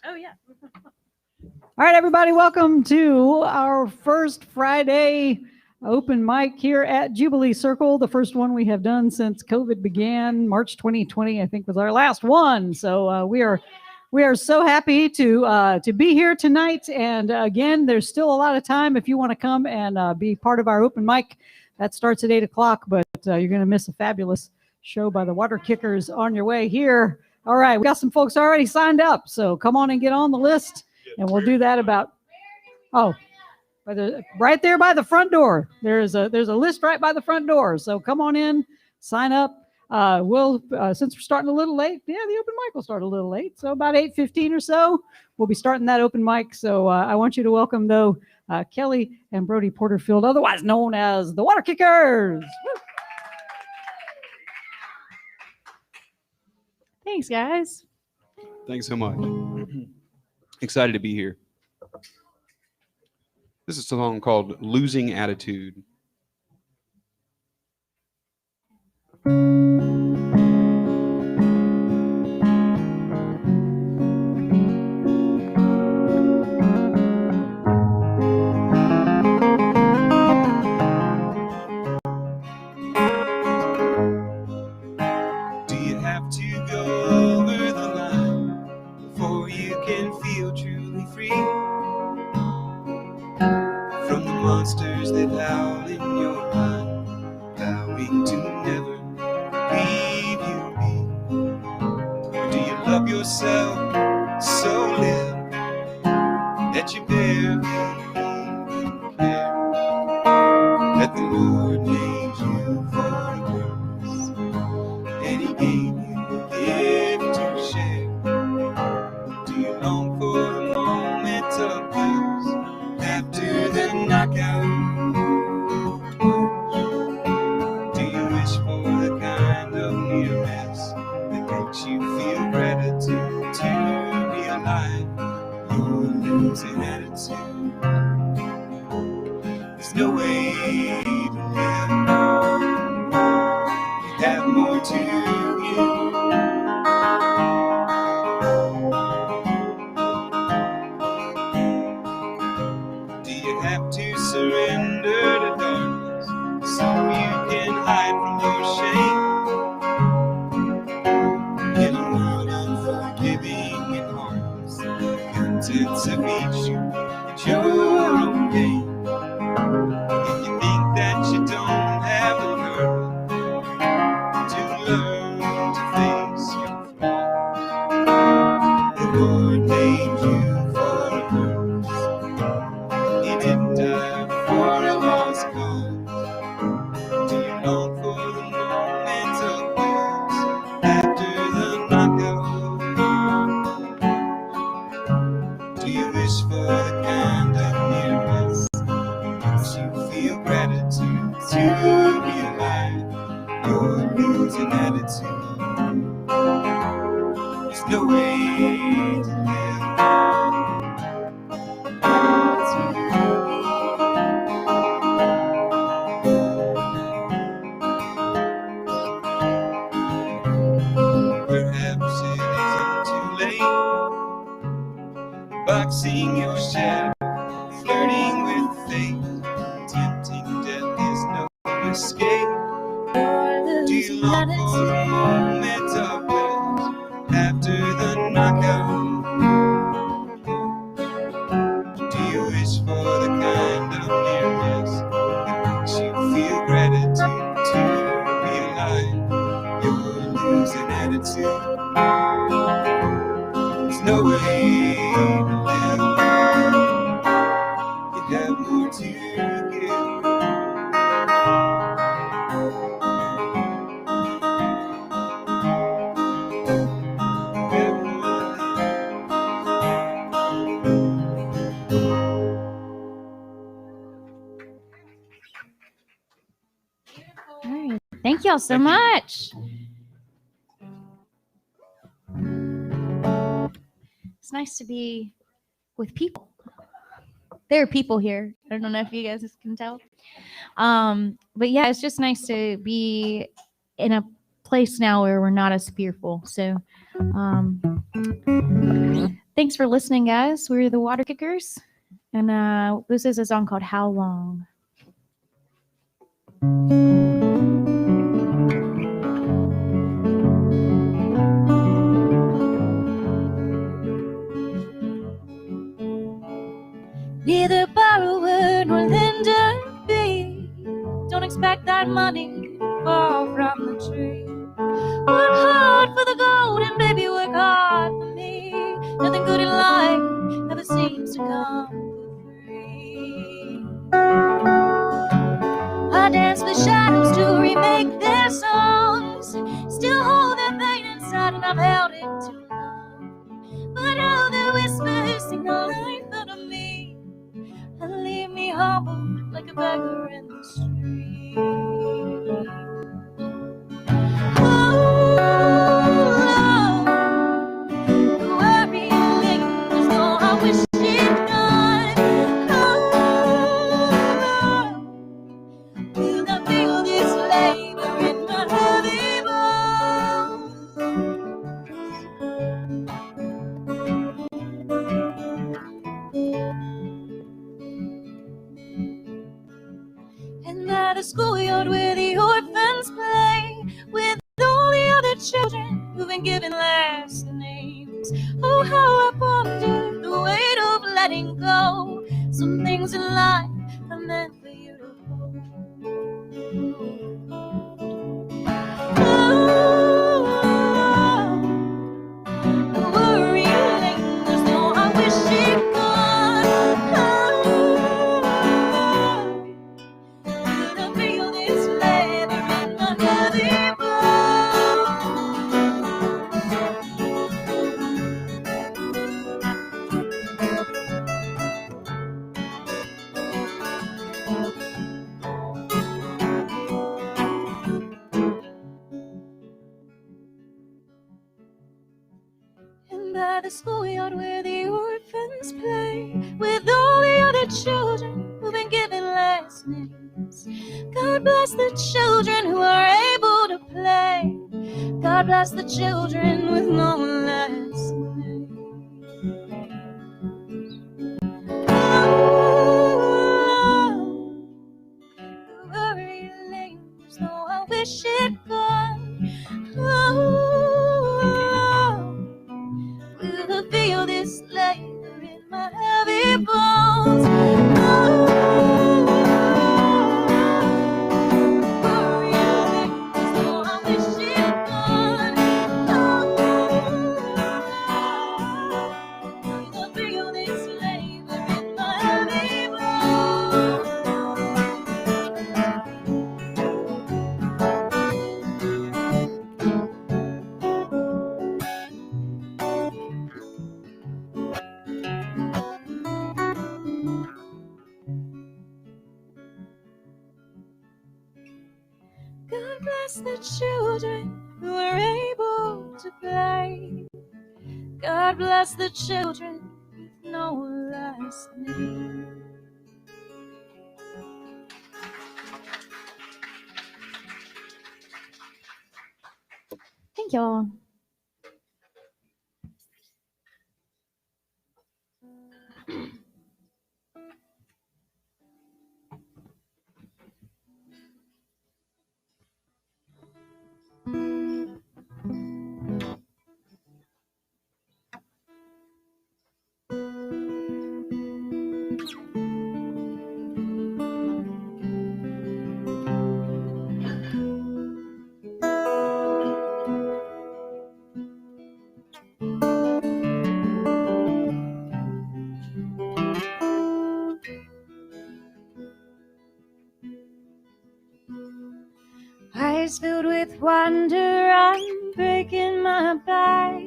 Oh, yeah. All right, everybody, welcome to our first Friday open mic here at Jubilee Circle, the first one we have done since COVID began. March 2020, I think, was our last one. So we are so happy to be here tonight. And again, there's still a lot of time if you want to come and be part of our open mic. That starts at 8 o'clock, but you're going to miss a fabulous show by the Water Kickers on your way here. All right, we got some folks already signed up, so come on and get on the list. And we'll do that about, right there by the front door. There's a list right by the front door. So come on in, sign up. We'll since we're starting a little late, the open mic will start a little late. So about 8:15 or so, we'll be starting that open mic. So I want you to welcome, though, Kelly and Brody Porterfield, otherwise known as the Water Kickers. Woo! Thanks, guys. Thanks so much. Excited to be here. This is a song called Losing Attitude. Monsters that howl in your mind, vowing to never leave you be. Or do you love yourself so little that you barely care that the Lord made you for a purpose and He gave you a gift to share? Do you long for a moment of bliss after the knockout? Do you wish for the kind of nearness that makes you feel gratitude to realize you're losing attitude? There's no way to live. You have more to give. Have to surrender to darkness so you can hide from your shame. In a world unforgiving and heartless, contents of each you at your own game. If you think that you don't have the courage to learn to face your flaws, the Lord made you for a purpose. He didn't die for a lost cause. Do you long for the moment of bliss after the knockout? Do you wish for the kind of nearness that makes you feel gratitude to realize you're losing attitude? There's no way to live. Boxing your shadow, flirting with fate, tempting death is no escape. Do you long for a moment of bliss after the knockout? Do you wish for the kind of nearness that makes you feel gratitude to realize you're losing attitude? There's no way to live. You have more to give. All right. Thank y'all so much. It's nice to be with people. There are people here. I don't know if you guys can tell. But yeah, it's just nice to be in a place now where we're not as fearful. So thanks for listening, guys. We're the Water Kickers, and this is a song called How Long. Neither borrower nor lender be. Don't expect that money to fall from the tree. Work hard for the gold and baby work hard for me. Nothing good in life ever seems to come for free. I dance with shadows to remake their songs. Still hold that pain inside and I've held it too long. But now the whispers sing all right out of me and leave me humble like a beggar in the street. Oh, the worry lingers though I wish it gone. Oh, will I feel this labor in my heavy bones? And at a schoolyard where the orphans play with all the other children who've been given last names. Oh, how I ponder the weight of letting go. Some things in life are meant for you to hold. Oh, the worry lingers though I wish it gone. Oh, will I feel this leather in my heavy by the schoolyard where the orphans play with all the other children who've been given last names. God bless the children who are able to play. God bless the children with no last name. Oh, the worry lingers though I wish it gone. Oh, will I feel this labor in my heavy bones? Oh, worry lingers though I wish it gone. Oh, will I feel this labor in my heavy bones? God bless the children who are able to play. God bless the children with no last name. Thank y'all. Eyes filled with wonder, I'm breaking my back,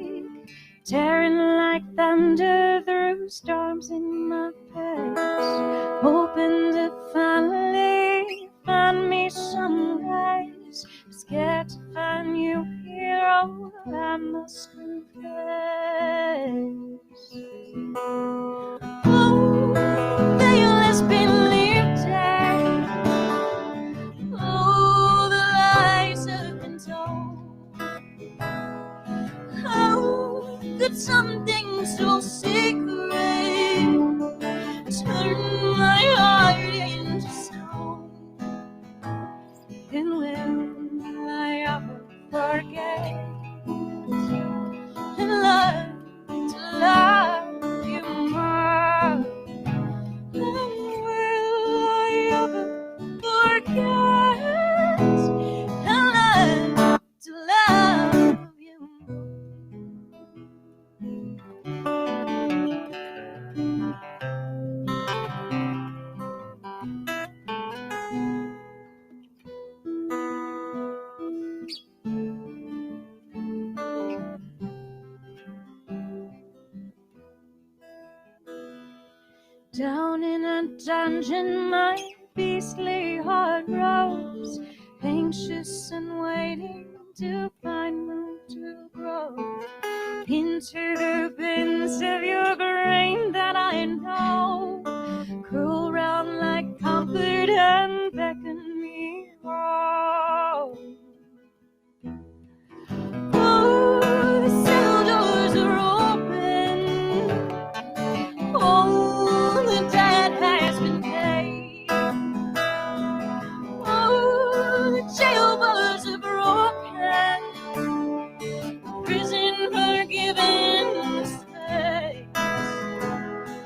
tearing like thunder through storms in my past, hoping to finally find me some place, scared to find you here, oh, I must confess. Oh, veil has been lifted. Oh, the lies have been told. Oh, could something so simple Down in a dungeon, my beastly heart rose, anxious and waiting to find room to grow into the bins of your brain that I know curl round like comfort and beckon me home. Oh, the cell doors are open. Oh, the debt has been paid. Oh, the jail bars are broken. Prison forgiven mistakes.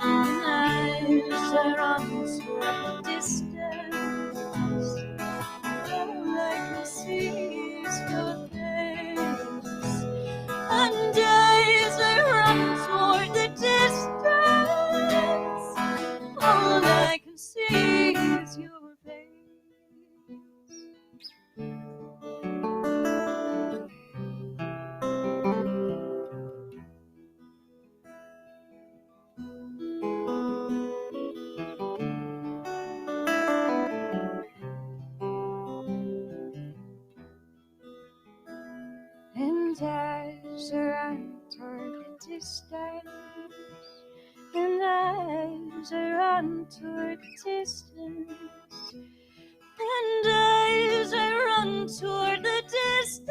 And eyes are on this great distance. All I can see is your face. And days I run toward the distance. All I can see is your face. And as I run toward the distance, and as I run toward the distance, and as I run toward the distance,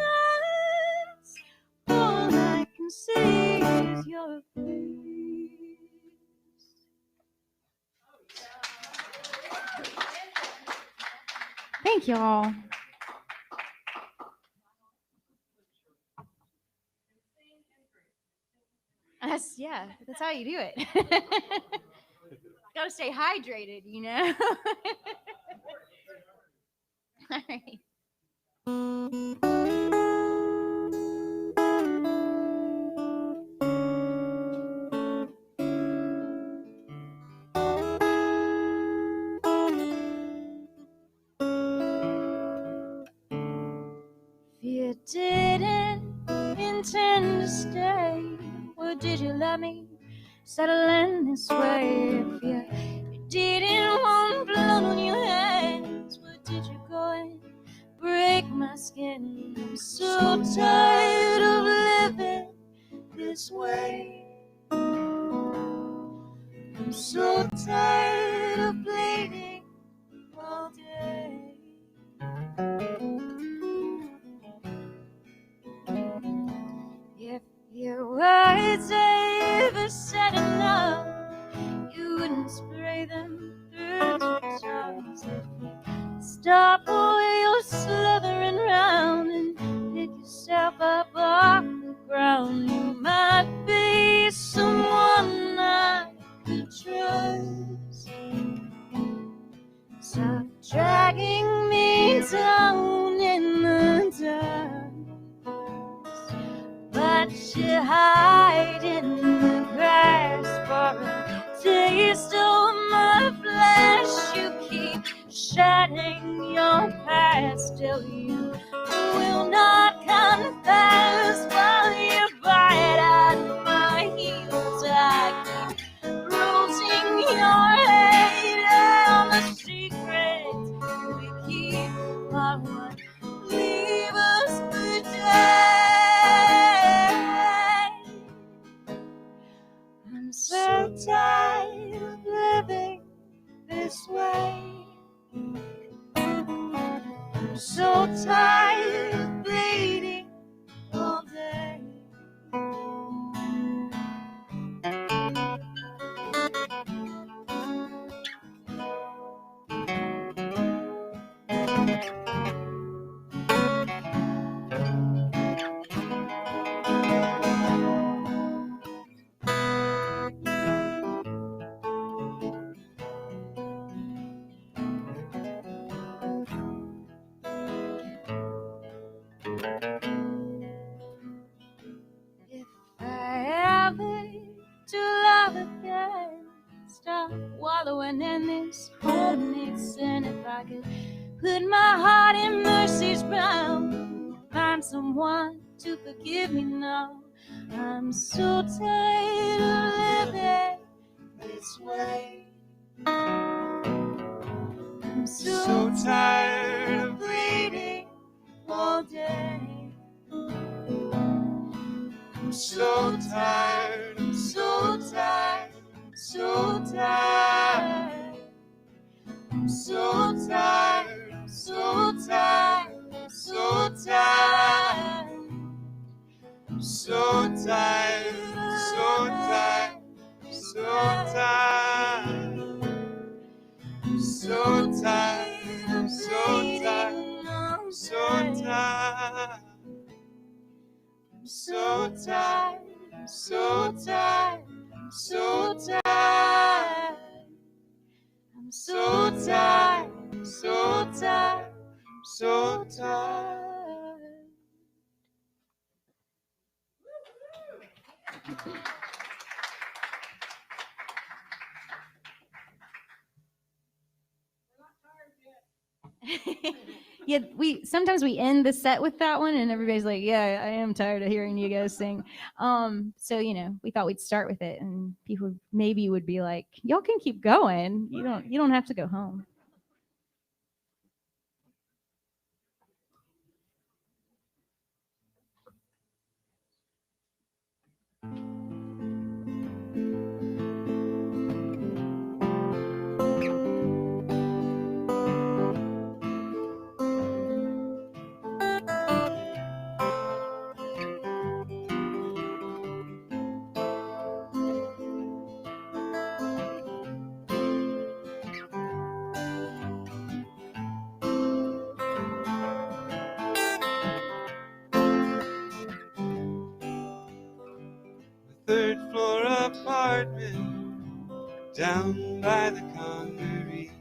all I can see is your face. Thank you all. That's how you do it. Gotta stay hydrated, you know. All right. If you didn't intend to stay, well, did you let me settle in this way? If you didn't want blood on your hands, well, did you go and break my skin? I'm so tired of living this way. I'm so tired of bleeding all day. If your words ever said enough, you wouldn't spray them through two tongues. If you stop where you're slithering round and pick yourself up off the ground, you might be someone I could trust. Stop dragging me down in the dark. But you hide in the grass for a taste of my flesh. You keep shedding your past till you will not confess. While you bite at my heels, I keep bruising your head. And the secrets we keep are what leave us for dead. I'm so tired of living this way. I'm so tired of bleeding all day. If I ever do love again, stop wallowing in this homemade sin. If I could put my heart in mercy's ground, find someone to forgive me now. I'm so tired of living this way. so tired. I'm so tired. I'm so tired. I'm so tired. I'm so tired. I'm so tired. I'm so tired. I'm so tired. I'm so tired. I'm so tired. I'm so tired. I'm so tired. I'm so tired. I'm so tired. I'm so tired. I'm so tired. Yeah, sometimes we end the set with that one, and everybody's like, "Yeah, I am tired of hearing you guys sing." So we thought we'd start with it, and people maybe would be like, "Y'all can keep going. You don't have to go home." Third floor apartment down by the Connery.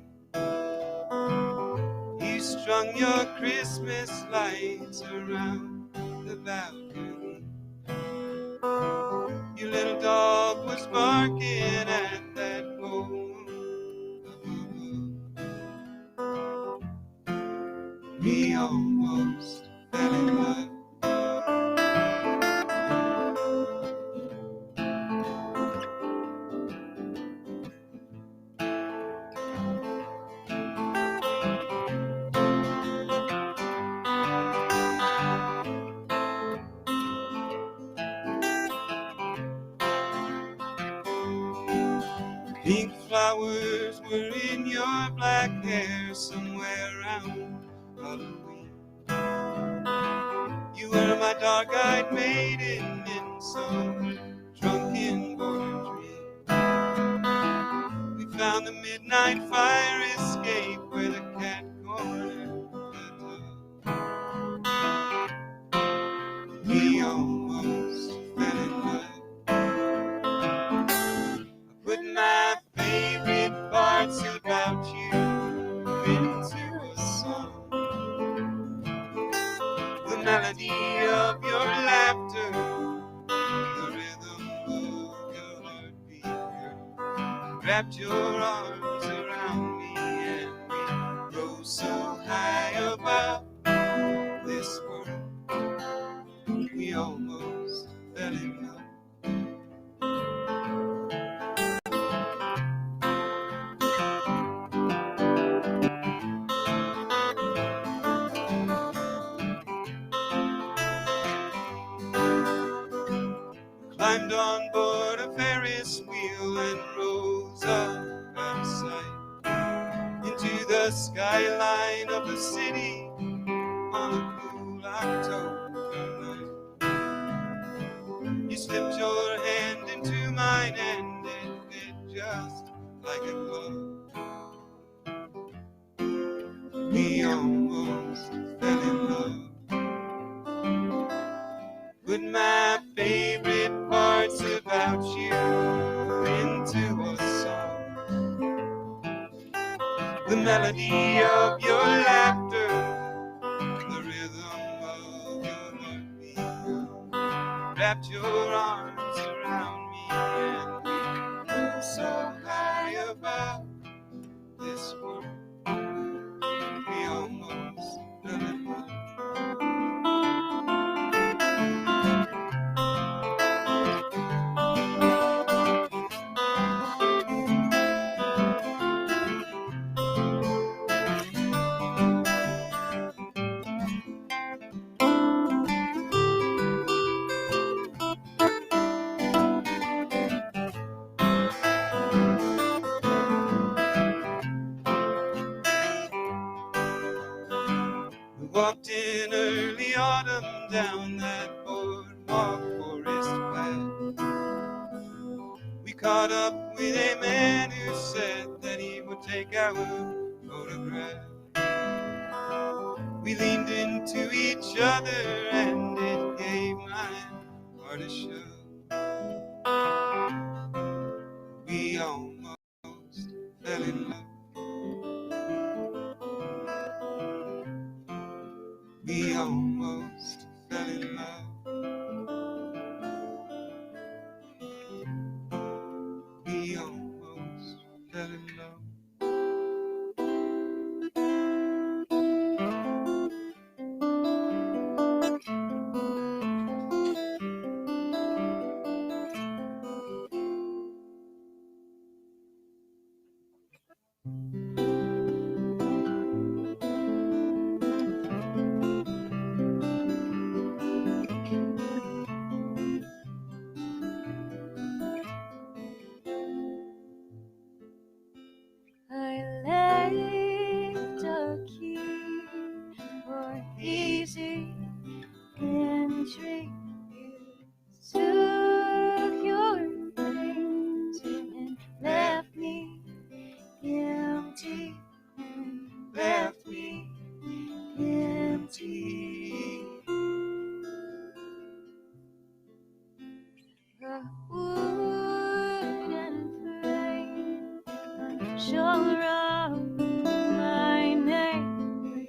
You strung your Christmas lights around the balcony. Your little dog was barking at that moon above. We almost fell in love. Pink flowers were in your black hair somewhere around Halloween. You were my dark-eyed maiden in some drunken border dream. We found the midnight fire escape where the cat cornered the dog. We almost fell in love. Put my favorite parts about you into a song. The melody of your laughter, the rhythm of your heartbeat, girl. Wrapped your arms around me and we rose so high above this world. We almost fell in love. Climbed on board a Ferris wheel and rose up out of sight into the skyline of the city on a cool October night. You slipped your hand into mine and it fit just like a glove. We almost fell in love. Put my favorite parts about you into a song. The melody of your laughter, the rhythm of your heartbeat. Wrapped your arms around me and we flew so high above this world. We almost fell in love. down that boardwalk, forest wet. We caught up with a man who said that he would take our photograph. We leaned into each other and it gave my heart a shove. We almost fell in love. We almost fell in love. We almost fell in love. I left a key for easy entry. You took your things and left me empty, and left me empty. The wooden frame, unsure of my name,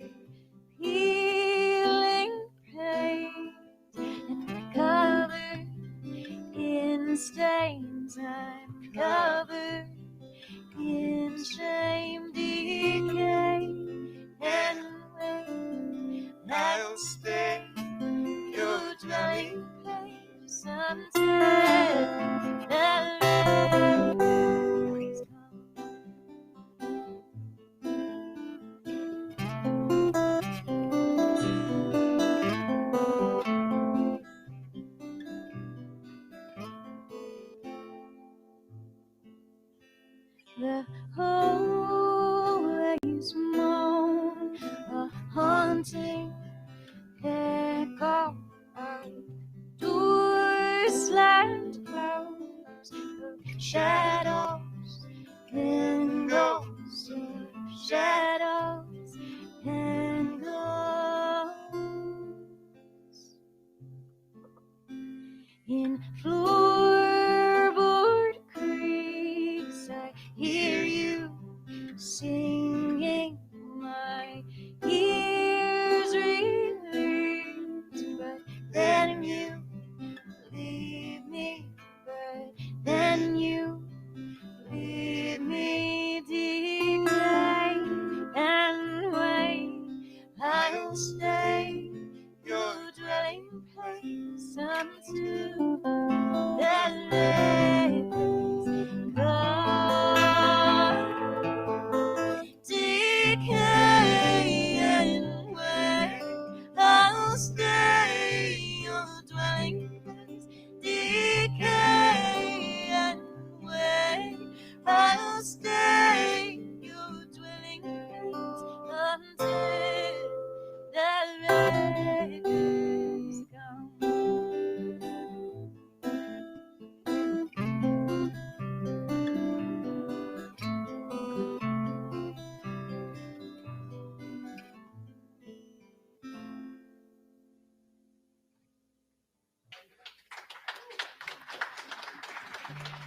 healing pain, and covered in stains. I'm covered in shame, decay, and when I'll stay your dwelling place until the rains come. The always moan, a haunting echo of doors slammed close, of shadows and ghosts, of shadows and ghosts. In floorboard creaks, I hear you singing, my ears relieved, but then you leave me, but then you leave me, decay and wait. I'll stay your dwelling place until the rains come. Decay and wait, I'll stay your dwelling place. Decay and wait, I'll stay your dwelling place until the rains come.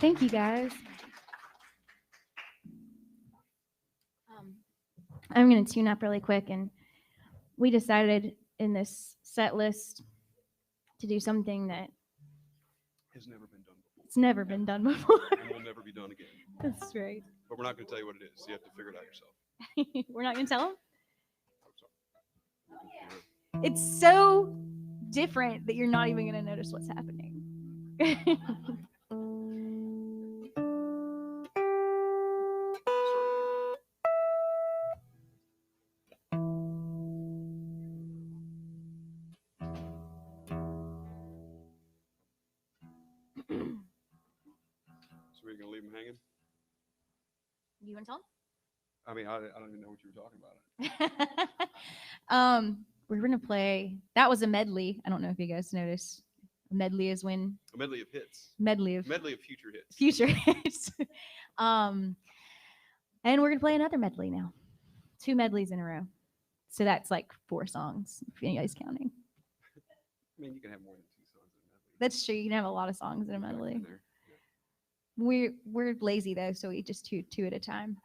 Thank you, guys. I'm going to tune up really quick, and we decided in this set list to do something that Has never been done before. it's never been done before. And will never be done again. That's right. But we're not going to tell you what it is. So you have to figure it out yourself. We're not going to tell them. I'm sorry. It's so different that you're not even going to notice what's happening. So we're going to leave them hanging? You want to tell I mean, I don't even know what you were talking about. them? we're gonna play. That was a medley. I don't know if you guys noticed. A medley is when A medley of hits. medley of Future hits. future hits. And we're gonna play another medley now. 2 medleys in a row. So that's like 4 songs, if you guys counting. I mean, you can have more than 2 songs in a medley. That's true. You can have a lot of songs in a Back in medley. there. Yeah. We're lazy though, so we just two at a time.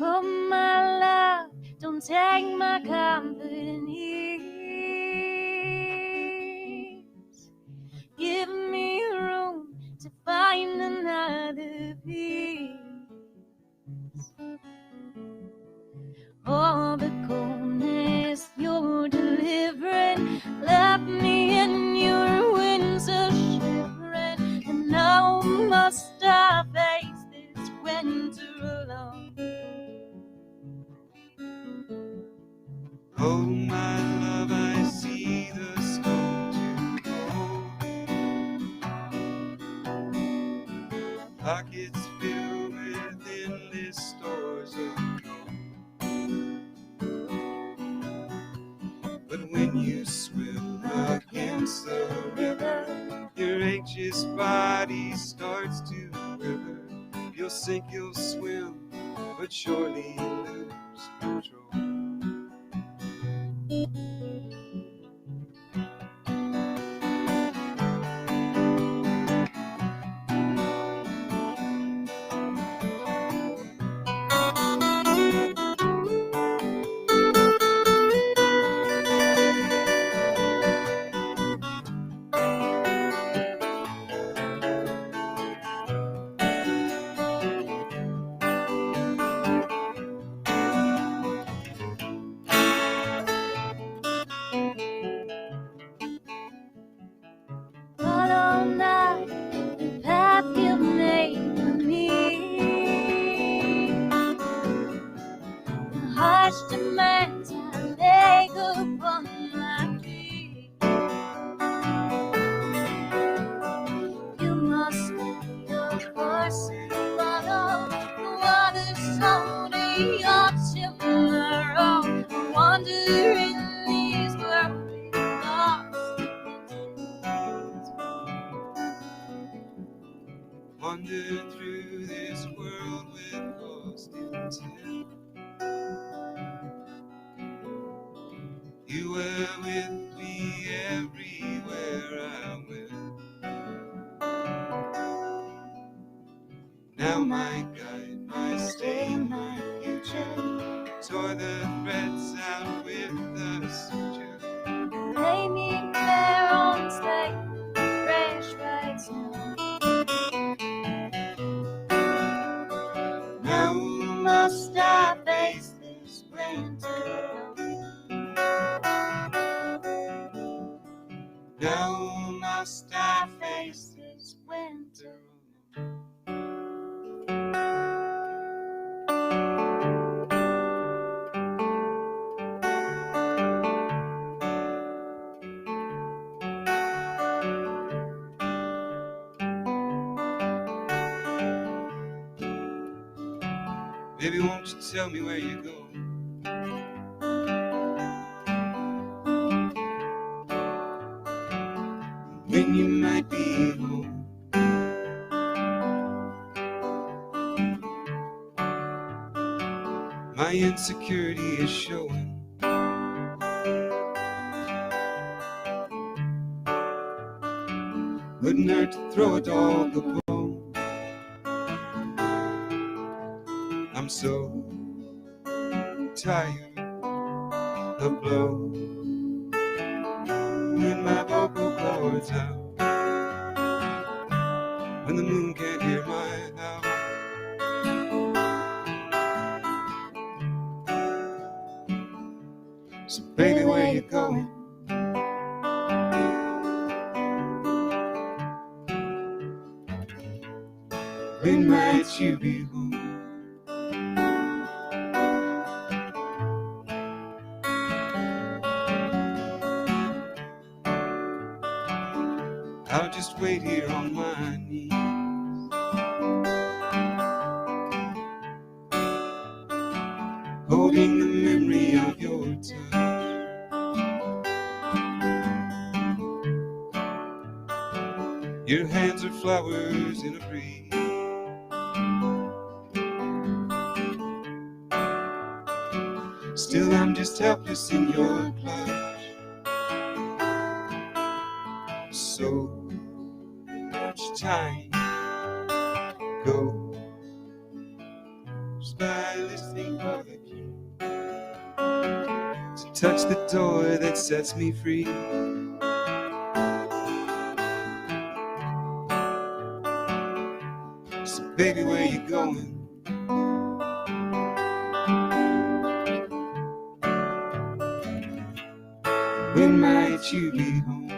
Oh my love, don't take my comfort in ease. Give me room to find another peace. All the coldness you're delivering left me in your winter shivering, and now must I face this winter alone. Oh, my love, I see the stone to hold. Pockets filled with endless stores of gold. But when you swim against the river, your anxious body starts to quiver. You'll sink, you'll swim, but surely lose control. Follow not the path you made for me. The harsh demands I lay upon my feet. You must be your course and follow the waters on the tomorrow. Wander in these worldly thoughts. Wander through this world with lost intent. You were with me everywhere I went. Now my guide, my stay, my future, tore the threads out with the suture. Lay me bare on slate, fresh right now. Now must I face this winter alone. Now must I face this winter. Baby, won't you tell me where you go? When you might be home. My insecurity is showing. Wouldn't hurt to throw a dog a bone. I'm so tired of blowing my vocal cords out when the moon can't hear my howl. So baby, where you going? When might you be home? holding the memory of your touch. Your hands are flowers in a breeze. Still I'm just helpless in your clutch. So much time goes by listening for the key to touch the door that sets me free. So baby, where you going? When might you be home?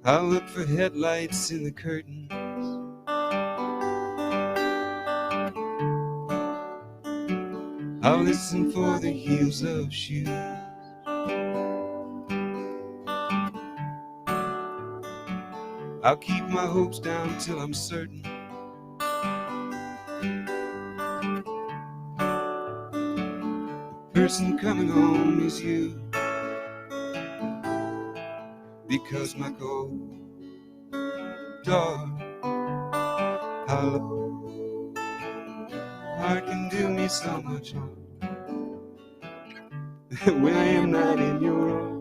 I'll look for headlights in the curtains. I'll listen for the heels of shoes. I'll keep my hopes down till I'm certain the person coming home is you. Because my cold, dark, hollow heart can do me so much harm when I am not in your arms.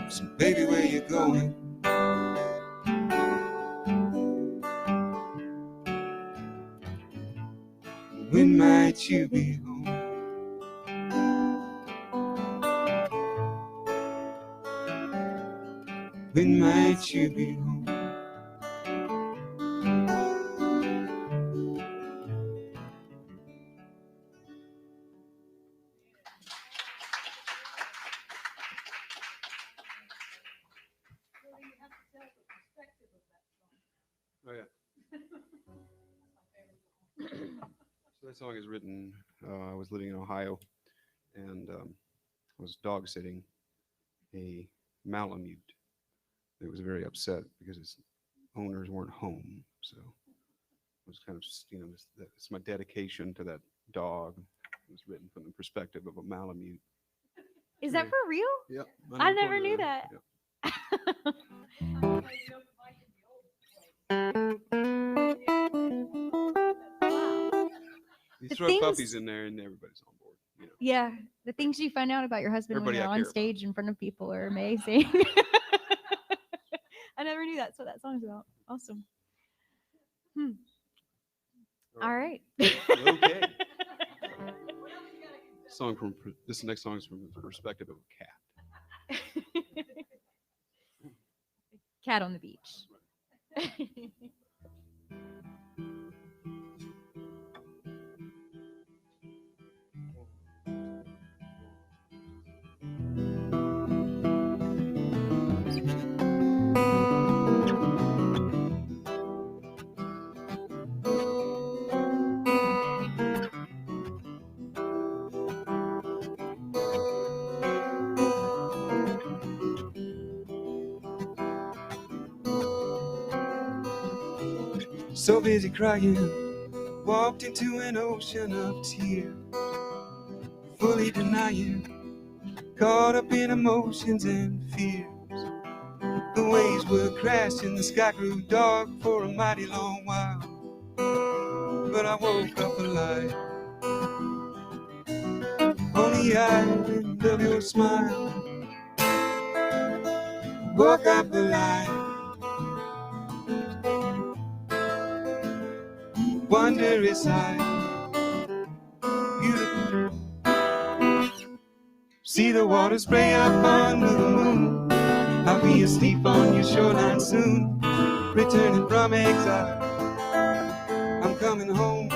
So baby, where you going? When might you be home? When might you be home? Oh yeah. So that song is written. I was living in Ohio, and I was dog sitting a Malamute that was very upset because its owners weren't home. So it was kind of, it's my dedication to that dog. It was written from the perspective of a Malamute. Is that for real? Yep. I never knew that. Yep. You The throw things- puppies in there and everybody's on board. You know. Yeah, the things you find out about your husband Everybody when I you're on care about. stage in front of people are amazing. I never knew that's what that song's about. Awesome. All right. Okay. This next song is from the perspective of a cat. Cat on the beach. So busy crying, walked into an ocean of tears, fully denying, caught up in emotions and fears. The waves were crashing, the sky grew dark for a mighty long while, but I woke up alive on the island of your smile. Woke up alive, wondrous eyes, beautiful. See the water spray up under the moon. I'll be asleep on your shoreline soon, returning from exile. I'm coming home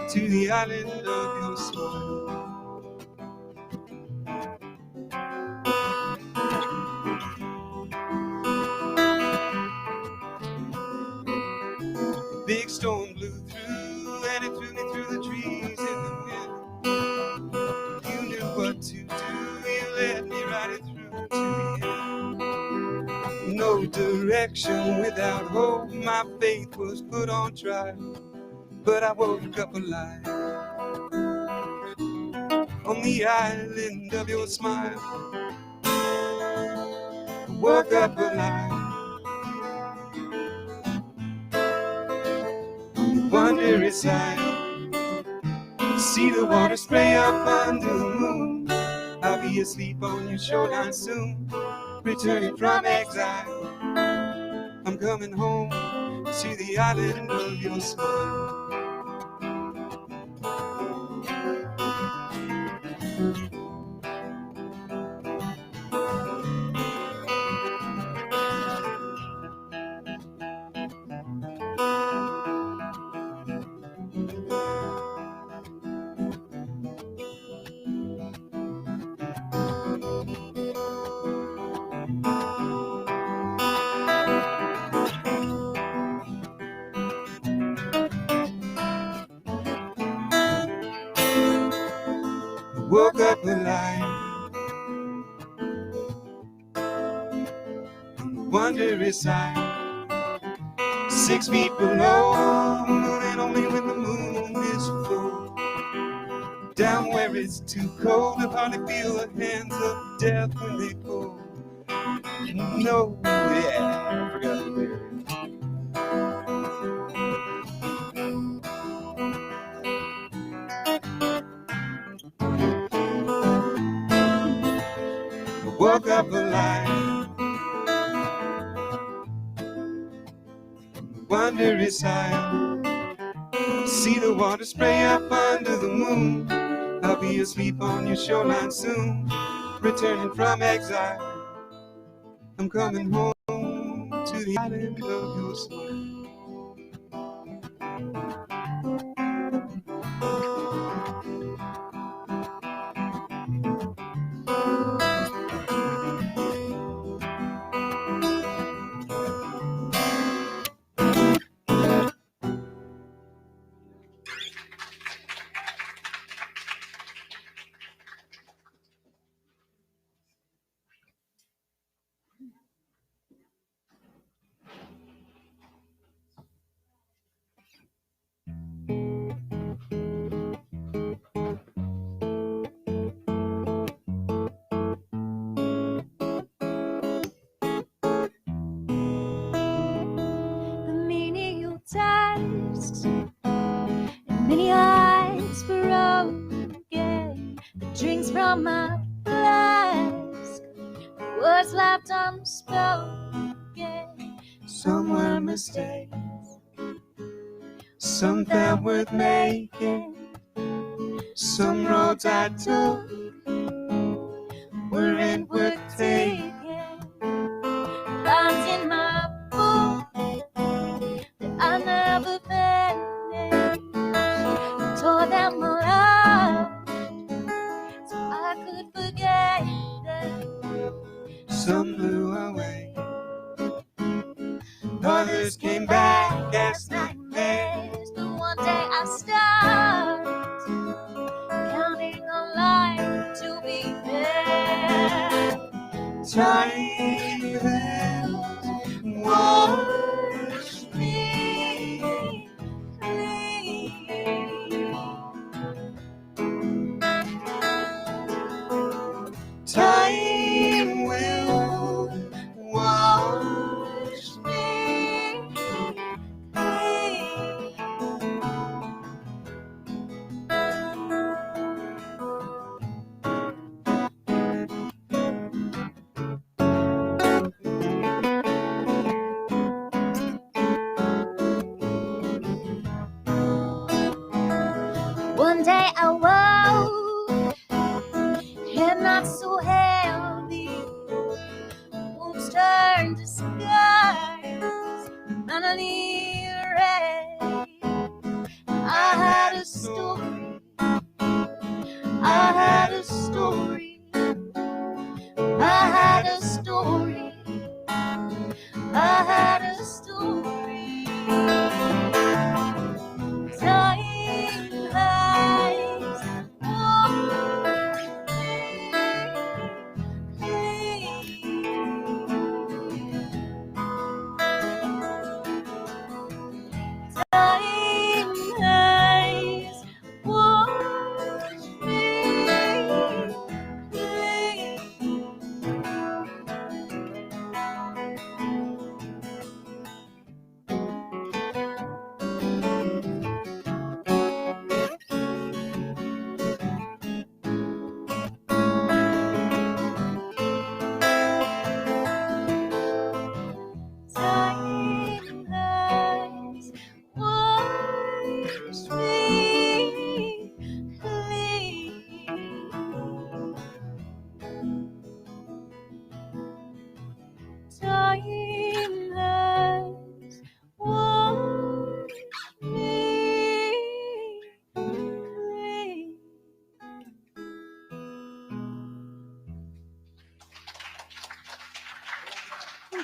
to the island of your smile. direction, without hope, my faith was put on trial. But I woke up alive on the island of your smile. I woke up alive on the wondrous island. See the water spray up under the moon. I'll be asleep on your shoreline soon, returning from exile. I'm coming home to the island of your smile. Woke up alive on the wondrous island, 6 feet below, moving only when the moon is full. Down where it's too cold to hardly feel the hands of death when they pull. No, yeah, I forgot the lyrics. Woke up alive, wondrous island. See the water spray up under the moon. I'll be asleep on your shoreline soon, returning from exile. I'm coming home to the island of your smile. The menial tasks and many eyes broken, the drinks from my flask, the words left unspoken. Some were mistakes, some that worth making. Some roads I took weren't worth taking. Lines in my book that I never finished, I tore them all up so I could forget them. Some blew away, others came back as nightmares. But one day I stopped counting on life to be there. Time will wash me clean. Time will wash Me clean. One day I woke, head not so heavy, wounds turned to scars, finally ready. I had a story, I had a story, I had a story, I had a story. Time lies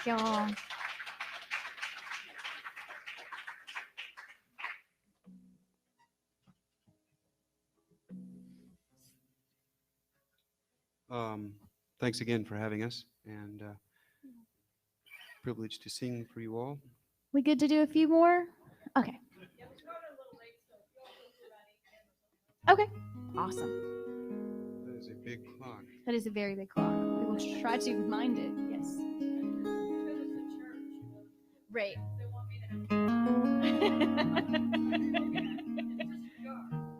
y'all. Thanks again for having us, and privileged to sing for you all. We good to do a few more? Okay. Okay. Awesome. That is a big clock. That is a very big clock. We will try to mind it. Yes. Right.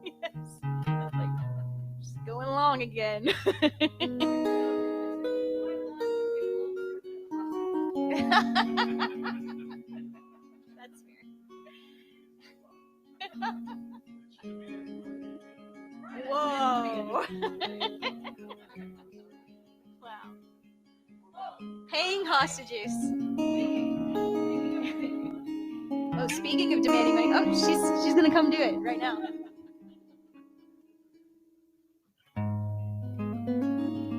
Yes. Like, just going along again. That's fair. Whoa. Wow. Paying hostages. Oh, speaking of demanding money, oh, she's gonna come do it right now.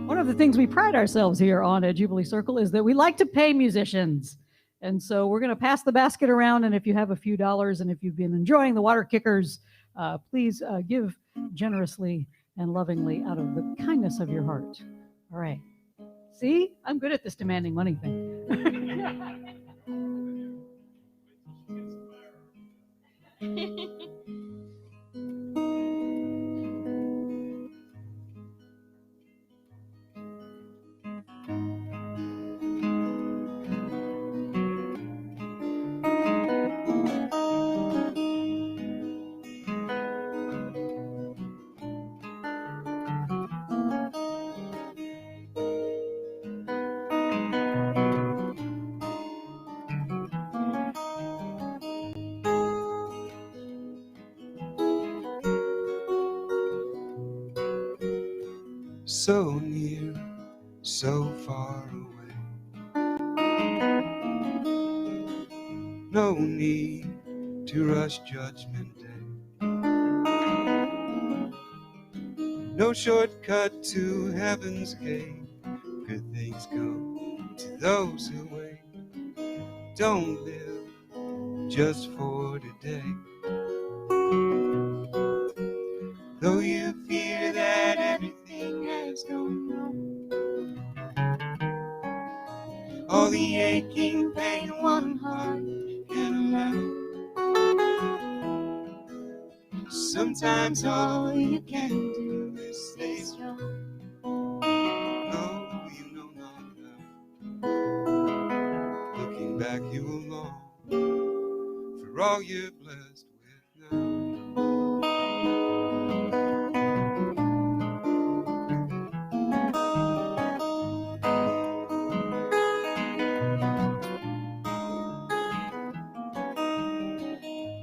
One of the things we pride ourselves here on at Jubilee Circle is that we like to pay musicians. And so we're going to pass the basket around. And if you have a few dollars and if you've been enjoying the water kickers, please give generously and lovingly out of the kindness of your heart. All right. See, I'm good at this demanding money thing. So near, so far away. No need to rush Judgment Day. No shortcut to heaven's gate. Good things come to those who wait. Don't live just for today. Though you fear that everything has gone wrong, all the aching pain one heart can allow. Sometimes all you can do is stay strong. No, you know not how. Looking back, you will long for all you're blessed with now.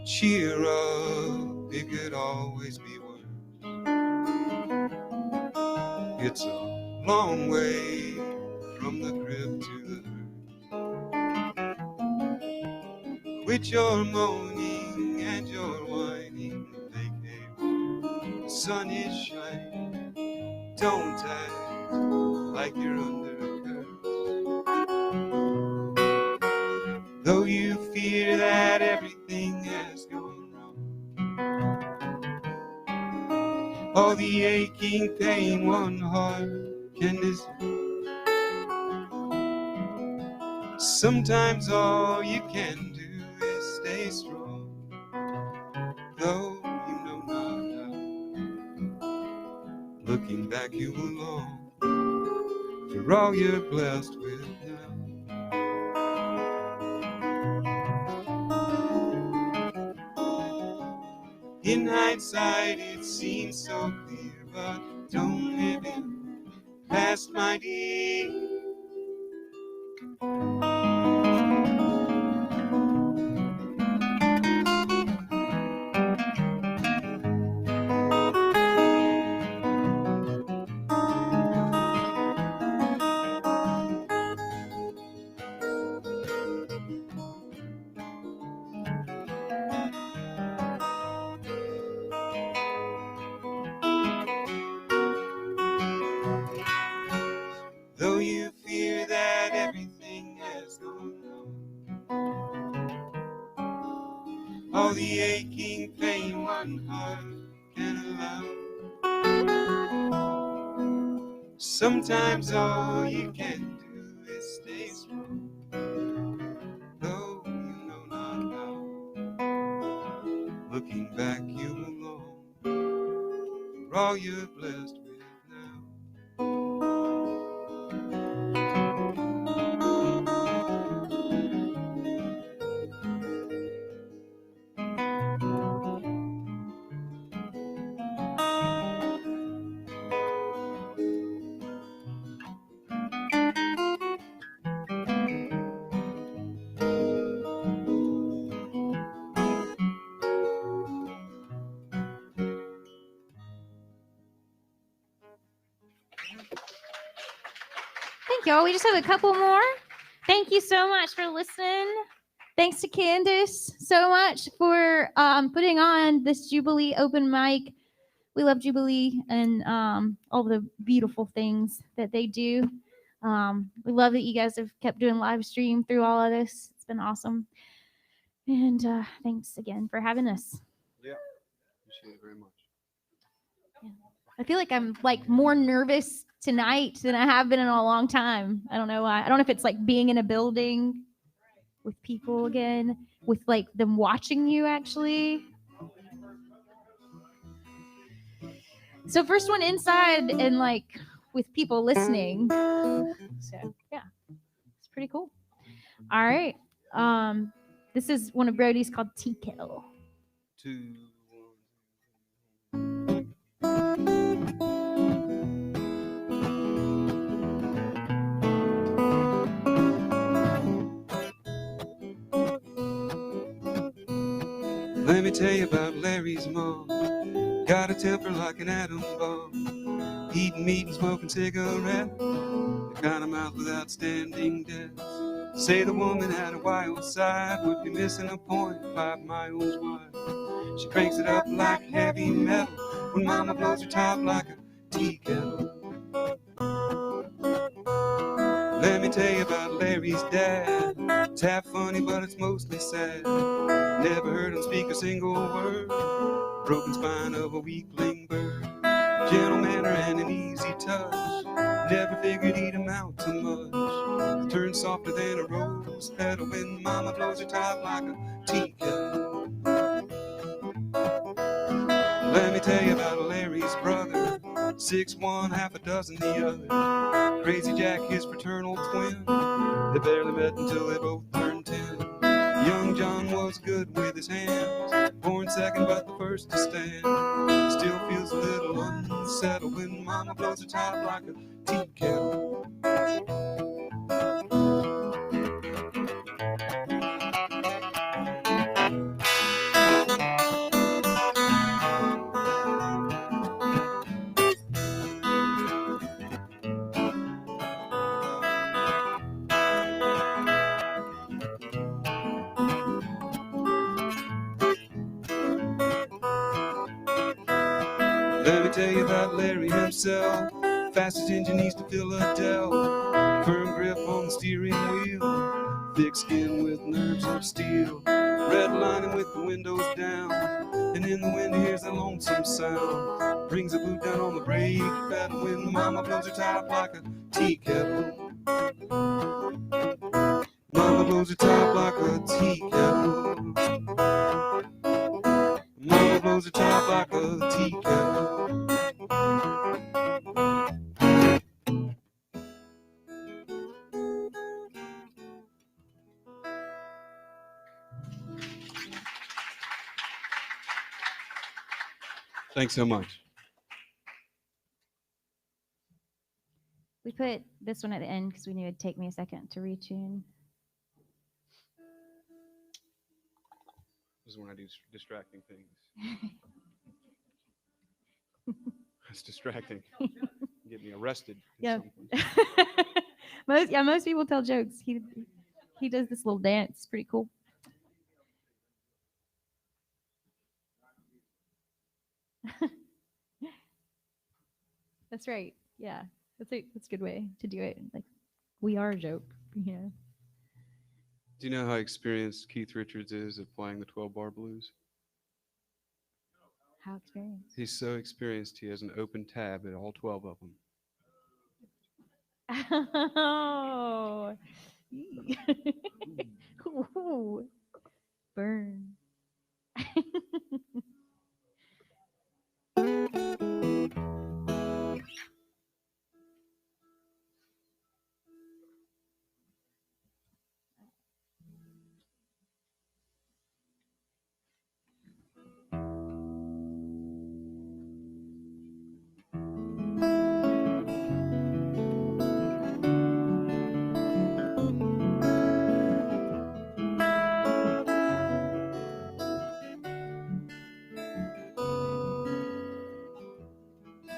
Cheer up, it could always be worse. It's a long way from the crib to the hearse. With your moaning and your whining, make hay. The sun is shining. Don't act like you're under a curse. Though you fear that everything has gone wrong, all the aching pain one heart can deserve. Sometimes all you can do is stay strong. Though you know not how. Looking back, you will long for all you're blessed with now. In hindsight, it seems so clear, but don't live in past, my dear. Though you fear that everything has all the aching pain one heart can allow. Sometimes all you can do is stay strong, though you know not how. Looking back, you belong for all you're blessed with now. Thank y'all. We just have a couple more. Thank you so much for listening. Thanks to Candace so much for putting on this Jubilee open mic. We love Jubilee and all the beautiful things that they do. We love that you guys have kept doing live stream through all of this. It's been awesome. And thanks again for having us. Yeah, appreciate it very much. I feel like I'm like more nervous tonight than I have been in a long time. I don't know why. I don't know if it's like being in a building with people again, with like them watching you actually. So first one inside and like with people listening. So yeah, it's pretty cool. All right. This is one of Brody's called Tea Kettle. 2, 1. Let me tell you about Larry's mom. Got a temper like an atom bomb. Eating meat and smoking cigarettes. The kind of mouth without standing deaths. Say the woman had a wild side, would be missing a point 5 miles wide. She cranks it up like heavy metal when mama blows her top like a tea kettle. Let me tell you about Larry's dad. It's half funny but it's mostly sad. Never heard him speak a single word. Broken spine of a weakling bird. Gentle manner and an easy touch. Never figured he'd amount to much. Turns softer than a rose petal when mama blows her top like a tea kettle. Let me tell you about Larry's brother. 6'1", half a dozen the other. Crazy Jack, his fraternal twin. They barely met until they both turned 10. Young John was good with his hands. Born second but the first to stand. Still feels a little unsettled when mama blows her top like a tea kettle. Let me tell you about Larry himself. Fastest engine east of Philadelphia. Firm grip on the steering wheel. Thick skin with nerves of steel. Red lining with the windows down. And in the wind he hears a lonesome sound. Brings a boot down on the brake pedal when mama blows her top like a tea kettle. Mama blows her top like a tea kettle. Mama blows her top like a tea kettle. Thanks so much. We put this one at the end because we knew it'd take me a second to retune. This is when I do distracting things. That's distracting. Get me arrested. Yeah. Most people tell jokes. He does this little dance. It's pretty cool. That's right. Yeah. That's a good way to do it. Like, we are a joke. Yeah. Do you know how experienced Keith Richards is at playing the 12-bar blues? How experienced? He's so experienced, he has an open tab at all 12 of them. Oh. Ooh. Burn.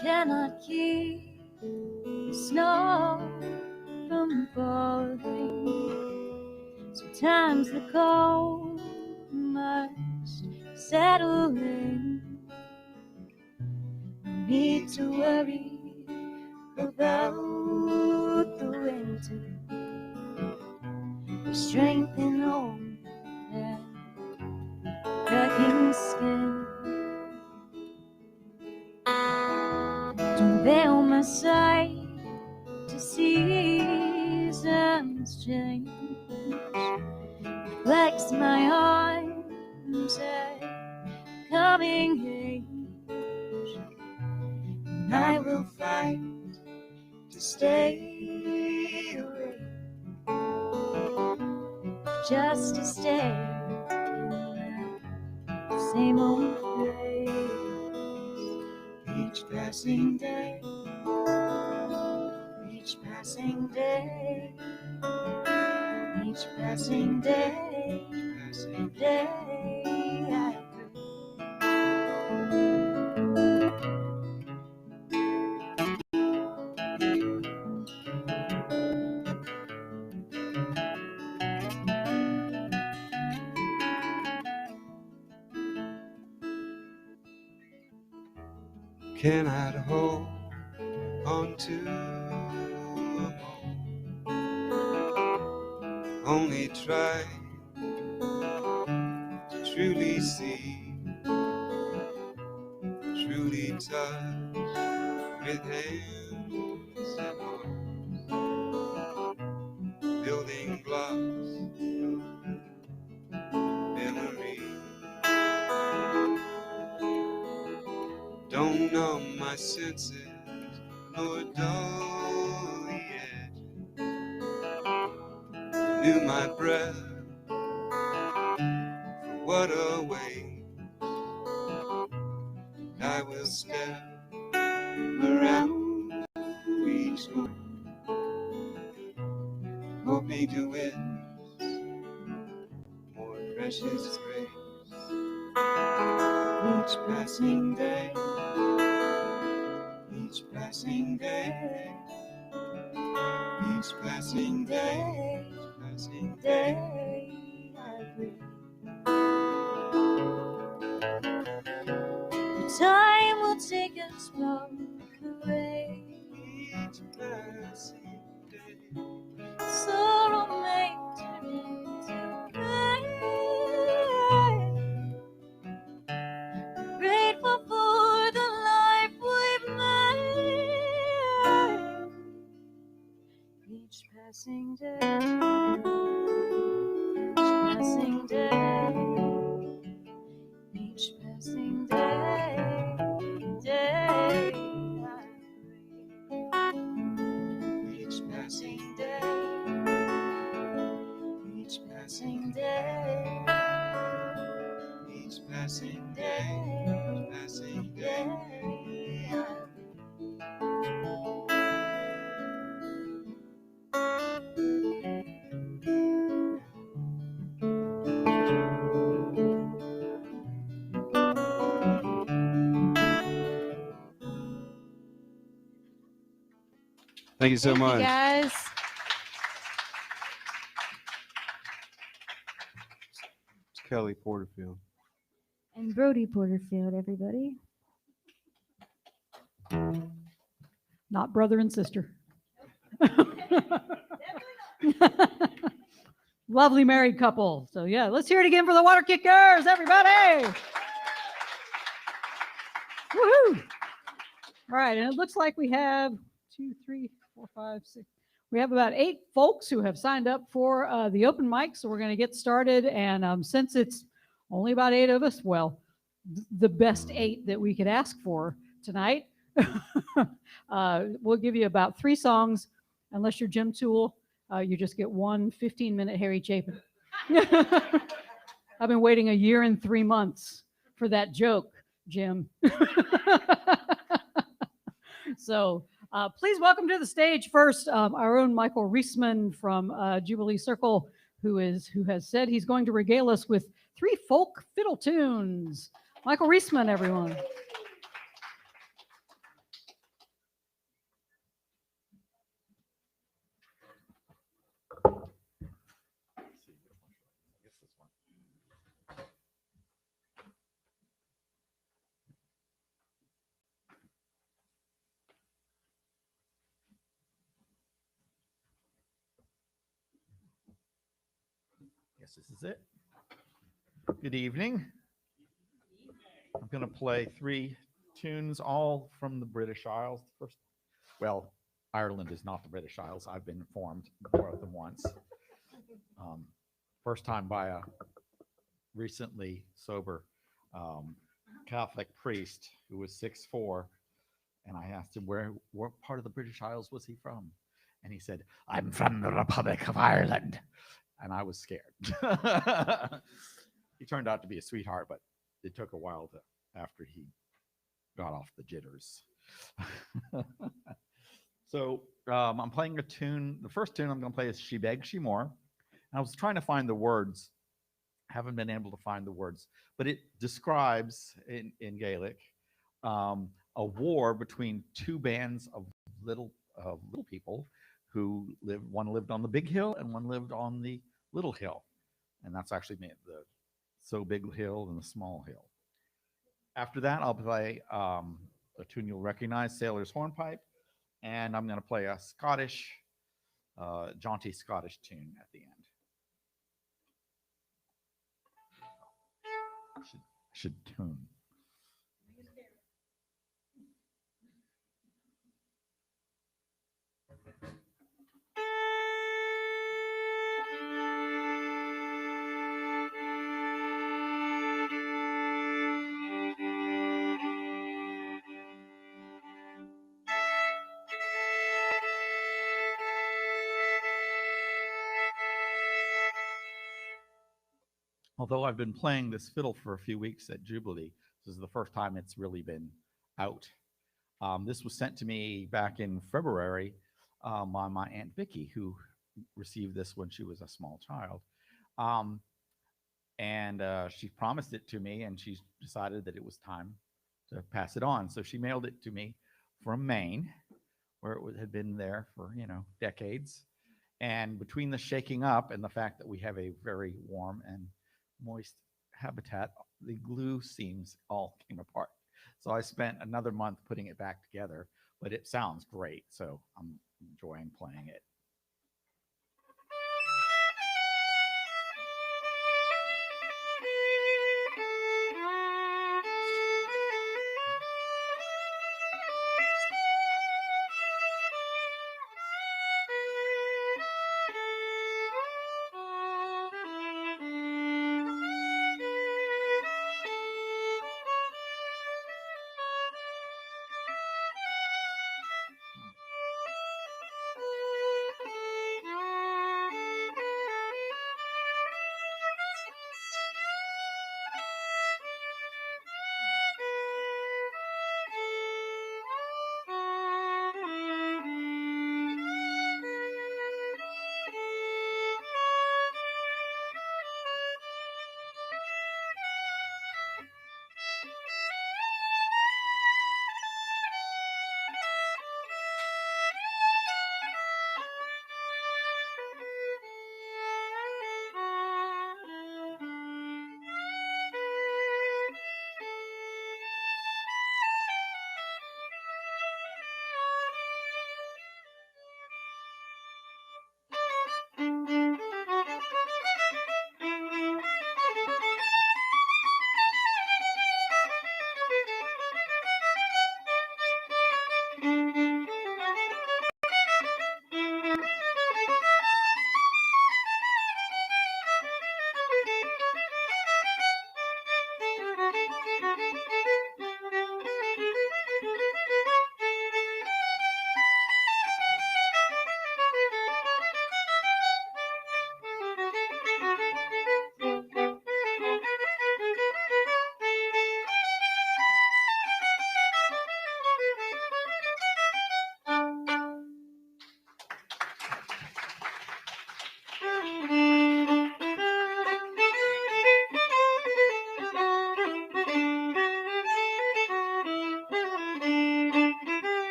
Cannot keep the snow from falling. Sometimes the cold must settle in. No need to worry about the winter. There's strength in all that cracking skin. Don't veil my sight to seasons change. Flex my arms at coming age. And I will fight to stay away, just to stay in that same old place. Each passing day, each passing day, each passing day, passing day, I Cannot hold on to a moment. Only try to truly see, truly touch with hands and arms, building blocks of memory. Don't numb my senses nor dull the edge. Renew my breath for what awaits. I will step around each corner, hoping to witness more precious grace. Each passing day, each passing day, each passing day, each passing day, I breathe. The time will take us far away. Each passing day, sorrow may turn into pain. Grateful for the life we've made. Each passing day, each passing day, each passing day, day I breathe. Each passing day, each passing day, each passing day, each passing day I Thank you so Thank much. you guys. It's Kelly Porterfield. And Brody Porterfield, everybody. Not brother and sister. lovely married couple. So yeah, let's hear it again for the Water Kickers, everybody. Woohoo! All right, and it looks like we have 2, 3, 4, 5, 6. We have about 8 folks who have signed up for the open mic, so we're going to get started. And since it's only about 8 of us, well, the best 8 that we could ask for tonight, we'll give you about 3 songs. Unless you're Jim Toole, you just get one 15-minute Harry Chapin. I've been waiting a year and 3 months for that joke, Jim. So please welcome to the stage first our own Michael Reisman from Jubilee Circle, who has said he's going to regale us with 3 folk fiddle tunes. Michael Reisman, everyone. This is it. Good evening. I'm going to play 3 tunes, all from the British Isles. First, well, Ireland is not the British Isles. I've been informed more than once. First time by a recently sober Catholic priest who was 6'4", and I asked him what part of the British Isles was he from, and he said, "I'm from the Republic of Ireland." And I was scared. He turned out to be a sweetheart, but it took a while after he got off the jitters. So I'm playing a tune. The first tune I'm going to play is She Begs, She More. And I was trying to find the words. Haven't been able to find the words, but it describes in Gaelic a war between 2 bands of little people who lived. One lived on the big hill and one lived on the little hill, and that's actually the so big hill and the small hill. After that, I'll play a tune you'll recognize, Sailor's Hornpipe, and I'm going to play a Scottish, jaunty Scottish tune at the end. Should tune. Although I've been playing this fiddle for a few weeks at Jubilee, this is the first time it's really been out. This was sent to me back in February by my Aunt Vicky, who received this when she was a small child. And she promised it to me, and she decided that it was time to pass it on. So she mailed it to me from Maine, where it had been there for, decades. And between the shaking up and the fact that we have a very warm and moist habitat, the glue seams all came apart. So I spent another month putting it back together, but it sounds great, so I'm enjoying playing it.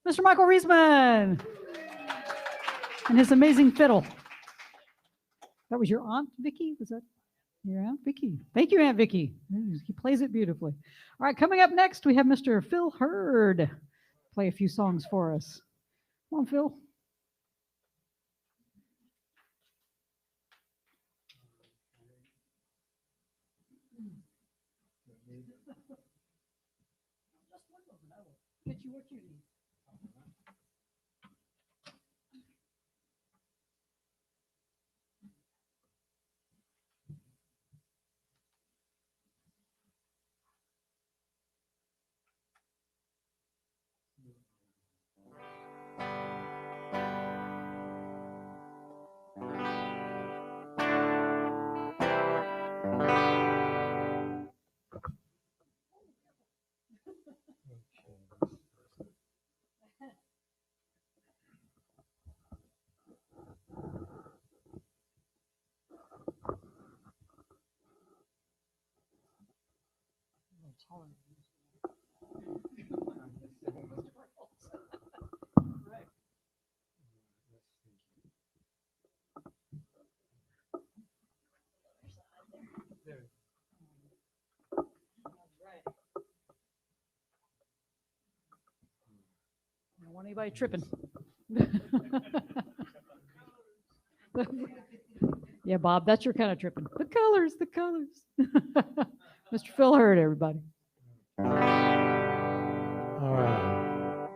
Mr. Michael Riesman and his amazing fiddle. That was your Aunt Vicky? Was that your Aunt Vicky? Thank you, Aunt Vicky. He plays it beautifully. All right, coming up next, we have Mr. Phil Hurd play a few songs for us. Come on, Phil. Get you what you need. I don't want anybody tripping. Yeah, Bob, that's your kind of tripping. The colors. Mr. Phil Hurd, everybody. All right.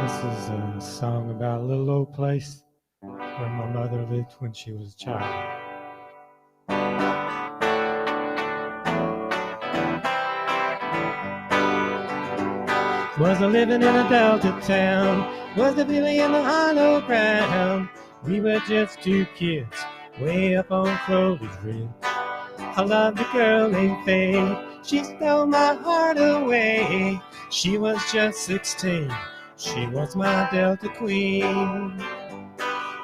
This is a song about a little old place where my mother lived when she was a child. Was a living in a Delta town, was a Billy in the hollow ground. We were just two kids, way up on Crowley's Ridge. I loved a girl named Faye, she stole my heart away. She was just 16, she was my Delta queen.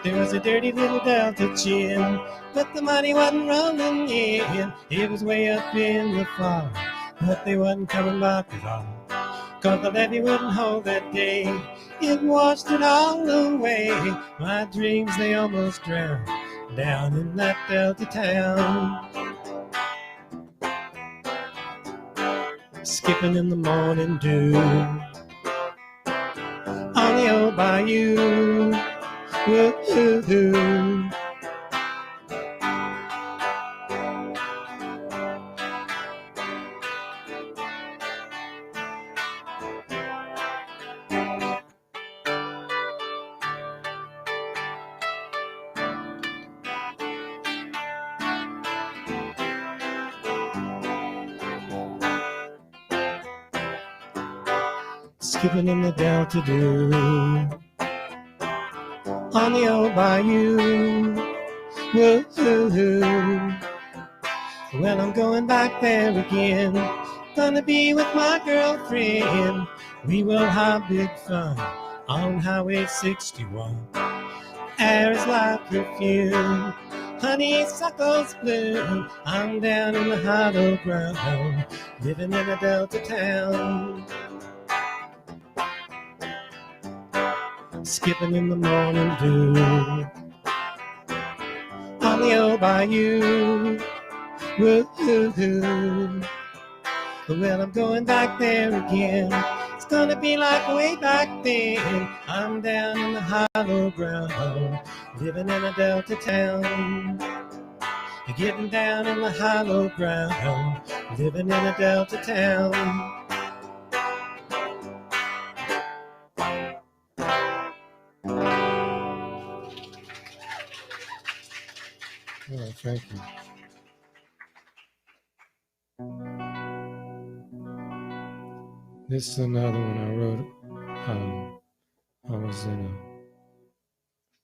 There was a dirty little Delta chin, but the money wasn't rolling in. It was way up in the fall, but they wasn't coming back at all. 'Cause the levee wouldn't hold that day, it washed it all away. My dreams, they almost drowned down in that Delta town. Skipping in the morning dew on the old bayou. Woo-hoo-hoo. Skipping in the Delta dew on the old bayou. Woo-hoo-hoo. Well, I'm going back there again, gonna be with my girlfriend. We will have big fun on Highway 61. Air is like perfume, honeysuckles bloom. I'm down in the hollow ground, living in a Delta town. Skipping in the morning dew on the old bayou. Woo-hoo-hoo. Well, I'm going back there again, it's gonna be like way back then. I'm down in the hollow ground, living in a Delta town. Getting down in the hollow ground, living in a Delta town. Oh, thank you. This is another one I wrote. I was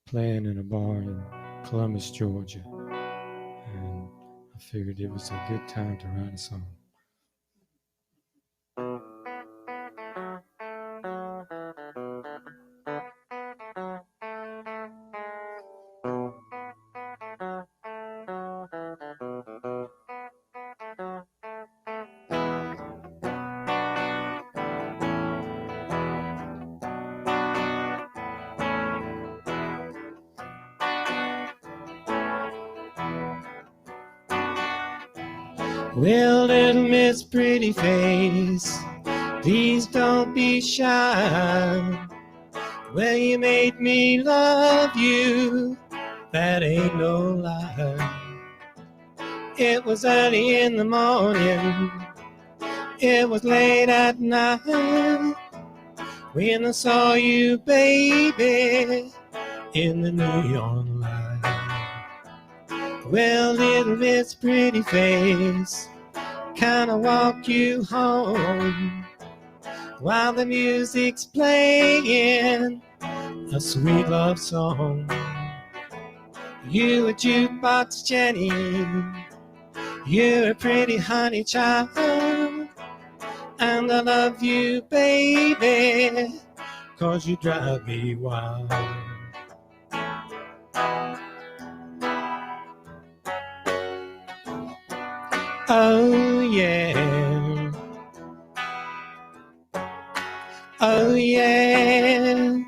playing in a bar in Columbus, Georgia, and I figured it was a good time to write a song. Well, little Miss Pretty Face, please don't be shy. Well, you made me love you, that ain't no lie. It was early in the morning, it was late at night, when I saw you, baby, in the neon light. Well, little Miss Pretty Face, can I walk you home while the music's playing a sweet love song? You a jukebox Jenny, you're a pretty honey child, and I love you, baby, 'cause you drive me wild. Oh yeah, oh yeah.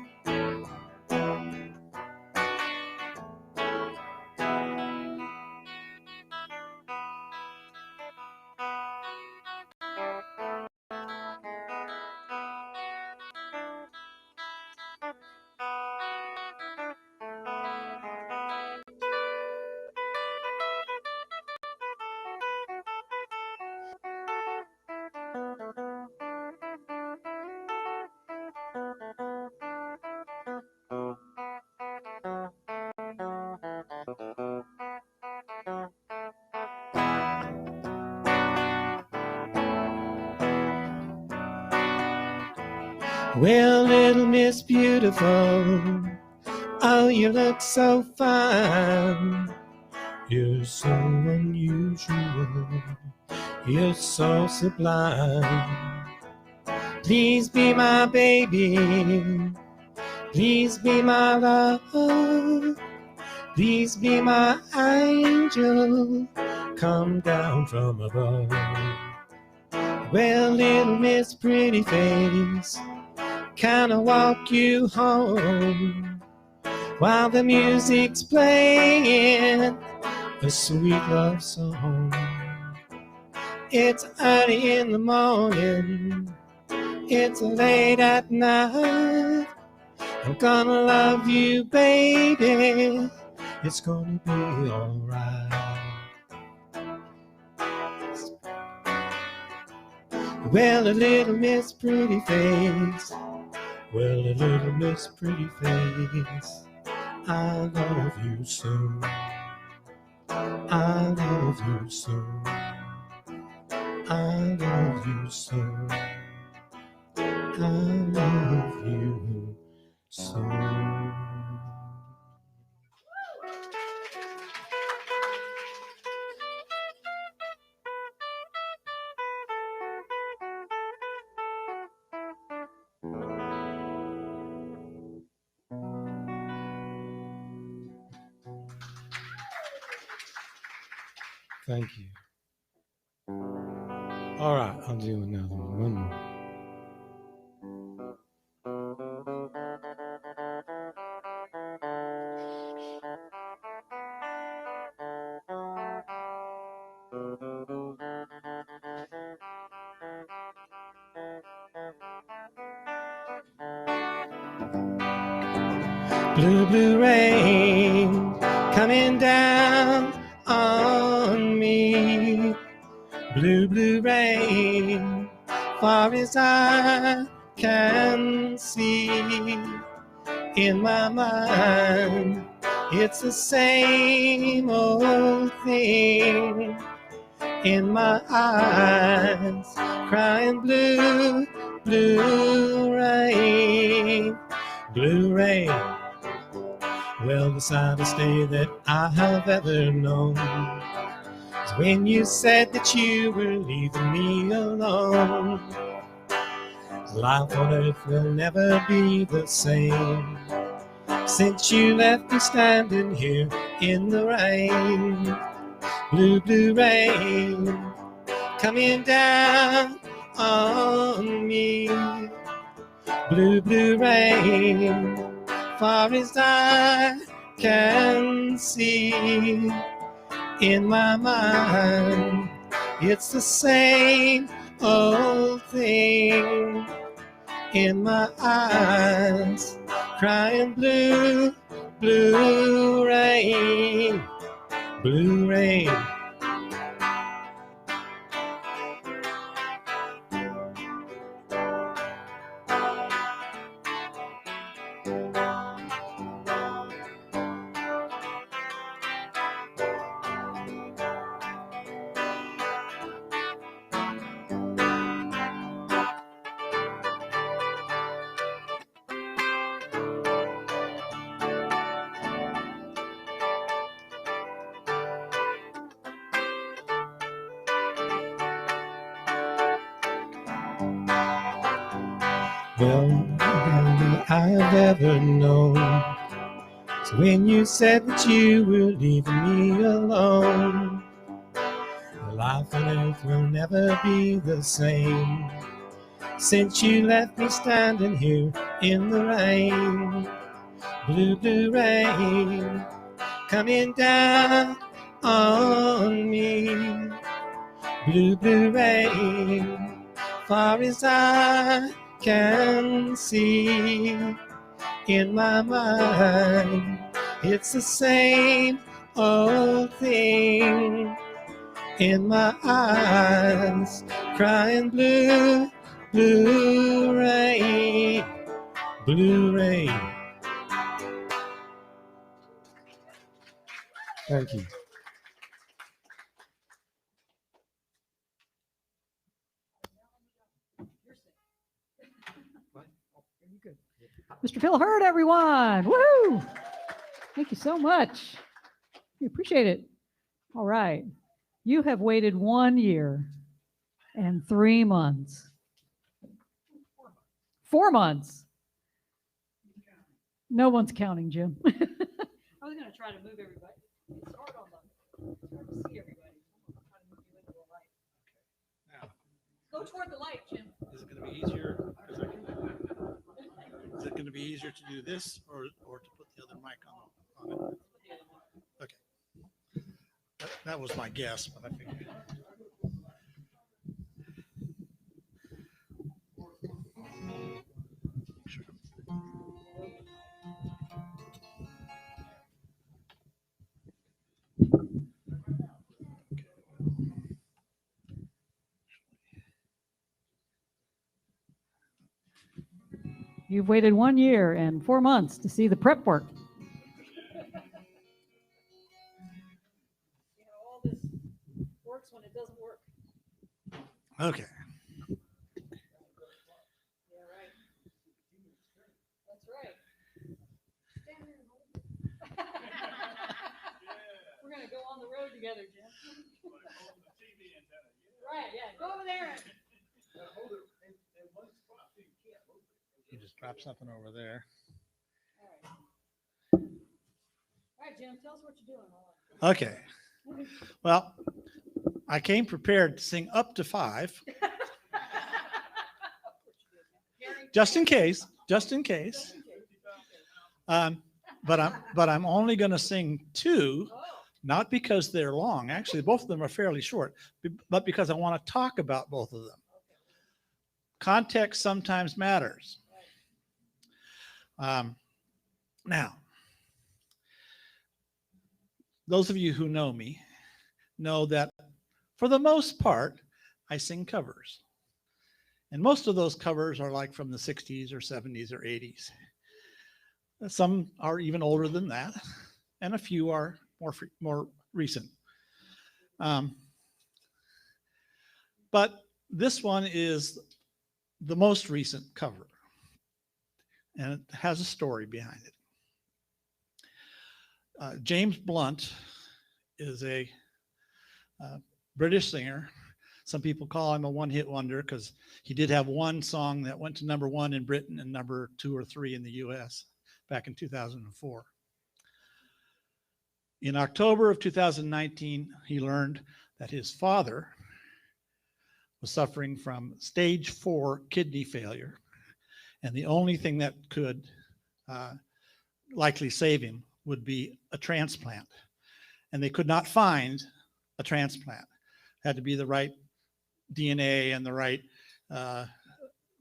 Well, little Miss Beautiful, oh, you look so fine. You're so unusual, you're so sublime. Please be my baby, please be my love, please be my angel, come down from above. Well, little Miss Pretty Face, can I walk you home while the music's playing a sweet love song? It's early in the morning, it's late at night, I'm gonna love you, baby, it's gonna be alright. Well, a little Miss Pretty Face, well, a little Miss Pretty Face, I love you so, I love you so, I love you so, I love you so. Thank you. All right, I'll do another one more. Blue, blue rain coming down on me. Blue, blue rain, far as I can see. In my mind, it's the same old thing. In my eyes, crying blue, blue rain. Blue rain, well, the saddest day that I have ever known is when you said that you were leaving me alone. Life on earth will never be the same since you left me standing here in the rain. Blue, blue rain coming down on me. Blue, blue rain, far as I can see. In my mind, It's the same old thing in my eyes, crying blue, blue rain, blue rain. Well, than I've ever known. So when you said that you were leaving me alone, life on earth will never be the same. Since you left me standing here in the rain, blue, blue rain, coming down on me. Blue, blue rain, far as I can see. In my mind, it's the same old thing. In my eyes, crying blue, blue rain, blue rain. Thank you. Mr. Phil Hurd, everyone. Woo! Thank you so much. We appreciate it. All right. You have waited 1 year and 3 months. 4 months. No one's counting, Jim. I was going to try to move everybody. It's hard on the, it's hard to see everybody. I'm trying to move you into the light. Now, Go toward the light, Jim. is it going to be easier? Is it going to be easier to do this or to put the other mic on it? Okay. That was my guess, but I figured. You've waited 1 year and 4 months to see the prep work. All this works when it doesn't work. Okay. Yeah, right. That's right. We're going to go on the road together, Jim. Right, yeah. Go over there. You just drop something over there. All right, Jim, tell us what you're doing. Okay. Well, I came prepared to sing up to 5. Just in case. But I'm only going to sing 2, not because they're long. Actually, both of them are fairly short, but because I want to talk about both of them. Context sometimes matters. Now, those of you who know me know that for the most part, I sing covers. And most of those covers are like from the 60s or 70s or 80s. Some are even older than that, and a few are more recent. But this one is the most recent cover, and it has a story behind it. James Blunt is a British singer. Some people call him a one-hit wonder because he did have one song that went to #1 in Britain and #2 or 3 in the US back in 2004. In October of 2019, he learned that his father was suffering from stage 4 kidney failure, and the only thing that could likely save him would be a transplant. And they could not find a transplant. had to be the right DNA and the right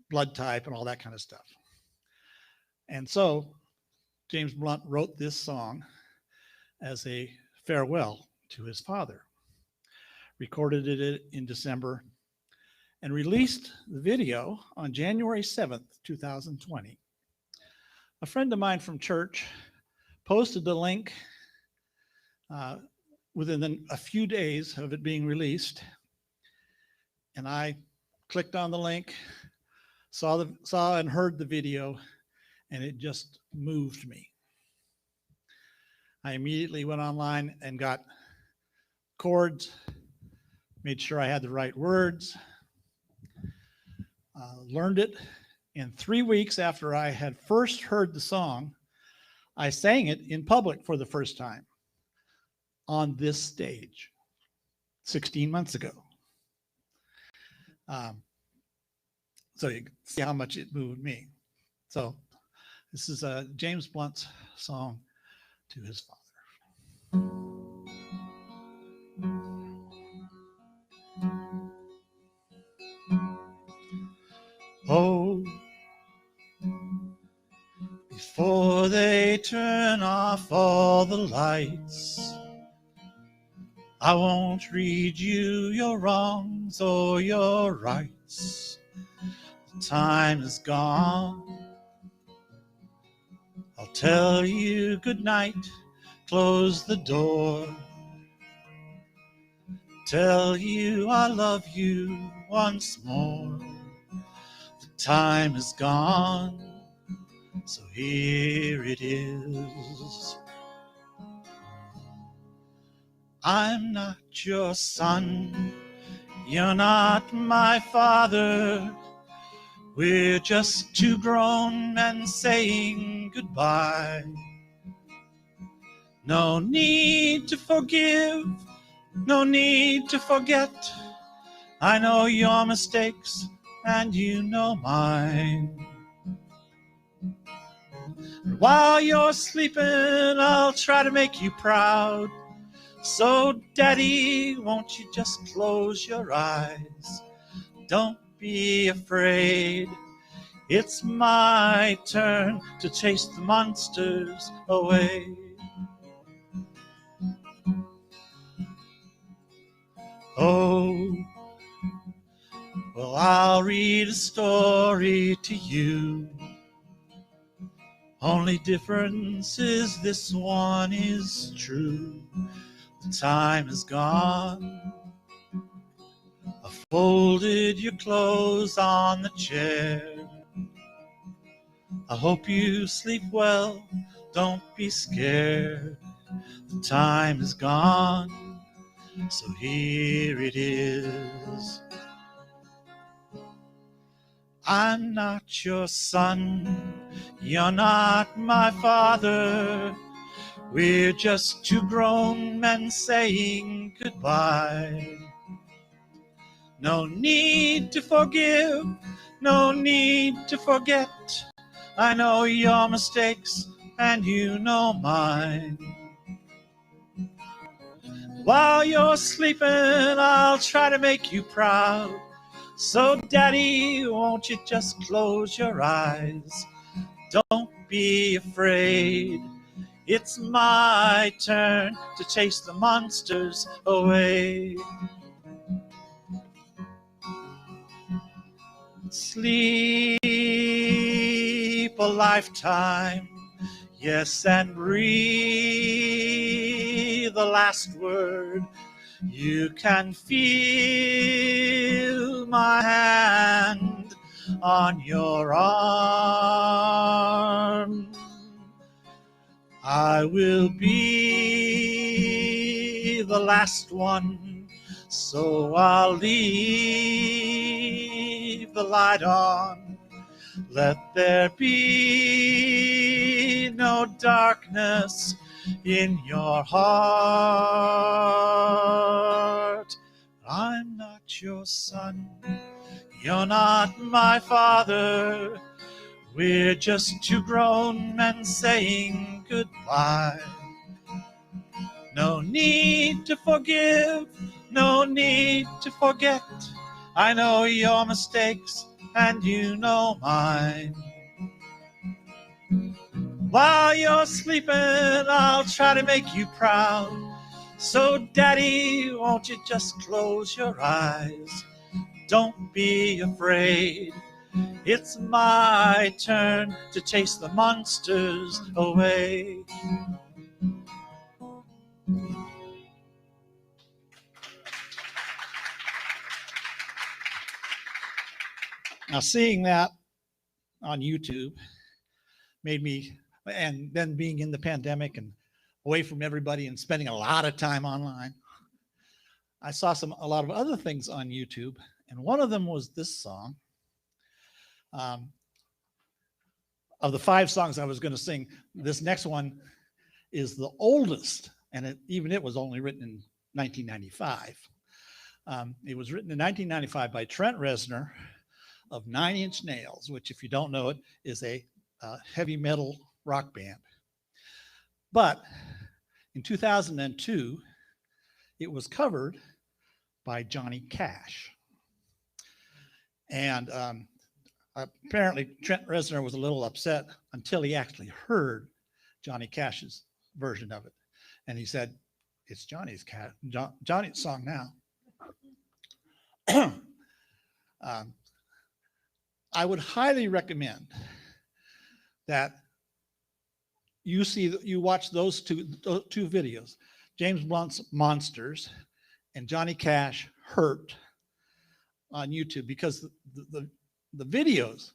blood type and all that kind of stuff. And so James Blunt wrote this song as a farewell to his father, recorded it in December, and released the video on January 7th, 2020. A friend of mine from church posted the link within a few days of it being released, and I clicked on the link, saw and heard the video, and it just moved me. I immediately went online and got chords, made sure I had the right words, learned it. And 3 weeks after I had first heard the song, I sang it in public for the first time on this stage 16 months ago. So you can see how much it moved me. So this is James Blunt's song to his father. Oh, before they turn off all the lights, I won't read you your wrongs or your rights. The time is gone. I'll tell you good night, close the door. Tell you I love you once more. The time is gone, so here it is. I'm not your son, you're not my father. We're just two grown men saying goodbye. No need to forgive, no need to forget. I know your mistakes and you know mine. And while you're sleeping, I'll try to make you proud. So, Daddy, won't you just close your eyes? Don't be afraid. It's my turn to chase the monsters away. Oh, well, I'll read a story to you. Only difference is this one is true. The time is gone. I folded your clothes on the chair. I hope you sleep well, don't be scared. The time is gone, so here it is. I'm not your son, you're not my father. We're just two grown men saying goodbye. No need to forgive, no need to forget. I know your mistakes and you know mine. While you're sleeping, I'll try to make you proud. So, Daddy, won't you just close your eyes? Don't be afraid. It's my turn to chase the monsters away. Sleep a lifetime, yes, and breathe the last word. You can feel my hand on your arm. I will be the last one, so I'll leave the light on. Let there be no darkness in your heart. I'm not your son, you're not my father. We're just two grown men saying goodbye. No need to forgive, No need to forget. I know your mistakes and you know mine. While you're sleeping, I'll try to make you proud. So, Daddy, won't you just close your eyes? Don't be afraid. It's my turn to chase the monsters away. Now, seeing that on YouTube made me, and then being in the pandemic and away from everybody and spending a lot of time online, I saw a lot of other things on YouTube, and one of them was this song. Of the 5 songs I was going to sing, this next one is the oldest, and even it was only written in 1995. It was written in 1995 by Trent Reznor of 9 Inch Nails, which, if you don't know it, is a heavy metal rock band. But in 2002, it was covered by Johnny Cash. And apparently Trent Reznor was a little upset until he actually heard Johnny Cash's version of it. And he said, it's Johnny's song now. I would highly recommend that you watch those two videos, James Blunt's Monsters and Johnny Cash Hurt on YouTube, because the videos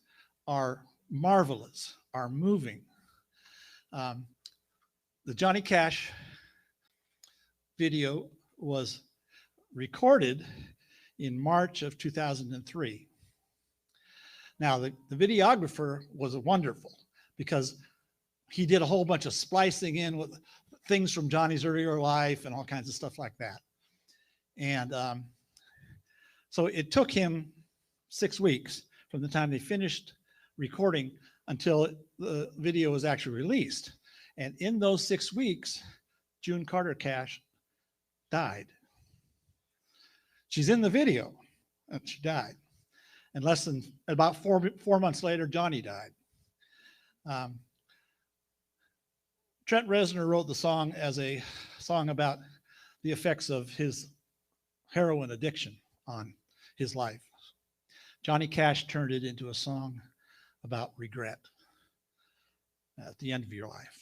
are marvelous, are moving. The Johnny Cash video was recorded in March of 2003. Now, the videographer was wonderful because he did a whole bunch of splicing in with things from Johnny's earlier life and all kinds of stuff like that. And so it took him 6 weeks from the time they finished recording until the video was actually released. And in those 6 weeks, June Carter Cash died. She's in the video, and she died. And about four months later, Johnny died. Trent Reznor wrote the song as a song about the effects of his heroin addiction on his life. Johnny Cash turned it into a song about regret at the end of your life.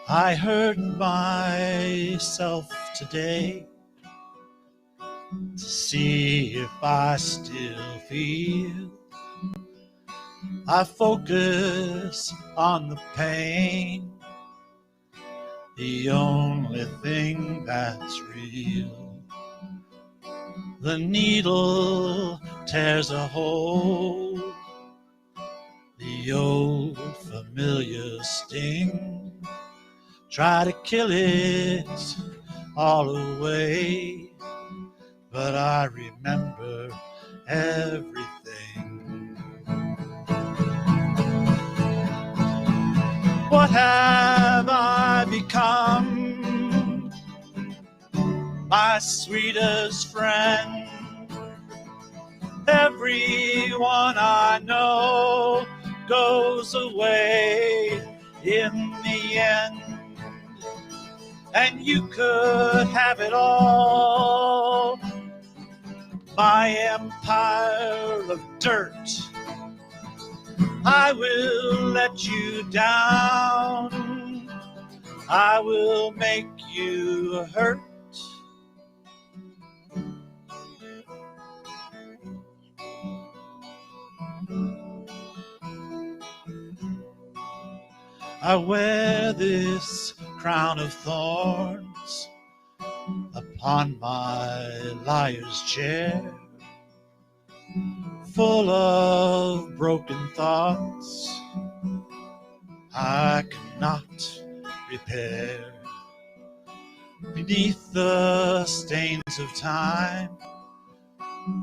I hurt myself today to see if I still feel. I focus on the pain, the only thing that's real. The needle tears a hole, the old familiar sting. Try to kill it all away, but I remember everything. What have I become? My sweetest friend. Everyone I know goes away in the end. And you could have it all, my empire of dirt. I will let you down, I will make you hurt. I wear this crown of thorns upon my liar's chair, full of broken thoughts I cannot repair. Beneath the stains of time,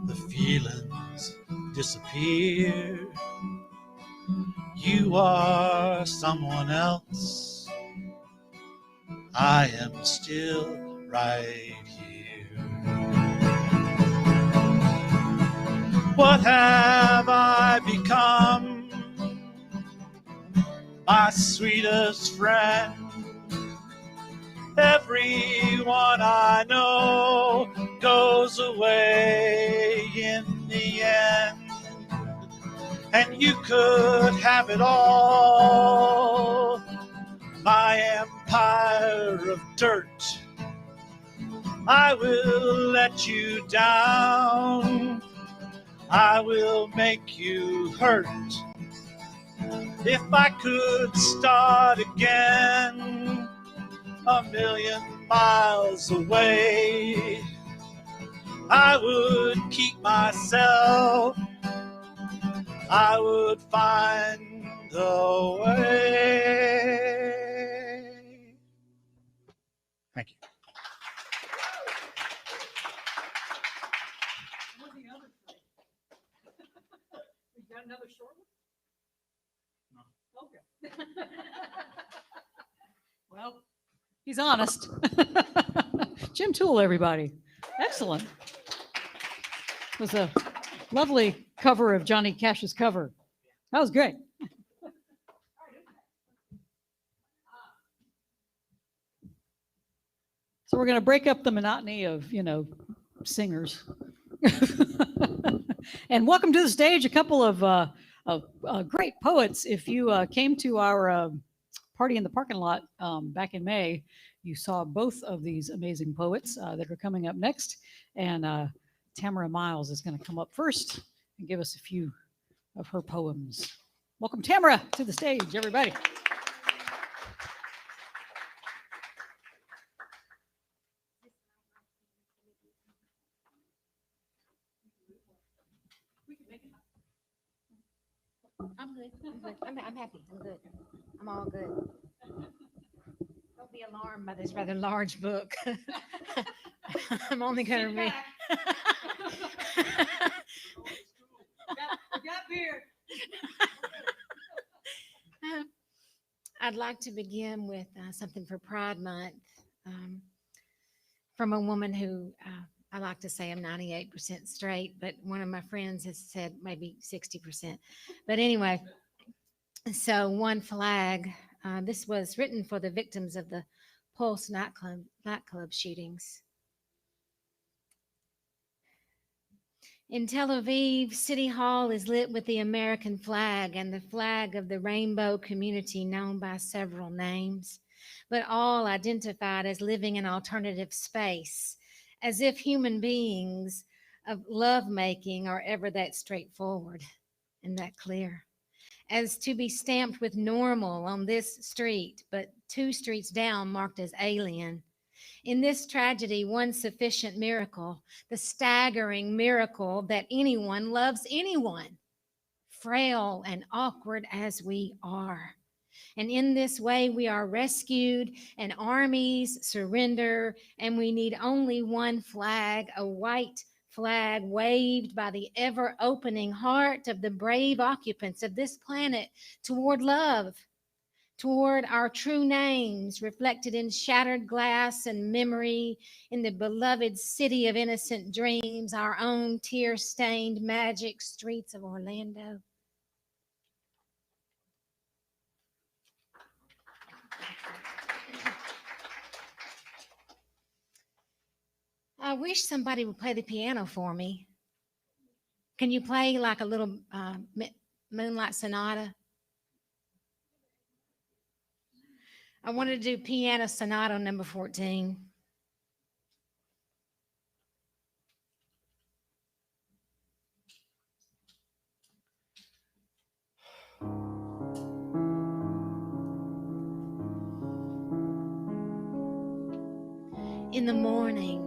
the feelings disappear. You are someone else. I am still right here. What have I become? My sweetest friend. Everyone I know goes away in the end. And you could have it all, my empire of dirt. I will let you down. I will make you hurt. If I could start again, 1,000,000 miles away, I would keep myself. I would find a way. Thank you. You got another short one? No. Okay. Well, he's honest. Jim Toole, everybody. Excellent. It was a lovely cover of Johnny Cash's cover. That was great. So we're going to break up the monotony of, singers. And welcome to the stage a couple of great poets. If you came to our party in the parking lot back in May, you saw both of these amazing poets that are coming up next. And Tamara Miles is going to come up first and give us a few of her poems. Welcome, Tamara, to the stage, everybody. I'm good. I'm happy. I'm good. I'm all good. Don't be alarmed by this rather large book. I'm only going to read. Got beer. I'd like to begin with something for Pride Month from a woman who I like to say I'm 98% straight, but one of my friends has said maybe 60%. But anyway, so One Flag. This was written for the victims of the Pulse nightclub shootings. In Tel Aviv, City Hall is lit with the American flag and the flag of the rainbow community known by several names, but all identified as living in alternative space, as if human beings of lovemaking are ever that straightforward and that clear. As to be stamped with normal on this street, but 2 streets down marked as alien. In this tragedy, one sufficient miracle, the staggering miracle that anyone loves anyone, frail and awkward as we are. And in this way, we are rescued and armies surrender, and we need only one flag, a white flag waved by the ever-opening heart of the brave occupants of this planet toward love, toward our true names reflected in shattered glass and memory, in the beloved city of innocent dreams, our own tear-stained magic streets of Orlando. I wish somebody would play the piano for me. Can you play like a little Moonlight Sonata? I wanted to do Piano Sonata number 14. In the morning,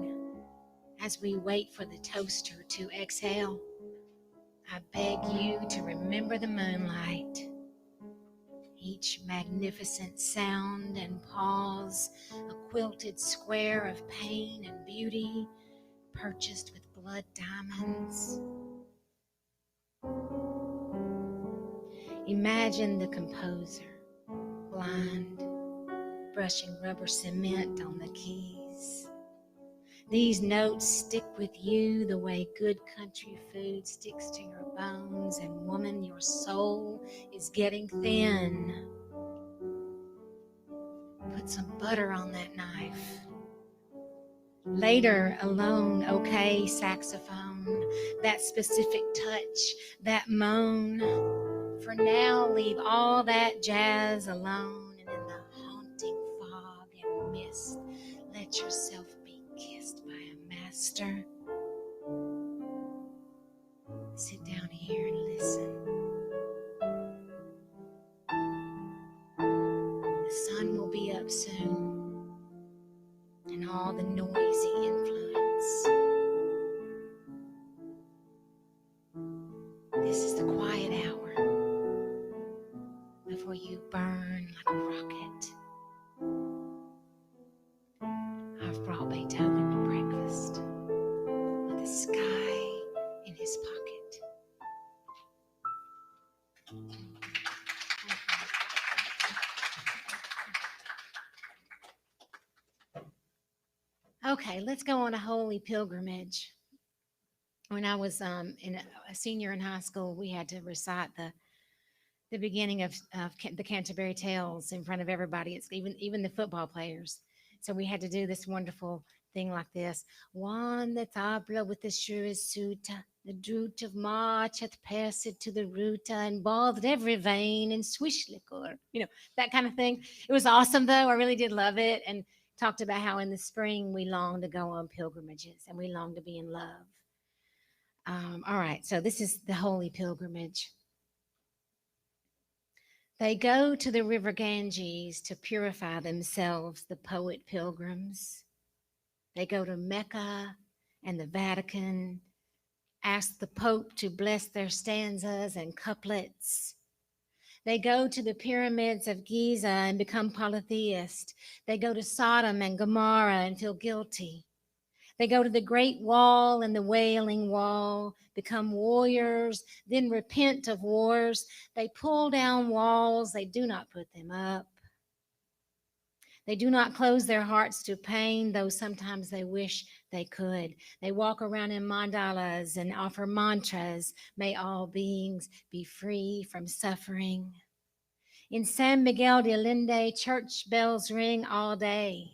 as we wait for the toaster to exhale, I beg you to remember the moonlight. each magnificent sound and pause, a quilted square of pain and beauty, purchased with blood diamonds. Imagine the composer, blind, brushing rubber cement on the keys. These notes stick with you the way good country food sticks to your bones, and woman, your soul is getting thin. Put some butter on that knife. Later, alone, okay, saxophone, that specific touch, that moan. For now, leave all that jazz alone, and in the haunting fog and mist, let yourself be kissed by a master. Sit down here and listen. The sun will be up soon, and all the noisy influence. This is the quiet hour before you burn like a rocket. I've brought Beethoven to breakfast with the sky in his pocket. Okay, let's go on a holy pilgrimage. When I was a senior in high school, we had to recite the beginning of the Canterbury Tales in front of everybody. It's even the football players. So we had to do this wonderful thing like this. One the tabla with the surest suita, the drought of March hath passed to the ruta and bathed every vein in swish liquor. That kind of thing. It was awesome though. I really did love it, and talked about how in the spring we long to go on pilgrimages and we long to be in love. All right, so this is the holy pilgrimage. They go to the river Ganges to purify themselves, the poet pilgrims. They go to Mecca and the Vatican, ask the Pope to bless their stanzas and couplets. They go to the pyramids of Giza and become polytheist. They go to Sodom and Gomorrah and feel guilty. They go to the Great Wall and the Wailing Wall, become warriors, then repent of wars. They pull down walls, they do not put them up. They do not close their hearts to pain, though sometimes they wish they could. They walk around in mandalas and offer mantras. May all beings be free from suffering. In San Miguel de Allende, church bells ring all day.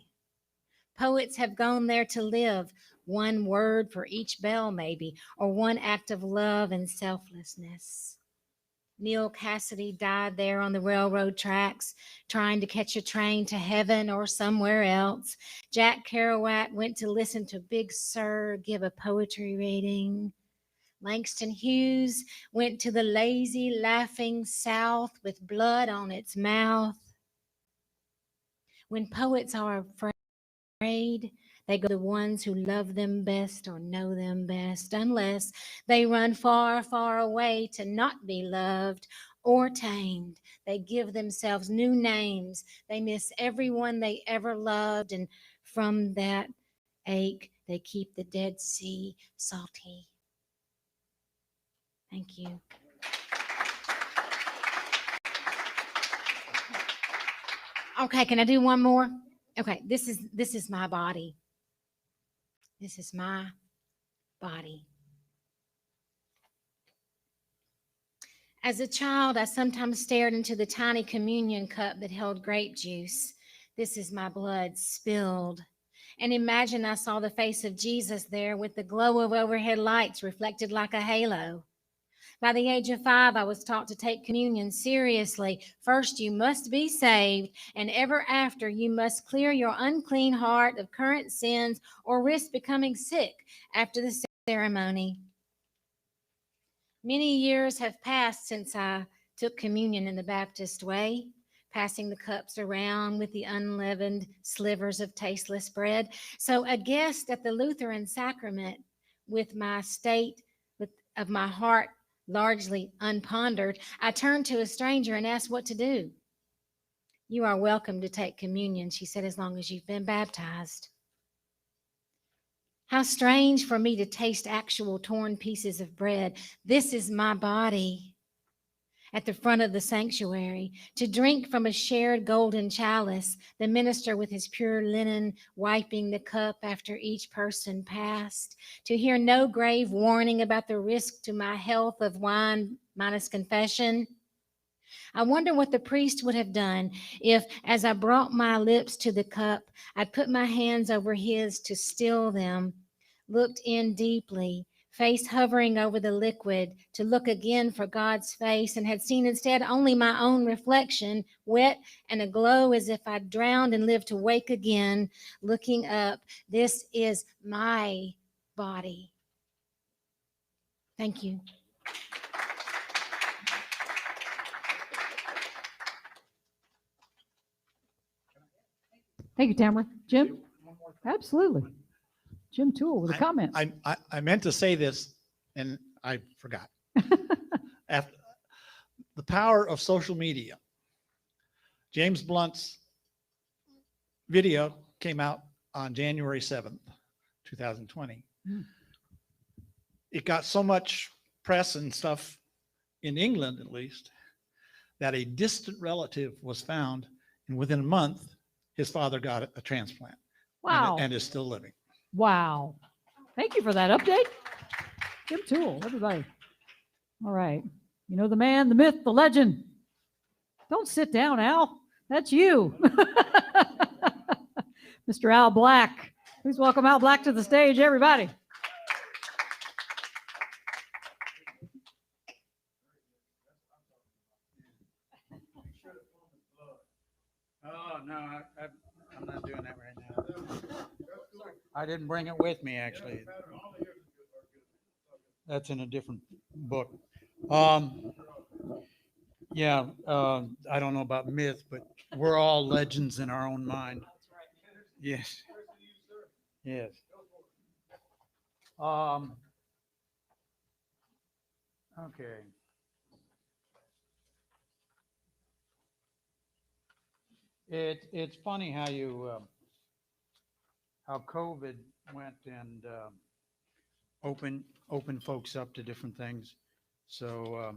Poets have gone there to live, one word for each bell maybe, or one act of love and selflessness. Neil Cassidy died there on the railroad tracks, trying to catch a train to heaven or somewhere else. Jack Kerouac went to listen to Big Sur give a poetry reading. Langston Hughes went to the lazy, laughing South with blood on its mouth. When poets are afraid, they go to the ones who love them best or know them best, unless they run far, far away to not be loved or tamed. They give themselves new names. They miss everyone they ever loved, and from that ache, they keep the Dead Sea salty. Thank you. Okay, can I do one more? Okay, this is my body. This is my body. As a child, I sometimes stared into the tiny communion cup that held grape juice. This is my blood spilled. And imagine I saw the face of Jesus there with the glow of overhead lights reflected like a halo. By the age of 5, I was taught to take communion seriously. First, you must be saved, and ever after, you must clear your unclean heart of current sins or risk becoming sick after the ceremony. Many years have passed since I took communion in the Baptist way, passing the cups around with the unleavened slivers of tasteless bread. So a guest at the Lutheran sacrament, with my state of my heart largely unpondered, I turned to a stranger and asked what to do. You are welcome to take communion, she said, as long as you've been baptized. How strange for me to taste actual torn pieces of bread. This is my body at the front of the sanctuary, to drink from a shared golden chalice, the minister with his pure linen wiping the cup after each person passed, to hear no grave warning about the risk to my health of wine minus confession. I wonder what the priest would have done if, as I brought my lips to the cup, I'd put my hands over his to still them, looked in deeply, face hovering over the liquid, to look again for God's face, and had seen instead only my own reflection, wet and aglow as if I'd drowned and lived to wake again, looking up. This is my body. Thank you. Thank you, Tamara. Jim? Absolutely. Jim Toole with a comment. I meant to say this and I forgot. After the power of social media, James Blunt's video came out on January 7th, 2020. It got so much press and stuff in England, at least, that a distant relative was found, and within a month, his father got a transplant. Wow. And is still living. Wow. Thank you for that update. Jim Toole, everybody. All right. You know the man, the myth, the legend. Don't sit down, Al. That's you. Mr. Al Black. Please welcome Al Black to the stage, everybody. Oh, no, I'm not doing that right now. I didn't bring it with me, actually. That's in a different book. Yeah, I don't know about myth, but we're all legends in our own mind. Yes. Yes. Okay. It's funny how how COVID went and open folks up to different things. So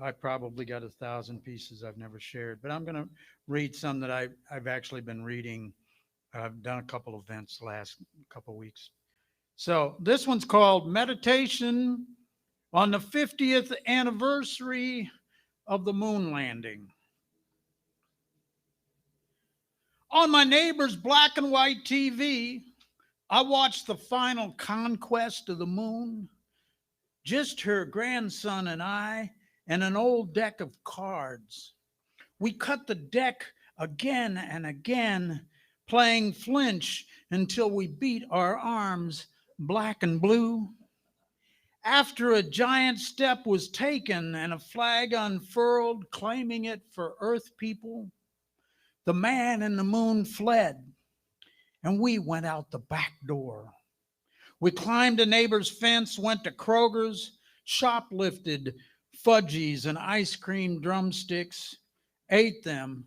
I probably got 1,000 pieces I've never shared, but I'm going to read some that I've actually been reading. I've done a couple events the last couple of weeks. So this one's called Meditation on the 50th anniversary of the moon landing. On my neighbor's black and white TV, I watched the final conquest of the moon. Just her grandson and I, and an old deck of cards. We cut the deck again and again, playing flinch until we beat our arms black and blue. After a giant step was taken and a flag unfurled, claiming it for Earth people, the man in the moon fled, and we went out the back door. We climbed a neighbor's fence, went to Kroger's, shoplifted fudgies and ice cream drumsticks, ate them,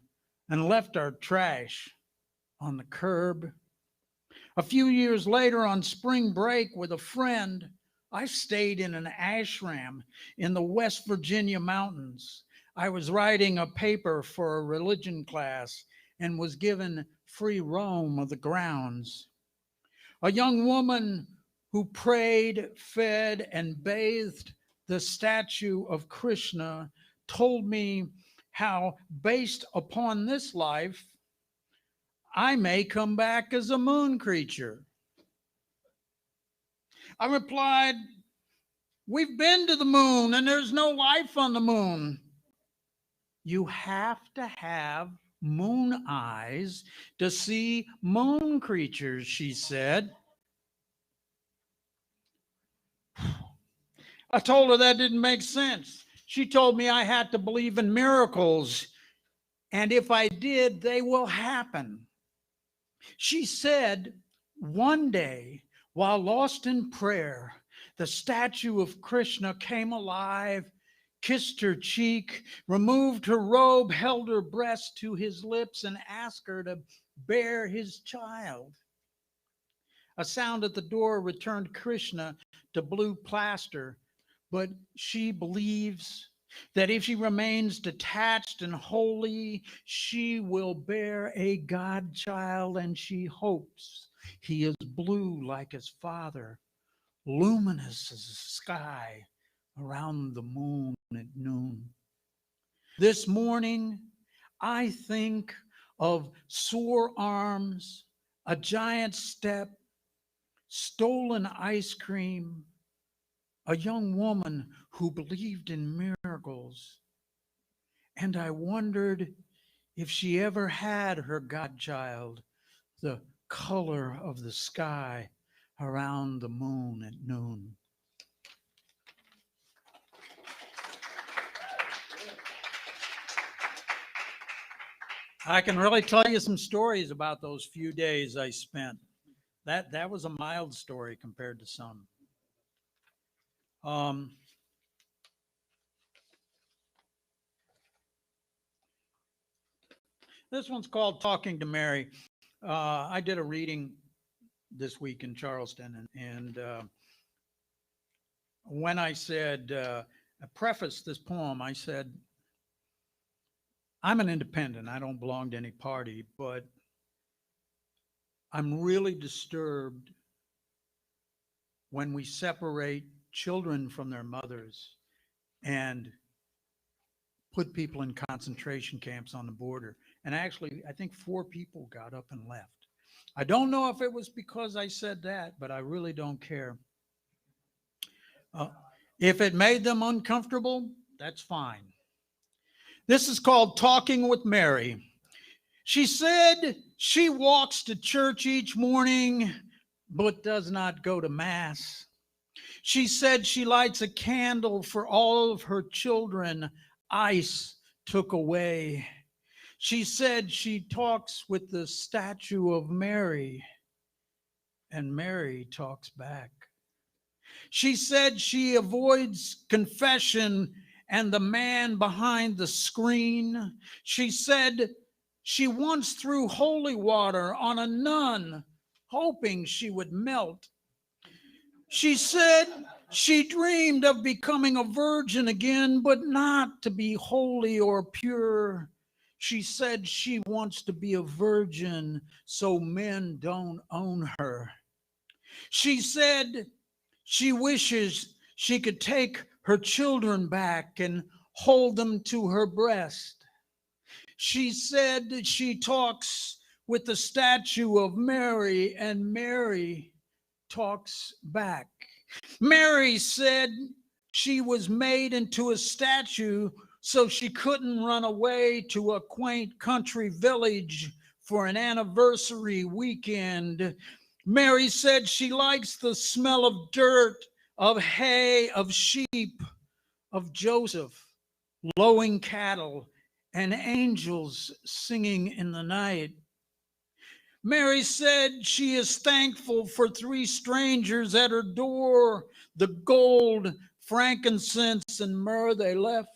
and left our trash on the curb. A few years later, on spring break with a friend, I stayed in an ashram in the West Virginia mountains. I was writing a paper for a religion class and was given free roam of the grounds. A young woman who prayed, fed, and bathed the statue of Krishna told me how, based upon this life, I may come back as a moon creature. I replied, "We've been to the moon and there's no life on the moon." "You have to have moon eyes to see moon creatures," she said. I told her that didn't make sense. She told me I had to believe in miracles, and if I did, they will happen. She said, one day, while lost in prayer, the statue of Krishna came alive, kissed her cheek, removed her robe, held her breast to his lips, and asked her to bear his child. A sound at the door returned Krishna to blue plaster, but she believes that if she remains detached and holy, she will bear a godchild, and she hopes he is blue like his father, luminous as the sky around the moon at noon. This morning, I think of sore arms, a giant step, stolen ice cream, a young woman who believed in miracles. And I wondered if she ever had her godchild, the color of the sky around the moon at noon. I can really tell you some stories about those few days I spent. That was a mild story compared to some. This one's called Talking to Mary. I did a reading this week in Charleston, and when I said, I prefaced this poem, I said, I'm an independent. I don't belong to any party, but I'm really disturbed when we separate children from their mothers and put people in concentration camps on the border. And actually, I think 4 people got up and left. I don't know if it was because I said that, but I really don't care. If it made them uncomfortable, that's fine. This is called Talking with Mary. She said she walks to church each morning, but does not go to Mass. She said she lights a candle for all of her children ice took away. She said she talks with the statue of Mary, and Mary talks back. She said she avoids confession and the man behind the screen. She said she once threw holy water on a nun, hoping she would melt. She said she dreamed of becoming a virgin again, but not to be holy or pure. She said she wants to be a virgin so men don't own her. She said she wishes she could take her children back and hold them to her breast. She said she talks with the statue of Mary, and Mary talks back. Mary said she was made into a statue so she couldn't run away to a quaint country village for an anniversary weekend. Mary said she likes the smell of dirt, of hay, of sheep, of Joseph, lowing cattle, and angels singing in the night. Mary said she is thankful for 3 strangers at her door, the gold, frankincense, and myrrh they left.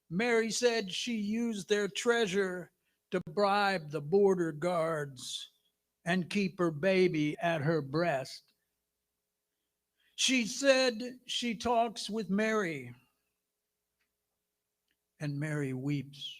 Mary said she used their treasure to bribe the border guards and keep her baby at her breast. She said she talks with Mary, and Mary weeps.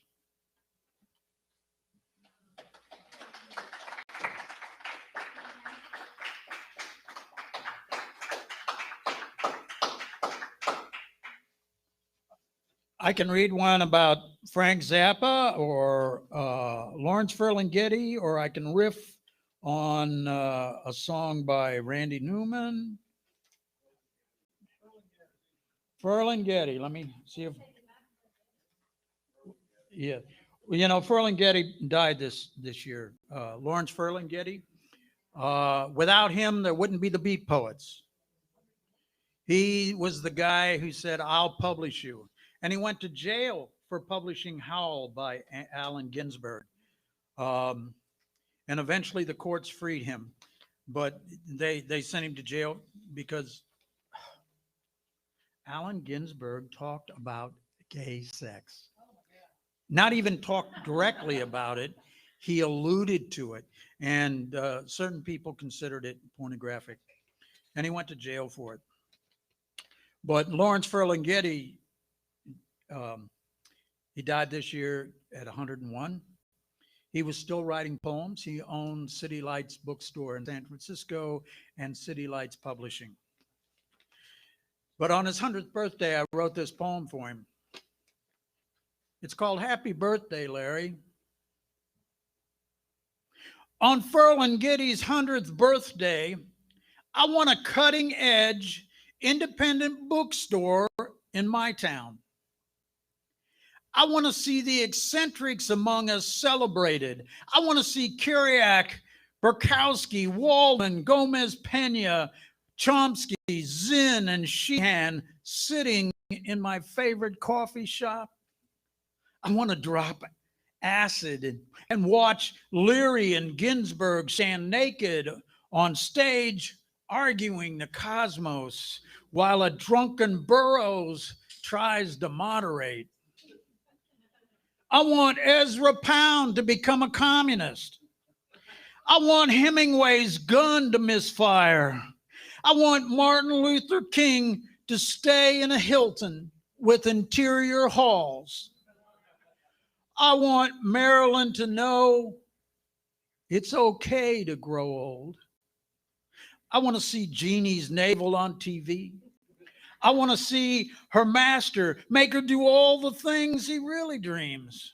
I can read one about Frank Zappa or Lawrence Ferlinghetti, or I can riff on a song by Randy Newman. Ferlinghetti, let me see if, yeah. Well, you know, Ferlinghetti died this year. Lawrence Ferlinghetti. Without him, there wouldn't be the Beat Poets. He was the guy who said, I'll publish you. And he went to jail for publishing Howl by Allen Ginsberg. And eventually the courts freed him. But they sent him to jail because Allen Ginsberg talked about gay sex. Not even talked directly about it. He alluded to it. And certain people considered it pornographic. And he went to jail for it. But Lawrence Ferlinghetti, he died this year at 101. He was still writing poems. He owned City Lights bookstore in San Francisco and City Lights Publishing. But on his 100th birthday, I wrote this poem for him. It's called Happy Birthday, Larry. On Ferlinghetti's 100th birthday, I want a cutting edge independent bookstore in my town. I want to see the eccentrics among us celebrated. I want to see Kiriak, Burkowski, Waldman, Gomez Pena, Chomsky, Zinn, and Sheehan sitting in my favorite coffee shop. I want to drop acid and watch Leary and Ginsberg stand naked on stage arguing the cosmos while a drunken Burroughs tries to moderate. I want Ezra Pound to become a communist. I want Hemingway's gun to misfire. I want Martin Luther King to stay in a Hilton with interior halls. I want Marilyn to know it's okay to grow old. I want to see Jeannie's navel on TV. I want to see her master make her do all the things he really dreams.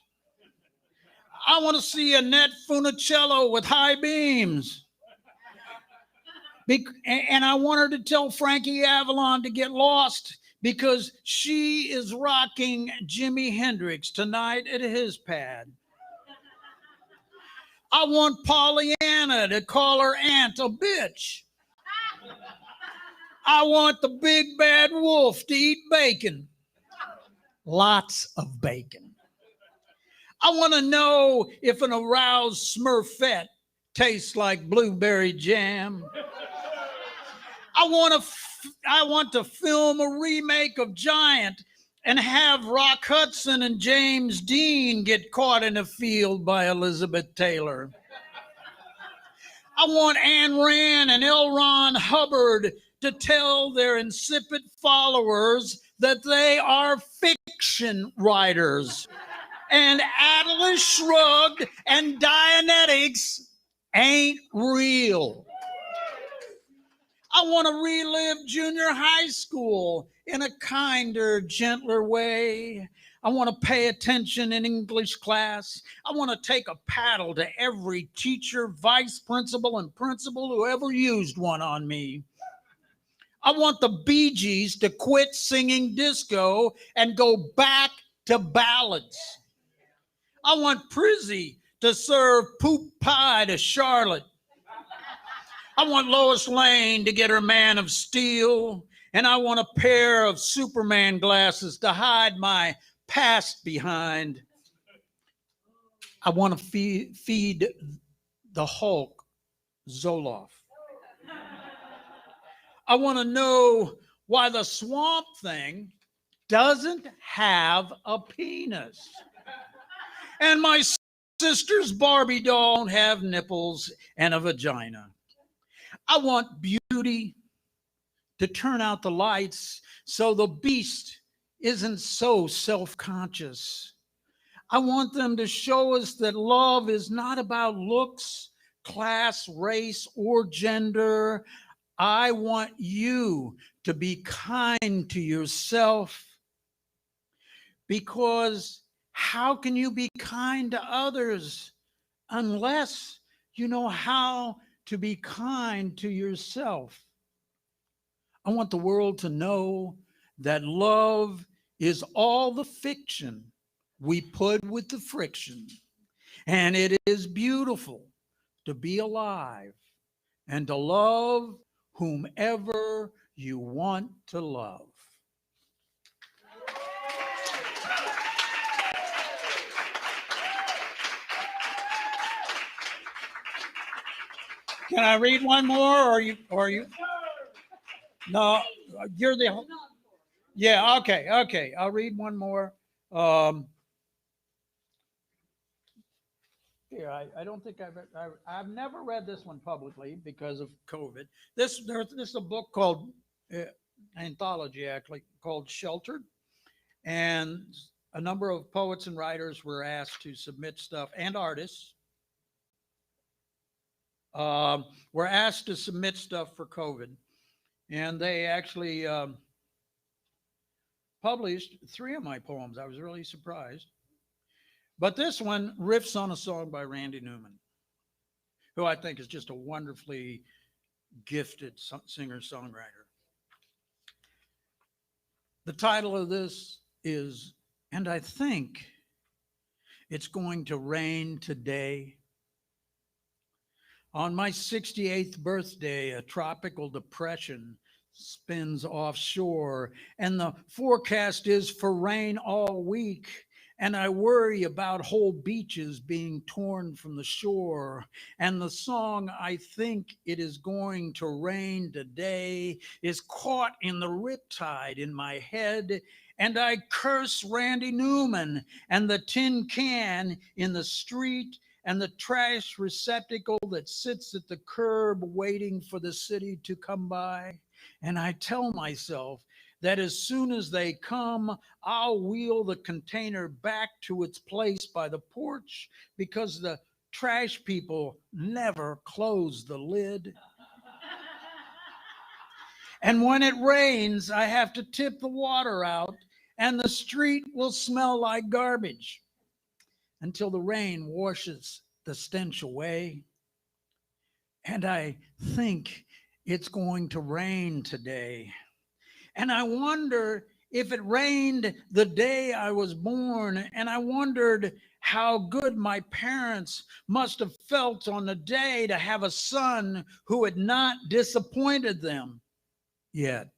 I want to see Annette Funicello with high beams. And I want her to tell Frankie Avalon to get lost because she is rocking Jimi Hendrix tonight at his pad. I want Pollyanna to call her aunt a bitch. I want the big bad wolf to eat bacon. Lots of bacon. I want to know if an aroused Smurfette tastes like blueberry jam. I want to film a remake of Giant and have Rock Hudson and James Dean get caught in a field by Elizabeth Taylor. I want Ayn Rand and L. Ron Hubbard to tell their insipid followers that they are fiction writers. And Atlas Shrugged and Dianetics ain't real. I want to relive junior high school in a kinder, gentler way. I want to pay attention in English class. I want to take a paddle to every teacher, vice principal, and principal who ever used one on me. I want the Bee Gees to quit singing disco and go back to ballads. I want Prizzy to serve poop pie to Charlotte. I want Lois Lane to get her Man of Steel, and I want a pair of Superman glasses to hide my past behind. I want to feed the Hulk Zoloft. I want to know why the Swamp Thing doesn't have a penis. And my sister's Barbie doll don't have nipples and a vagina. I want beauty to turn out the lights so the beast isn't so self-conscious. I want them to show us that love is not about looks, class, race, or gender. I want you to be kind to yourself, because how can you be kind to others unless you know how to be kind to yourself? I want the world to know that love is all the fiction we put with the friction. And it is beautiful to be alive and to love whomever you want to love. Can I read one more, or you? No, you're the. Yeah, okay. I'll read one more. Here, I don't think I've never read this one publicly because of COVID. This is a book called anthology actually called Sheltered, and a number of poets and writers were asked to submit stuff, and artists were asked to submit stuff for COVID, and they actually published 3 of my poems. I was really surprised. But this one riffs on a song by Randy Newman, who I think is just a wonderfully gifted singer-songwriter. The title of this is, "And I Think It's Going to Rain Today." On my 68th birthday, a tropical depression spins offshore, and the forecast is for rain all week. And I worry about whole beaches being torn from the shore. And the song, "I Think It Is Going to Rain Today," is caught in the riptide in my head. And I curse Randy Newman and the tin can in the street and the trash receptacle that sits at the curb waiting for the city to come by. And I tell myself that as soon as they come, I'll wheel the container back to its place by the porch, because the trash people never close the lid. And when it rains, I have to tip the water out, and the street will smell like garbage until the rain washes the stench away. And I think it's going to rain today. And I wonder if it rained the day I was born. And I wondered how good my parents must have felt on the day to have a son who had not disappointed them yet.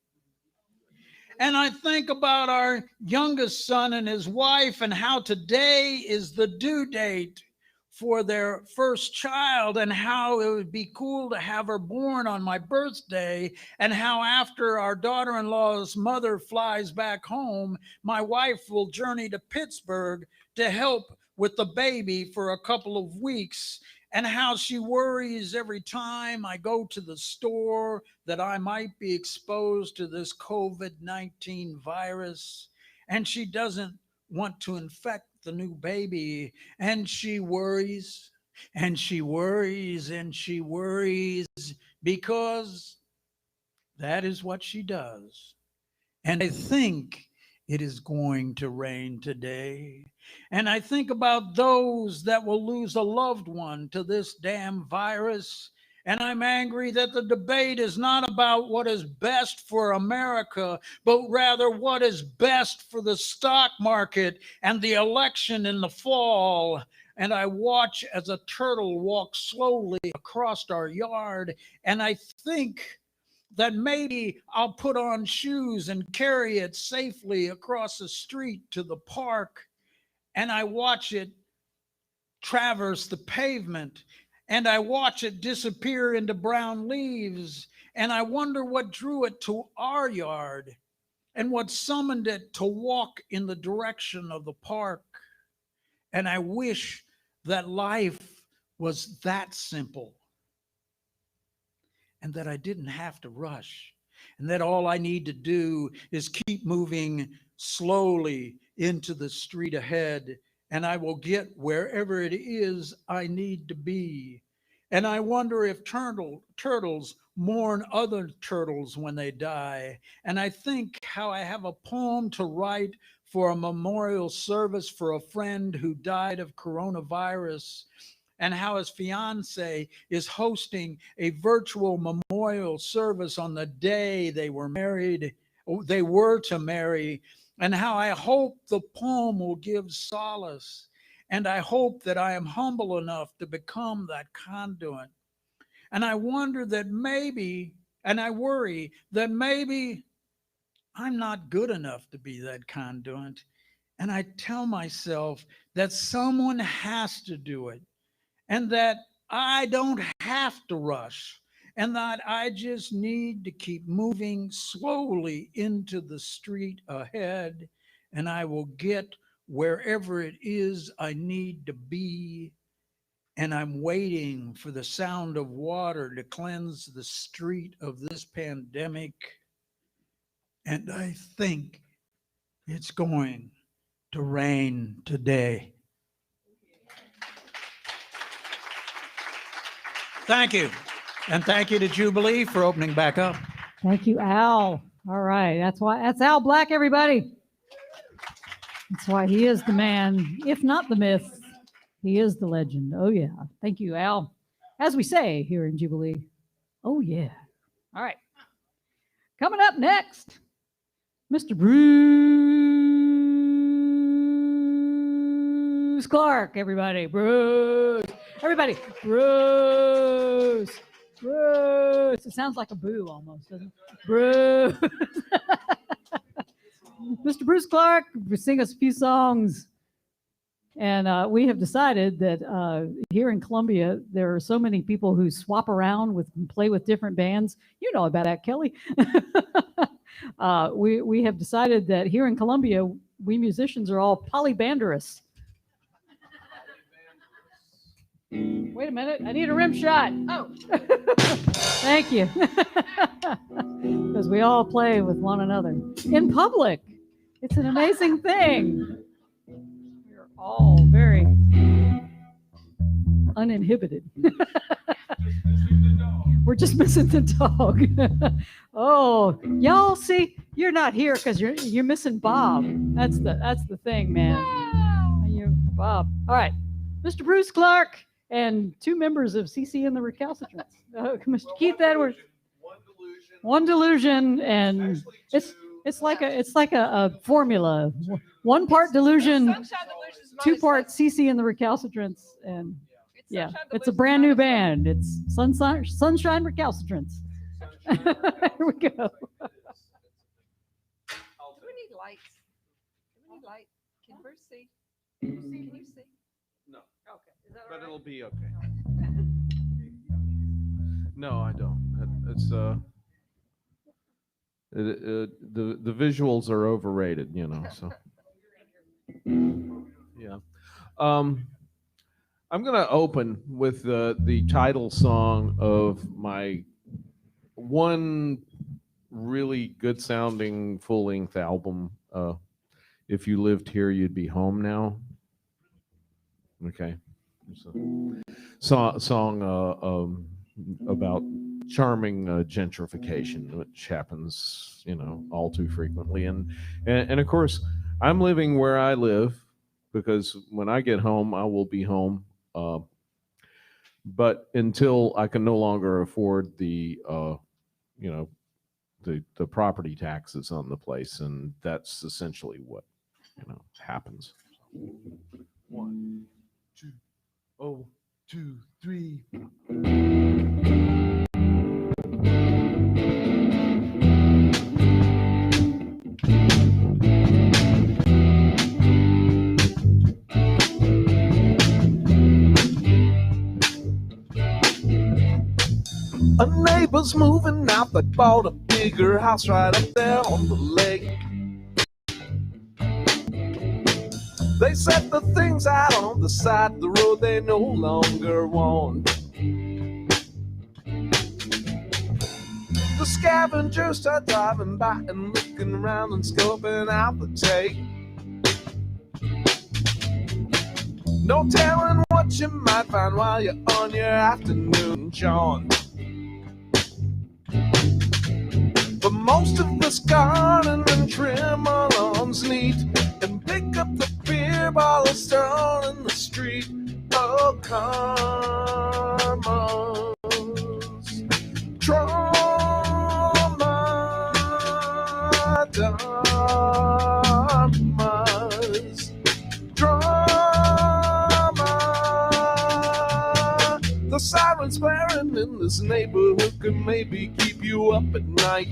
And I think about our youngest son and his wife, and how today is the due date for their first child, and how it would be cool to have her born on my birthday, and how after our daughter-in-law's mother flies back home, my wife will journey to Pittsburgh to help with the baby for a couple of weeks, and how she worries every time I go to the store that I might be exposed to this COVID-19 virus, and she doesn't want to infect the new baby, and she worries, and she worries, and she worries, because that is what she does. And I think it is going to rain today. And I think about those that will lose a loved one to this damn virus. And I'm angry that the debate is not about what is best for America, but rather what is best for the stock market and the election in the fall. And I watch as a turtle walks slowly across our yard, and I think that maybe I'll put on shoes and carry it safely across the street to the park. And I watch it traverse the pavement, and I watch it disappear into brown leaves. And I wonder what drew it to our yard and what summoned it to walk in the direction of the park. And I wish that life was that simple, and that I didn't have to rush, and that all I need to do is keep moving slowly into the street ahead, and I will get wherever it is I need to be. And I wonder if turtles mourn other turtles when they die. And I think how I have a poem to write for a memorial service for a friend who died of coronavirus, and how his fiance is hosting a virtual memorial service on the day they were to marry, and how I hope the poem will give solace. And I hope that I am humble enough to become that conduit. And I wonder that maybe, and I worry that maybe I'm not good enough to be that conduit. And I tell myself that someone has to do it, and that I don't have to rush, and that I just need to keep moving slowly into the street ahead, and I will get wherever it is I need to be. And I'm waiting for the sound of water to cleanse the street of this pandemic. And I think it's going to rain today. Thank you. And thank you to Jubilee for opening back up. Thank you, Al. All right. That's Al Black, everybody. That's why he is the man, if not the myth. He is the legend. Oh, yeah. Thank you, Al. As we say here in Jubilee, oh, yeah. All right. Coming up next, Mr. Bruce Clark, everybody. Bruce. Everybody. Bruce. Bruce. It sounds like a boo almost, doesn't it? Bruce. Mr. Bruce Clark will sing us a few songs. And we have decided that here in Columbia, there are so many people who swap around and play with different bands. You know about that, Kelly. We have decided that here in Columbia, we musicians are all polybanderists. Wait a minute, I need a rim shot. Oh, thank you. Because we all play with one another in public. It's an amazing thing. We're all very uninhibited. We're just missing the dog. Oh, y'all see, you're not here because you're missing Bob. That's the thing, man. You're Bob. All right, Mr. Bruce Clark and two members of CC and the Recalcitrants. Mr. Keith Edwards. One delusion, and it's like a formula. 1 part delusion, 2 parts CC and the Recalcitrants, and yeah, it's a brand new band. It's Sunshine Recalcitrants. Here we go. Do we need lights? Do we need light? Can Bruce see? Can you see? No. Okay. Is that all But right? it'll be okay. No, I don't. It's the visuals are overrated, you know. So yeah. I'm gonna open with the title song of my one really good sounding full length album. If You Lived Here, You'd Be Home Now. Okay. It's a song about charming gentrification, which happens, you know, all too frequently. And of course, I'm living where I live because when I get home, I will be home. But until I can no longer afford the, you know, the property taxes on the place, and that's essentially what, you know, happens. 1, 2, 0, 2, 3. A neighbor's moving out that bought a bigger house right up there on the lake. They set the things out on the side of the road they no longer want. The scavengers start driving by and looking around and scoping out the take. No telling what you might find while you're on your afternoon jaunt. But most of us garden and trim our lawns neat and pick up the beer bottles thrown in the street. Oh, karma's trauma, dharma's drama. The sirens blaring in this neighborhood could maybe keep you up at night.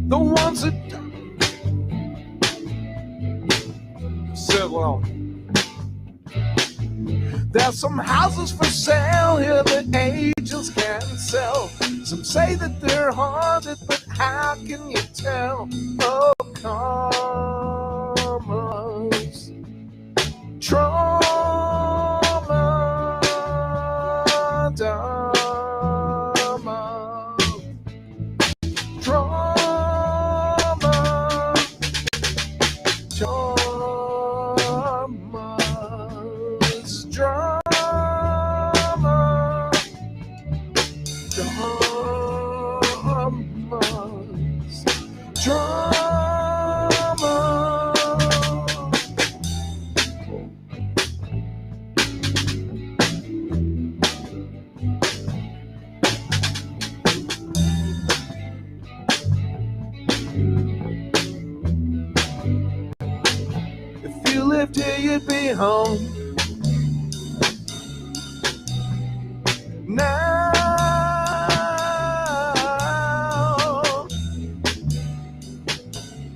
The ones that settle on. There's some houses for sale here that agents can't sell. Some say that they're haunted, but how can you tell? Oh, karma's trauma, dharma, trauma, trauma's drama, drama's drama. If you lived here, you'd be home. Now,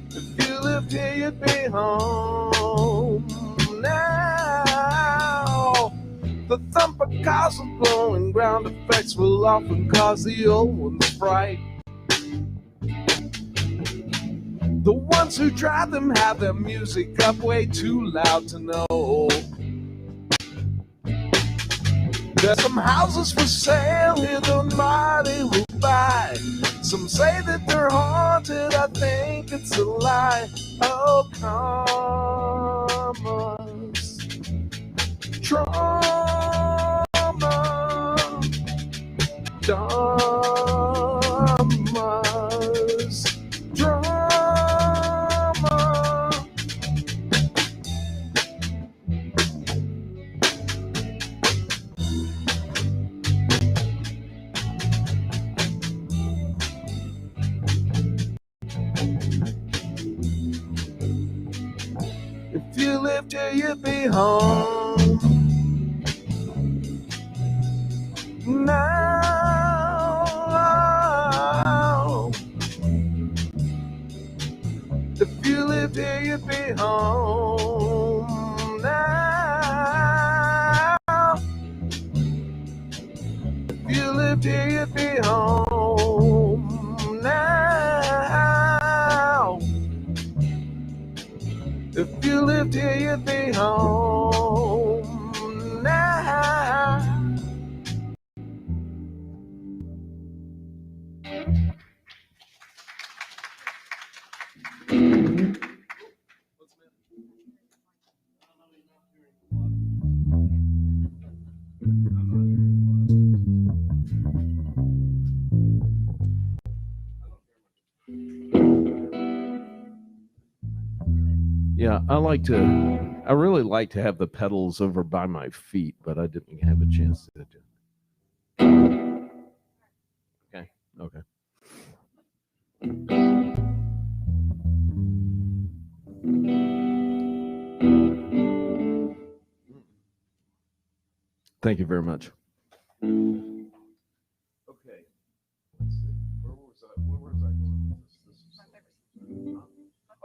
if you lived here, you'd be home. Now, the thump of cars are blowing, ground effects will often cause the old ones fright. The ones who drive them have their music up way too loud to know. There's some houses for sale here the mighty will buy. Some say that they're haunted, I think it's a lie. Oh, karma's trauma, dharma's drama. If you lived here, you'd be home. Now, if you lived here, you'd be home. Now, if you lived here, you'd be home. Now, if you lived here, you'd be home now. Yeah, I really like to have the pedals over by my feet, but I didn't have a chance to do it. Okay. Thank you very much. Okay. Let's see. Where was I going with this?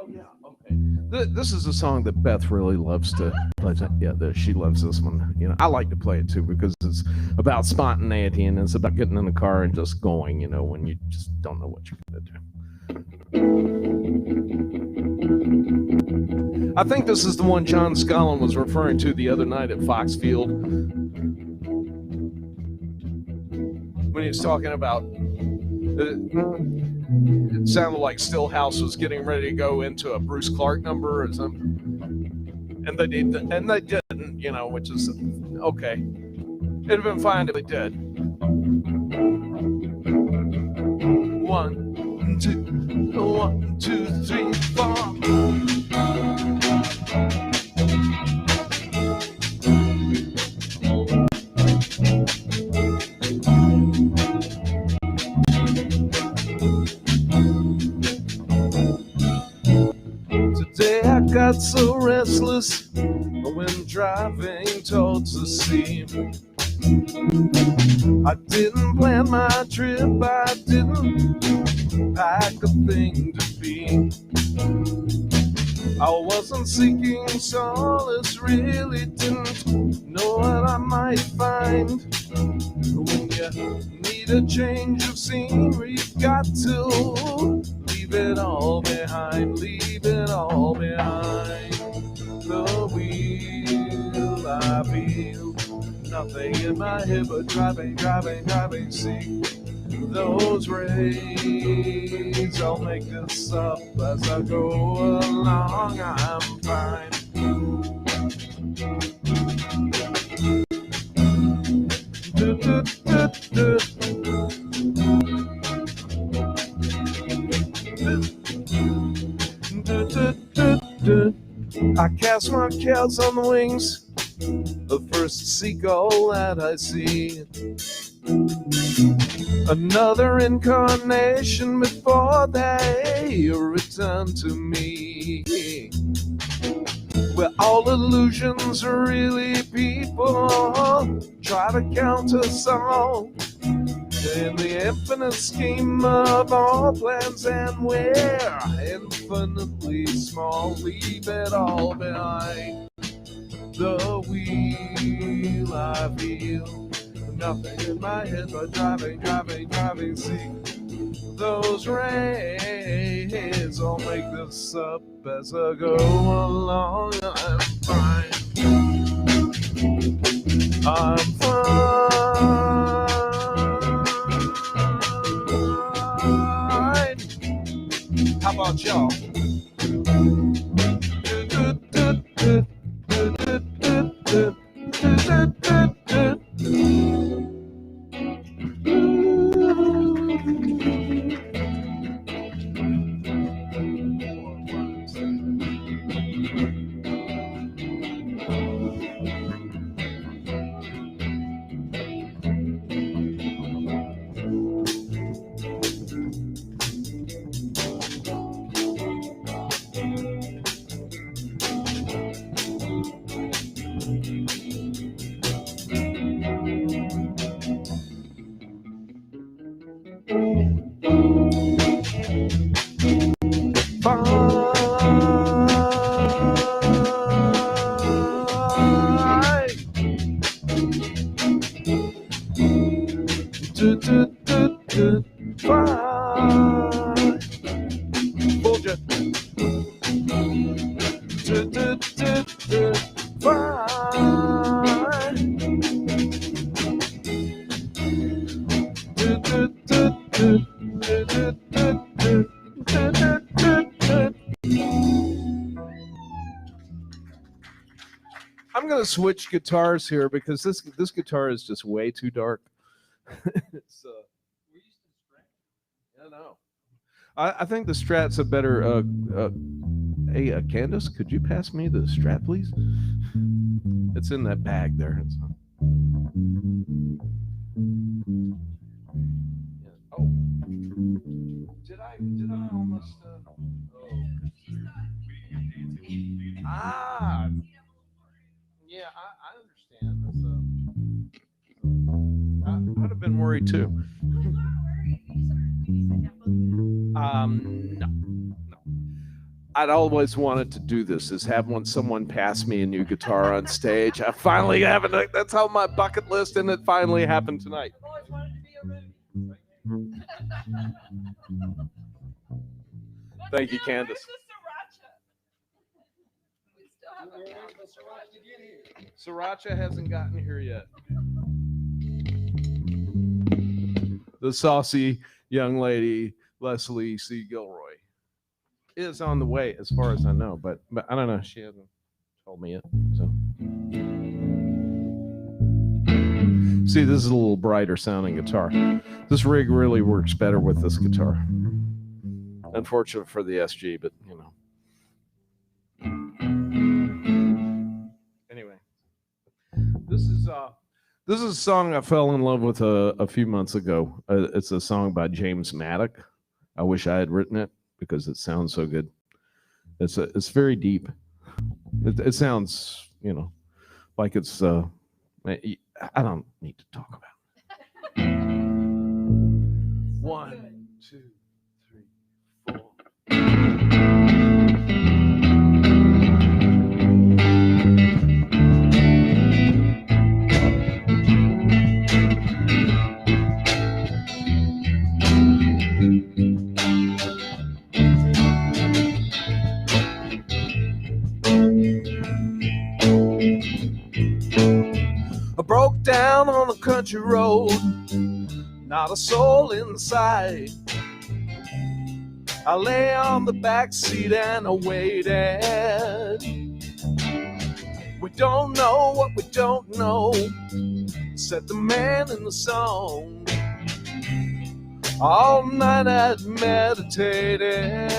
Oh, yeah. Okay. This is a song that Beth really loves to play. Yeah, she loves this one. You know, I like to play it too because it's about spontaneity and it's about getting in the car and just going, you know, when you just don't know what you're going to do. I think this is the one John Scullin was referring to the other night at Foxfield when he was talking about it sounded like Stillhouse was getting ready to go into a Bruce Clark number or something, and they didn't, you know, which is okay. It'd have been fine if they did. 1, 2, 1, 2, 3, 4. Today I got so restless when driving towards the sea. I didn't plan my trip, I didn't pack a thing to be. I wasn't seeking solace, really didn't know what I might find. When you need a change of scenery, you've got to leave it all behind, leave it all behind. The wheel I feel, nothing in my head but driving, see those rays. I'll make this up as I go along, I'm fine. Do, do, do, do. Do, do, do, do. I cast my cares on the wings, the first seagull that I see. Another incarnation before they return to me. Where all illusions are really people try to count us all in the infinite scheme of all plans, and we're infinitely small. Leave it all behind. The wheel I feel, nothing in my head but driving, see those rays. I'll make this up as I go along, I'm fine. I'm fine. How about y'all? I'm gonna switch guitars here because this guitar is just way too dark. It's, I know. I think the Strat's a better. Hey, Candace, could you pass me the Strat, please? It's in that bag there. Oh, did I almost? Yeah, I understand. I'd have been worried too. No. I'd always wanted to do this, is have someone pass me a new guitar on stage. I finally have it. That's on my bucket list, and it finally happened tonight. I've always wanted to be a roadie. Thank you, Candace. Sriracha hasn't gotten here yet. The saucy young lady, Leslie C. Gilroy, is on the way, as far as I know, but I don't know. She hasn't told me yet. So, see, this is a little brighter sounding guitar. This rig really works better with this guitar. Unfortunate for the SG, but you know. Anyway, this is a song I fell in love with a few months ago. It's a song by James Maddock. I wish I had written it because it sounds so good. It's very deep. It sounds, you know, like it's. I don't need to talk about it. 1, 2, 3, 4. country road, not a soul in sight. I lay on the back seat and I waited. We don't know what we don't know, said the man in the song. All night I'd meditated.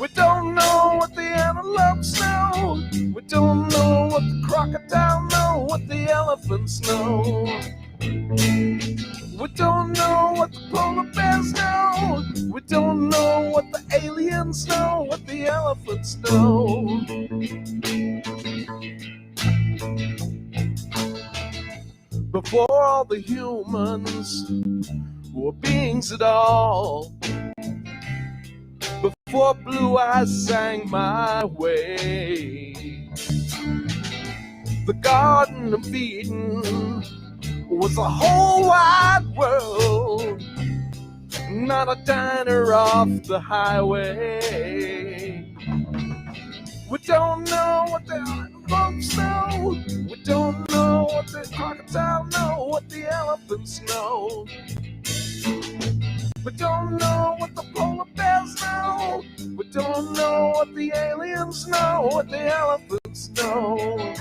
We don't know what the antelopes know. We don't know what the crocodile know, what the elephants know. We don't know what the polar bears know. We don't know what the aliens know, what the elephants know. Before all the humans were beings at all, before blue eyes sang my way, the Garden of Eden was a whole wide world, not a diner off the highway. We don't know what the antelopes know. We don't know what the crocodile know, what the elephants know. We don't know what the polar bears know. We don't know what the aliens know, what the elephants know.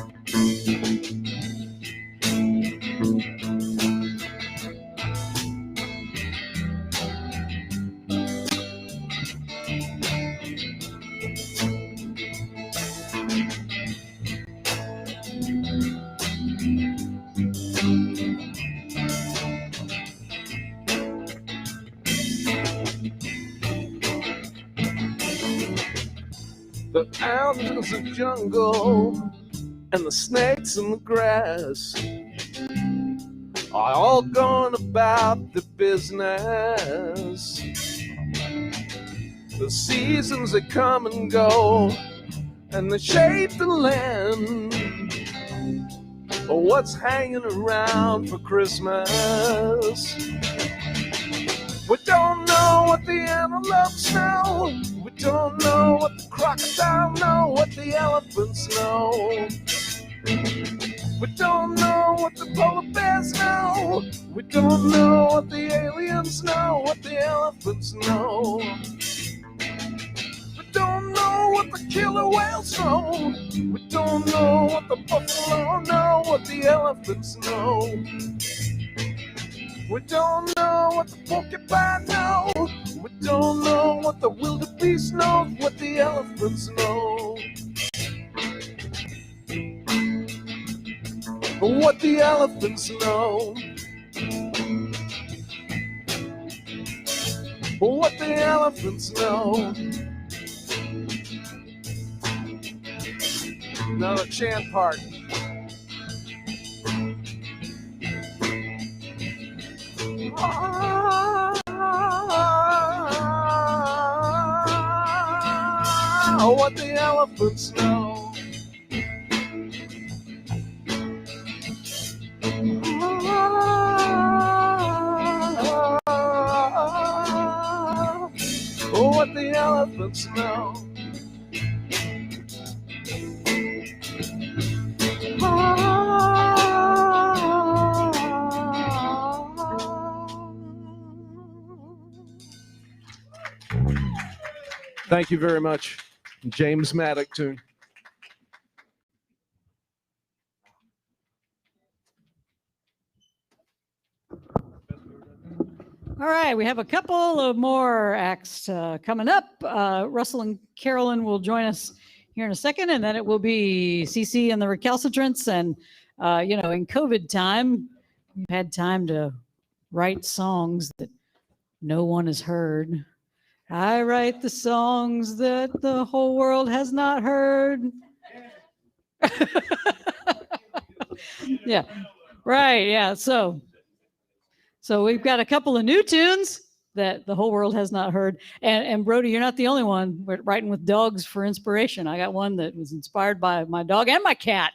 The animals of the jungle and the snakes in the grass are all going about the business. The seasons they come and go, and they shape the land. What's hanging around for Christmas? We don't know what the antelopes know. We don't know what the crocodile know, what the elephants know. We don't know what the polar bears know. We don't know what the aliens know, what the elephants know. We don't know what the killer whales know. We don't know what the buffalo know, what the elephants know. We don't know what the porcupine knows. We don't know what the wildebeest knows, what the elephants know. What the elephants know. What the elephants know. Now the chant part. What the elephants know. What the elephants know. Thank you very much. James Maddock tune. All right, we have a couple of more acts coming up. Russell and Carolyn will join us here in a second, and then it will be CC and the Recalcitrants. And, in COVID time, we've had time to write songs that no one has heard. I write the songs that the whole world has not heard. Yeah, right. Yeah. So we've got a couple of new tunes that the whole world has not heard. And Brody, you're not the only one. We're writing with dogs for inspiration. I got one that was inspired by my dog and my cat.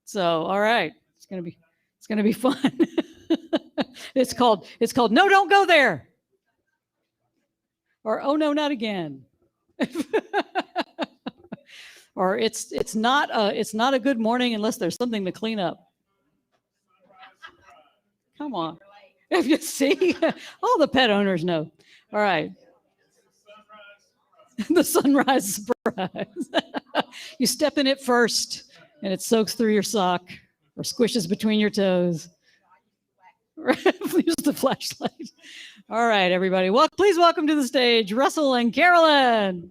So, all right, it's gonna be fun. It's called No, Don't Go There. Or Oh No, Not Again. Or it's not a good morning unless there's something to clean up. Come on. If you see, all the pet owners know. All right. The sunrise surprise. You step in it first and it soaks through your sock or squishes between your toes. Use the flashlight. All right, everybody. Well, please welcome to the stage Russell and Carolyn.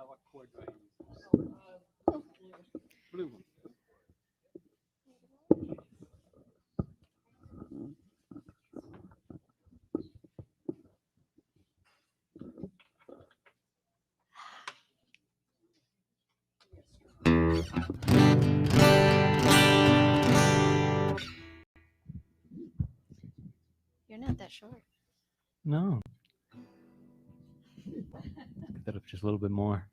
What chord do I use? Blue. You're not that short. No. Get that up just a little bit more.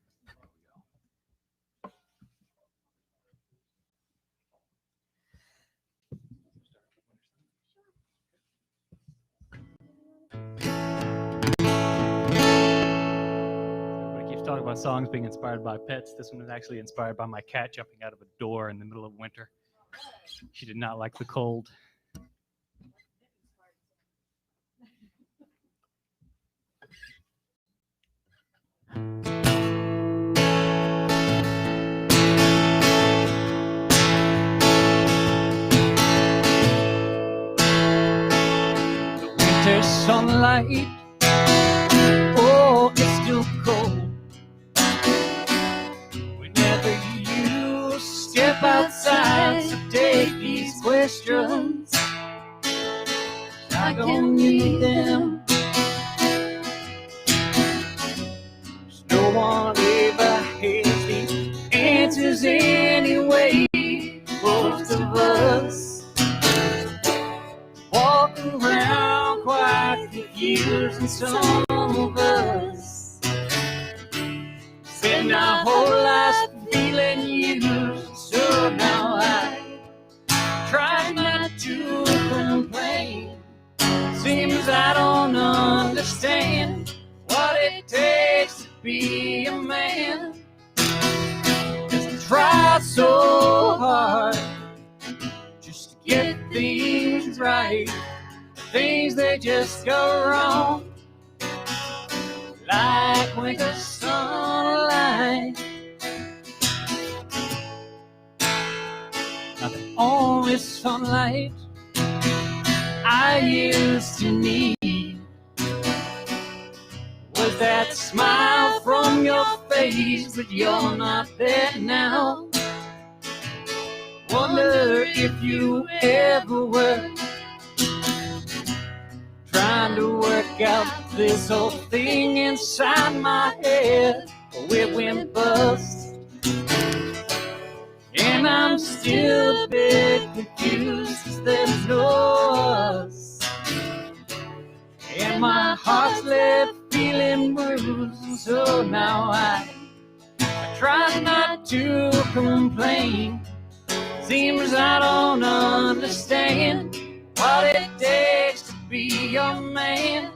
Everybody keeps talking about songs being inspired by pets. This one was actually inspired by my cat jumping out of a door in the middle of winter. She did not like the cold. Winter sunlight, oh, it's still cold. Whenever you step outside, so take these questions. I don't need them. There's no one ever has the answers anyway. Most of us walking around quite confused, and some of us spend our whole lives feeling used. So now I try not to complain. Seems I don't understand what it takes to be a man. 'Cause I try so hard just to get things right. Things they just go wrong, like winter sunlight. Not the only sunlight I used to need was that smile from your face, but you're not there now. Wonder if you ever were trying to work out this whole thing inside my head, but it went bust. And I'm still a bit confused, 'cause there's no us. And my heart's left feeling bruised, and so now I try not to complain. Seems I don't understand what it takes to be your man.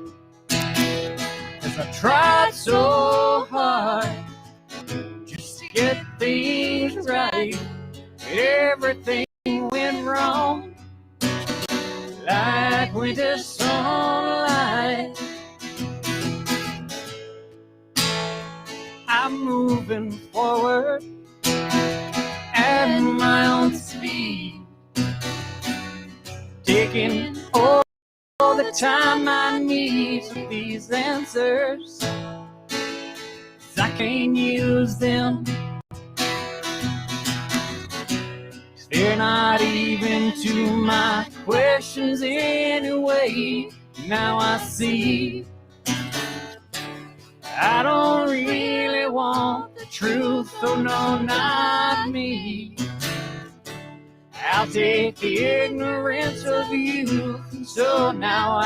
'Cause I tried so hard just to get things right, but everything went wrong, like winter sunlight. I'm moving forward at my own speed, taking all the time I need for these answers. 'Cause I can't use them, 'cause they're not even to my questions anyway. Now I see I don't really want the truth, oh no, not me. I'll take the ignorance of youth, and so now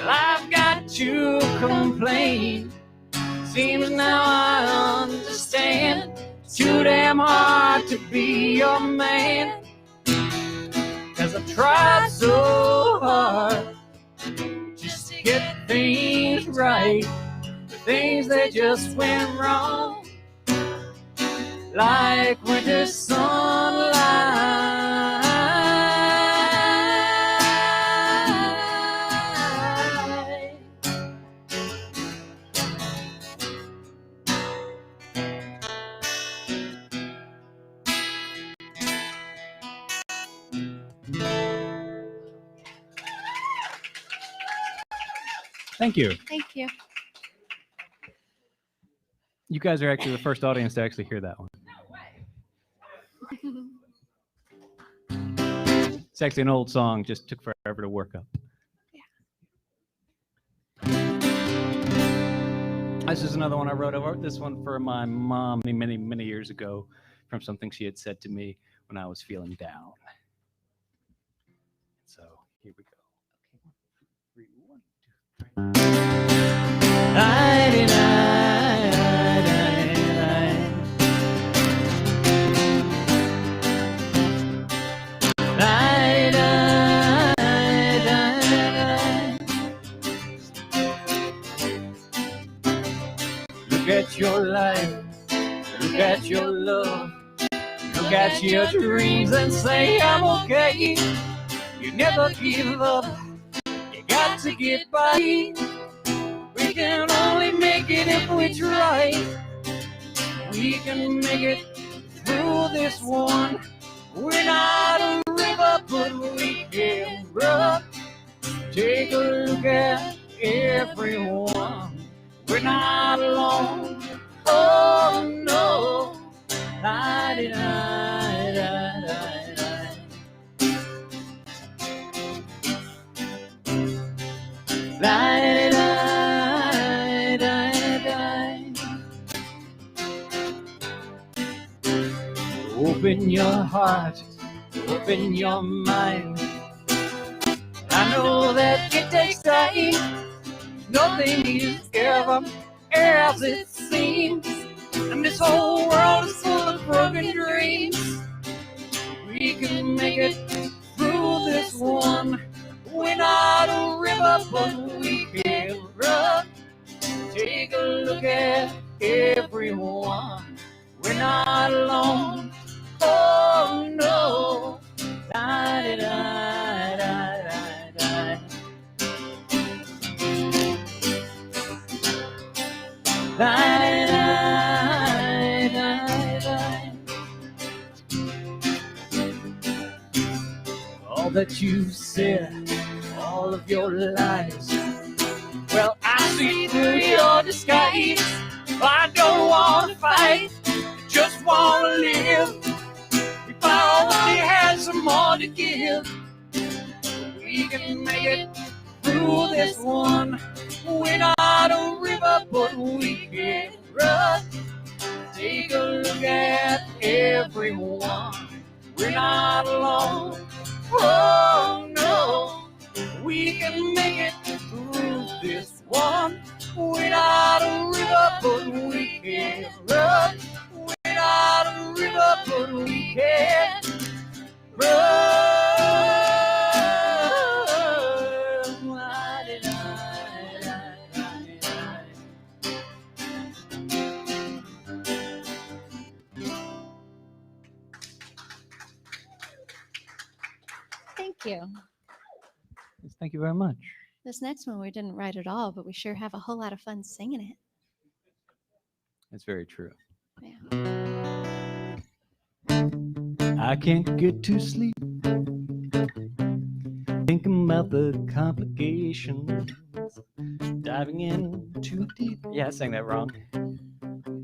I've got to complain. Seems now I understand it's too damn hard to be your man. 'Cause I've tried so hard just right, the things that just went wrong, like winter sunlight. Thank you. Thank you. You guys are actually the first audience to actually hear that one. It's actually an old song, just took forever to work up. This is another one I wrote. I wrote this one for my mom many, many years ago from something she had said to me when I was feeling down. So here we go. Okay. 1, 2, 3. Look at your life, look at your love, look at your dreams and say I'm okay. You never give up, you got to get by. We can only make it if we try. We can make it through this one. We're not a river, but we can run. Take a look at everyone. We're not alone. Oh no. Open your heart, open your mind. I know that it takes time. Nothing is ever as it seems. And this whole world is full of broken dreams. We can make it through this one. We're not a river, but we can run. Take a look at everyone. We're not alone. Oh no. All that you've said, all of your lies, well, I see through your disguise. I don't want to fight, I just want to live. If I only had some more to give, we can make it through this one. We're not a river, but we can run. Take a look at everyone. We're not alone. Oh no, we can make it through this one. We're not a river, but we can run. We're not a river, but we can run. Thank you. Thank you very much. This next one we didn't write at all, but we sure have a whole lot of fun singing it. That's very true. Yeah. I can't get to sleep, thinking about the complications, diving in too deep. Yeah, I sang that wrong.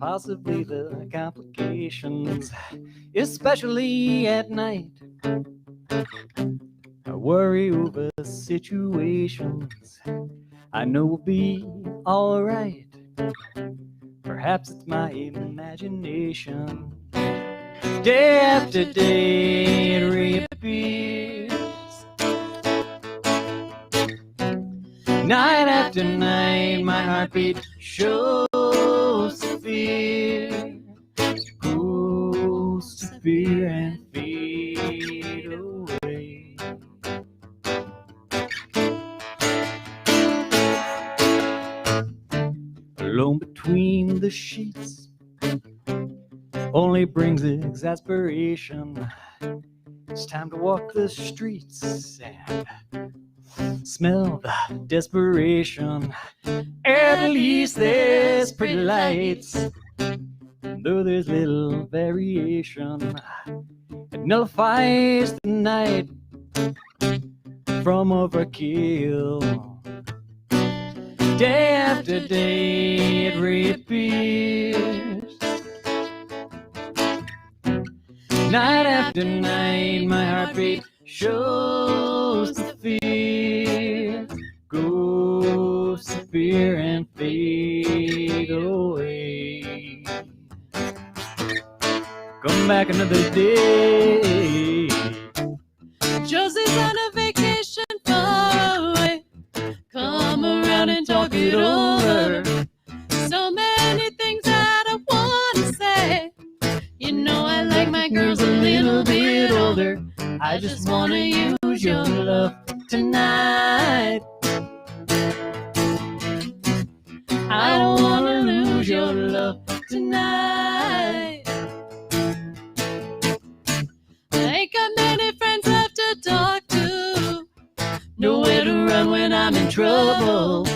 Possibly the complications, especially at night. I worry over situations I know will be all right. Perhaps it's my imagination. Day after day it reappears. Night after night my heartbeat shows fear. Goes to fear and fade away. alone between the sheets only brings exasperation. It's time to walk the streets and smell the desperation. At least there's pretty lights, though there's little variation. It nullifies the night from overkill. Day after day it reappears. Night after night my heartbeat shows the fear. Ghosts appear and fade away. Come back another day. Josie's on a vacation far away. Come around and talk it over. So many things that I want to say. You know I like my girls a little bit older. I just want to use your love tonight. I don't want to lose your love tonight. I ain't got many friends left to talk to. Nowhere to run when I'm in trouble.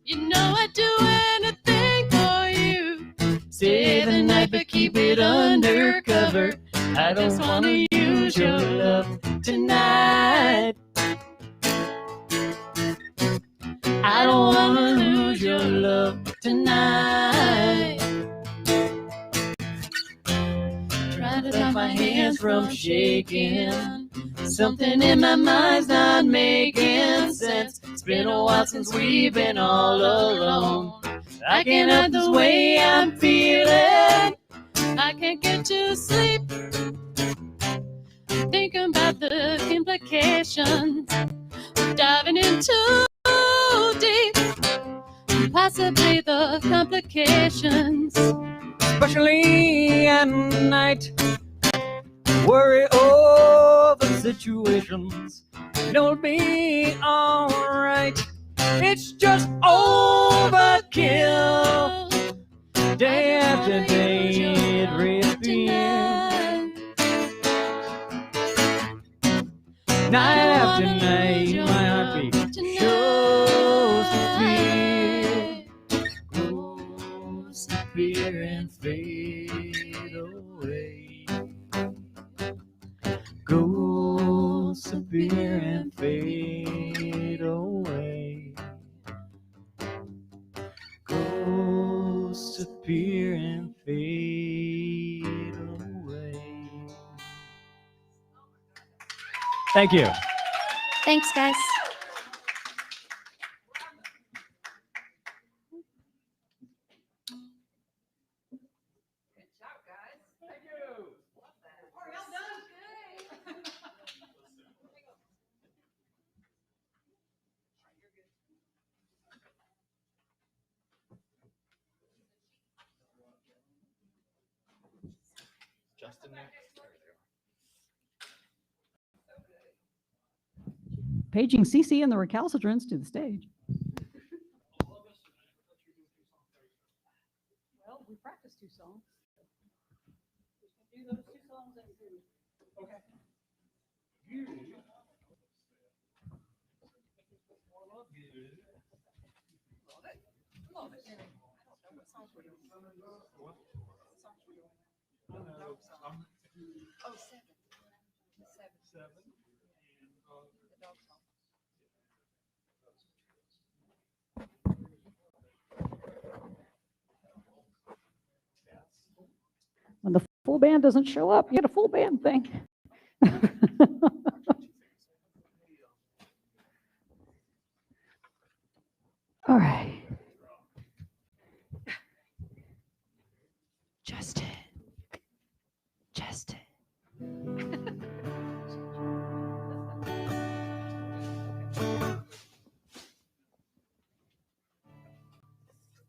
You know I'd do anything for you. Stay the night but keep it undercover. I just want to use your love tonight. I don't want to lose your love tonight. Try to stop my hands from shaking. Something in my mind's not making sense. It's been a while since we've been all alone. I can't hide the way I'm feeling. I can't get to sleep. Thinking about the implications. Diving in too deep. Possibly the complications. Especially at night. Worry over situations. It'll be alright. It's just overkill. Day after day it reappears. Night after night my heartbeat shows the fear. Goes disappear and fade away. Goes disappear and fade away. Goes disappear and fade away. Thank you. Thanks, guys. Justin next. Paging CC and the recalcitrants to the stage. Well, we practiced 2 songs. We can do those 2 songs and do. Okay. When the full band doesn't show up, you get a full band thing. All right. Justin.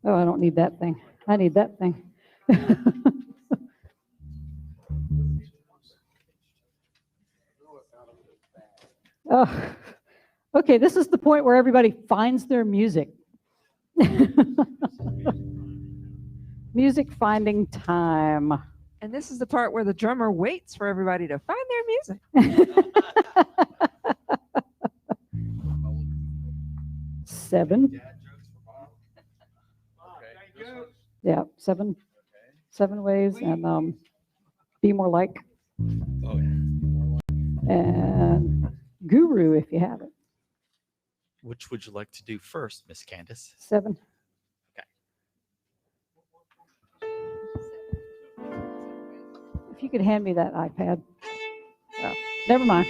Oh, I don't need that thing. I need that thing. Oh, okay, this is the point where everybody finds their music. Music finding time. And this is the part where the drummer waits for everybody to find their music. 7. Yeah, 7. 7 ways, and be more like. Oh, yeah. And Guru, if you have it. Which would you like to do first, Miss Candace? 7. If you could hand me that iPad. Oh, never mind.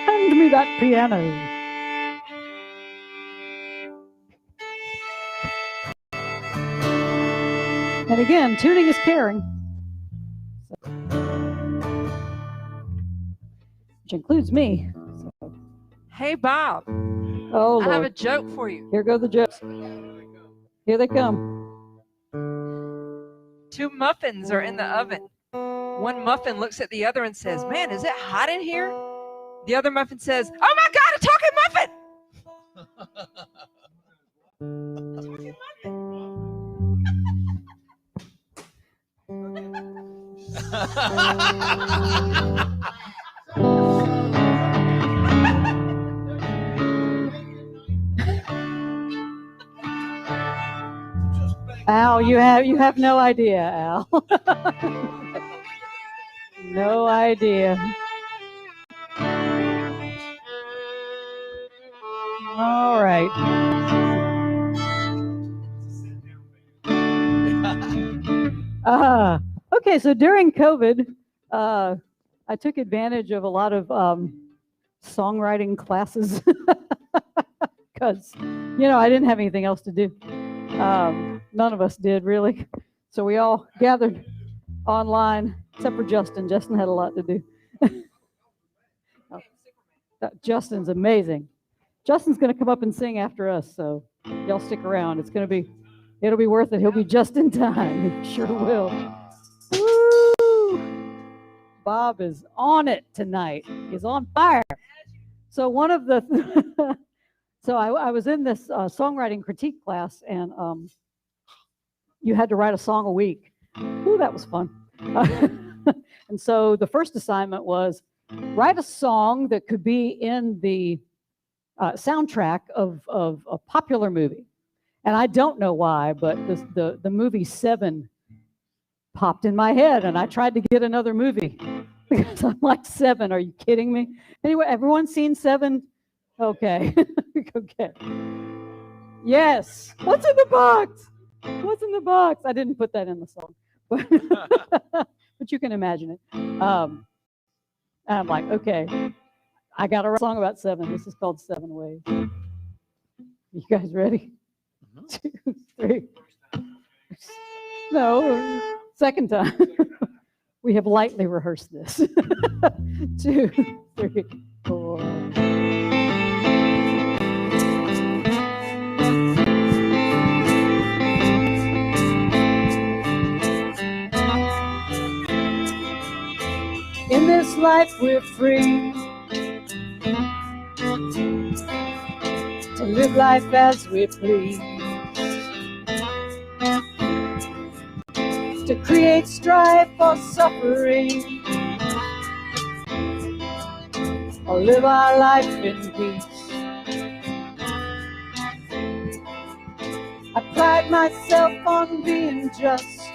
Hand me that piano. And again, tuning is caring. Which includes me. So. Hey, Bob. Oh, I have a Lord. joke for you. Here go the jokes. Here they come. 2 muffins are in the oven. One muffin looks at the other and says, "Man, is it hot in here?" The other muffin says, "Oh my God, a talking Al, you have no idea, Al. No idea. All right. Okay, so during COVID, I took advantage of a lot of songwriting classes because, I didn't have anything else to do. None of us did, really. So we all gathered online, except for Justin. Justin had a lot to do. Justin's amazing. Justin's going to come up and sing after us, so y'all stick around. It'll be worth it. He'll be just in time. He sure will. Woo! Bob is on it tonight. He's on fire. So one of the, so I was in this songwriting critique class, and you had to write a song a week. Ooh, that was fun. And so the first assignment was write a song that could be in the soundtrack of a popular movie. And I don't know why, but the movie 7 popped in my head, and I tried to get another movie because I'm like, 7, are you kidding me? Anyway, everyone seen 7? Okay. Okay. Yes. What's in the box? What's in the box? I didn't put that in the song, but you can imagine it. And I'm like, okay, I got a song about 7. This is called 7 Ways. You guys ready? 2, 3. No, second time. We have lightly rehearsed this. 2, 3, 4. In this life we're free to live life as we please, to create strife or suffering, or live our life in peace. I pride myself on being just,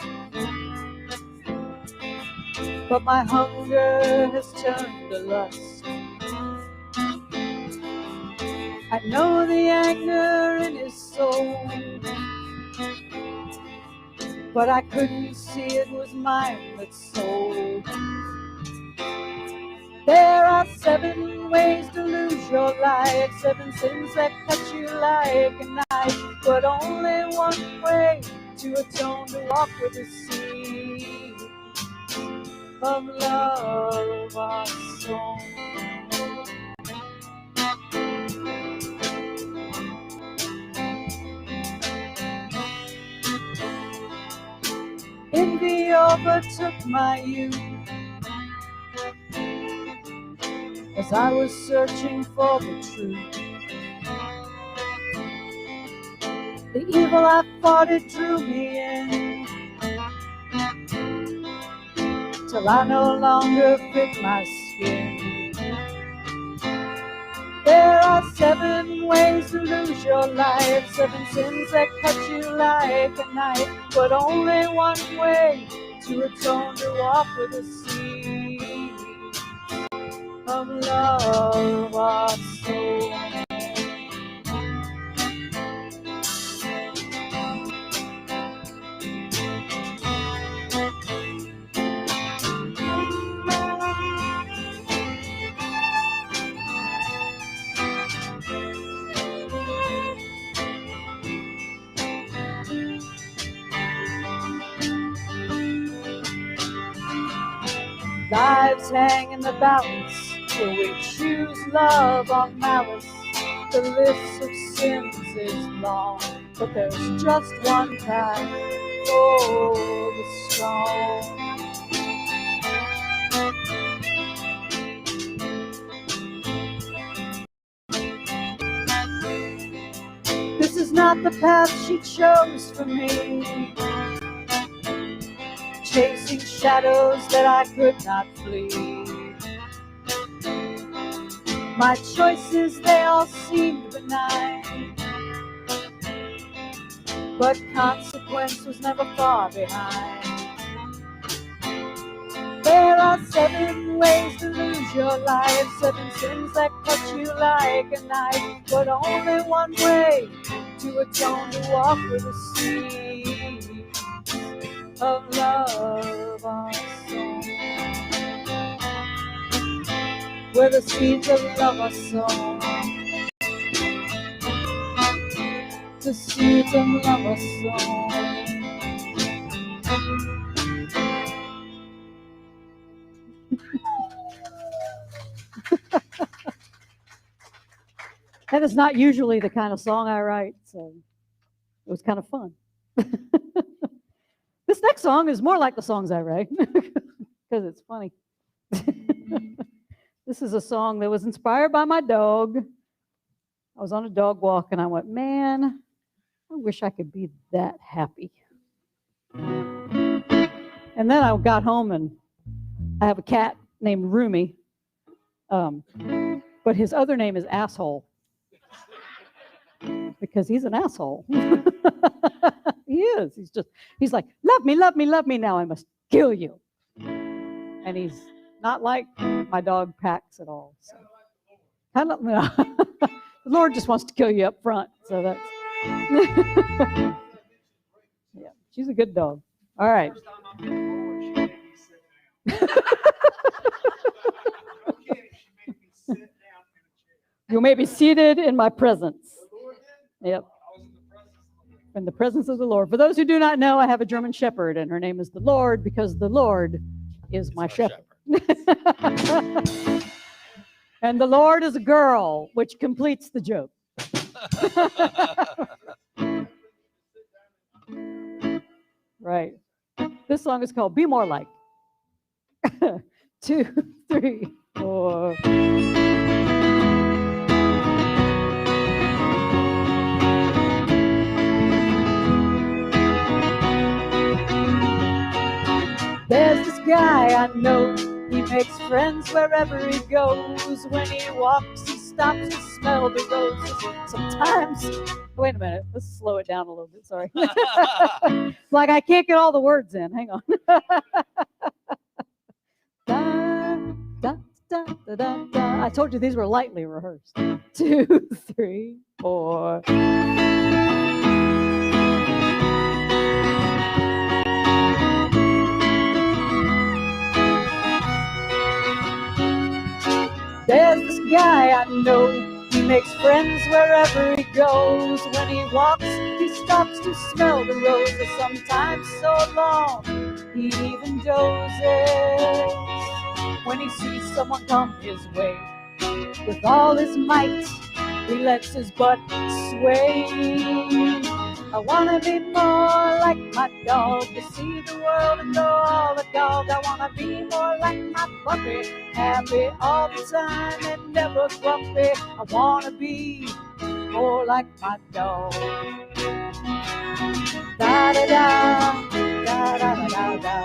but my hunger has turned to lust. I know the anger in his soul, but I couldn't see it was mine that sold. There are 7 ways to lose your life, 7 sins that cut you like a knife, but only one way to atone, to walk with the sea of love, our soul. Envy overtook my youth as I was searching for the truth. The evil I fought, it drew me in, till I no longer fit my skin. There are 7 ways to lose your life, 7 sins that cut you like a knife, but only one way to atone, to walk with the sea of love, our soul. Lives hang in the balance, will we choose love or malice? The list of sins is long, but there's just one path for the strong. This is not the path she chose for me, chasing shadows that I could not flee. My choices, they all seemed benign, but consequence was never far behind. There are 7 ways to lose your life, 7 sins that cut you like a knife, but only one way to atone, to walk with the seas of love, our soul. Where the seeds of love are sown, the seeds of love are sown. That is not usually the kind of song I write, so it was kind of fun. This next song is more like the songs I write because it's funny. This is a song that was inspired by my dog. I was on a dog walk and I went, man, I wish I could be that happy. And then I got home and I have a cat named Roomy, but his other name is Asshole because he's an asshole. He is. He's like, love me, love me, love me. Now I must kill you. And he's not like my dog Pax at all. So kind of, the Lord just wants to kill you up front. So that's yeah. She's a good dog. All right. You may be seated in my presence. Yep. In the presence of the Lord. For those who do not know, I have a German Shepherd, and her name is the Lord because the Lord is my shepherd. And the Lord is a girl, which completes the joke. Right. This song is called Be More Like. 2, 3, 4. There's this guy I know, he makes friends wherever he goes. When he walks, he stops to smell the roses. Sometimes, wait a minute, let's slow it down a little bit, sorry. Like I can't get all the words in, hang on. Da, da, da, da, da, da. I told you these were lightly rehearsed. 2, 3, 4. There's this guy I know, he makes friends wherever he goes. When he walks, he stops to smell the roses. Sometimes so long, he even dozes. When he sees someone come his way, with all his might, he lets his butt sway. I wanna be more like my dog, to see the world and know all the dog. I wanna be more like my puppy, happy all the time and never grumpy. I wanna be more like my dog. Da da da, da da da da da.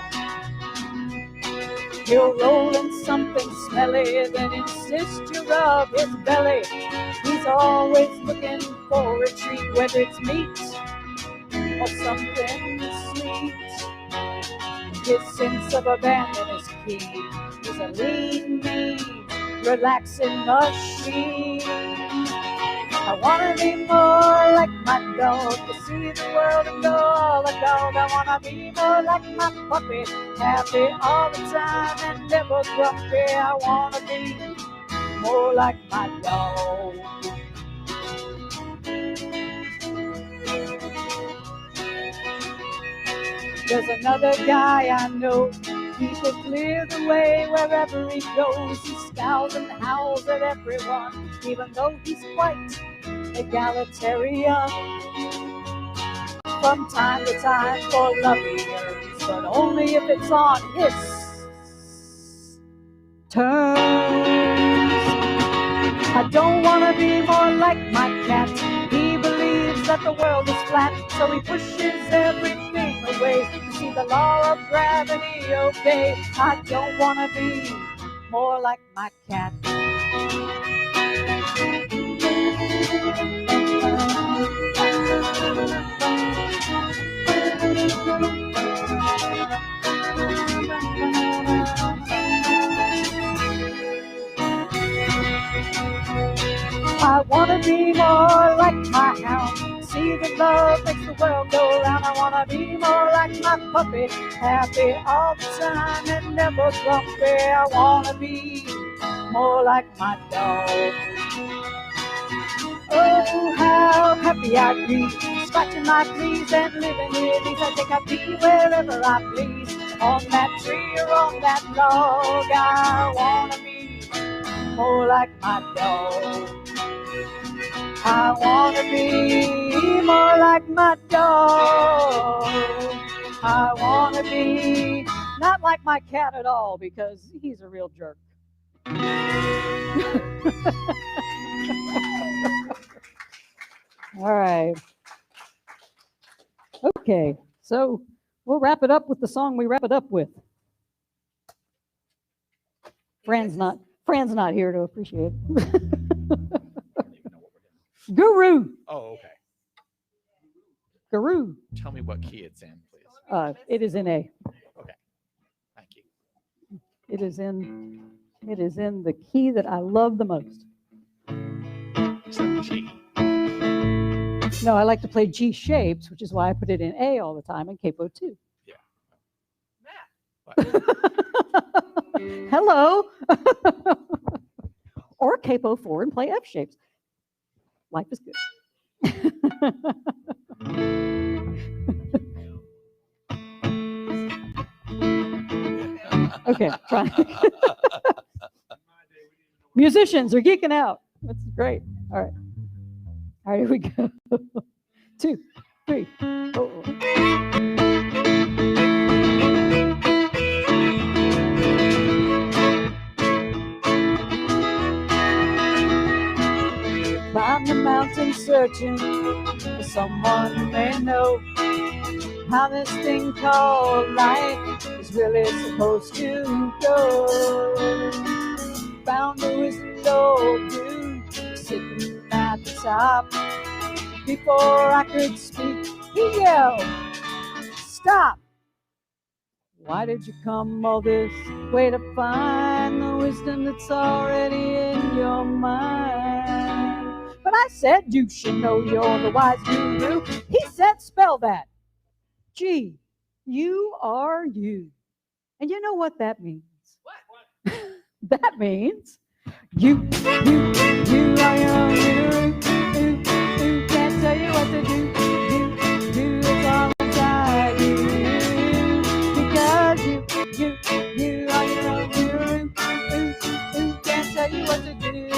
He'll roll in something smelly, then insist you rub his belly. He's always looking for a treat, whether it's meat or something sweet. His sense of abandon is key. He's a lean, mean, relaxing machine. I wanna be more like my dog, to see the world and go all a dog. I wanna be more like my puppy, happy all the time and never grumpy. I wanna be more like my dog. There's another guy I know, he can clear the way wherever he goes. He scowls and howls at everyone, even though he's quite egalitarian. From time to time for love he yearns, but only if it's on his terms. I don't want to be more like my cat. He believes that the world is flat, so he pushes everything away to see the law of gravity obey. I don't want to be more like my cat. I want to be more like my hound. See that love makes the world go round. I want to be more like my puppy, happy all the time and never grumpy. I want to be more like my dog. Oh, how happy I'd be, scratching my fleas and living with ease. I think I'd be wherever I please, on that tree or on that log. I want to be more like my dog. I want to be more like my dog. I want to be not like my cat at all, because he's a real jerk. All right. Okay, so we'll wrap it up with the song we wrap it up with. Fran's not here to appreciate it. Guru. Oh, okay. Guru. Tell me what key it's in, please. It is in A. Okay. Thank you. It is in the key that I love the most. So G. No, I like to play G shapes, which is why I put it in A all the time and capo too. Yeah. Hello. Or capo 4 and play F shapes. Life is good. Okay, try. Musicians are geeking out. That's great. All right. All right, here we go. 2, 3, 4. Climb the mountain searching for someone who may know how this thing called life is really supposed to go. Found a wizard old dude sitting at the top. Before I could speak, he yelled, "Stop! Why did you come all this way to find the wisdom that's already in your mind?" But I said, "You should know you're the wise guru." He said, "Spell that. G-U-R-U. And you know what that means? What? That means you are your own guru. Can't tell you what to do. It's all inside you. Because you are your own guru. Can't tell you what to do.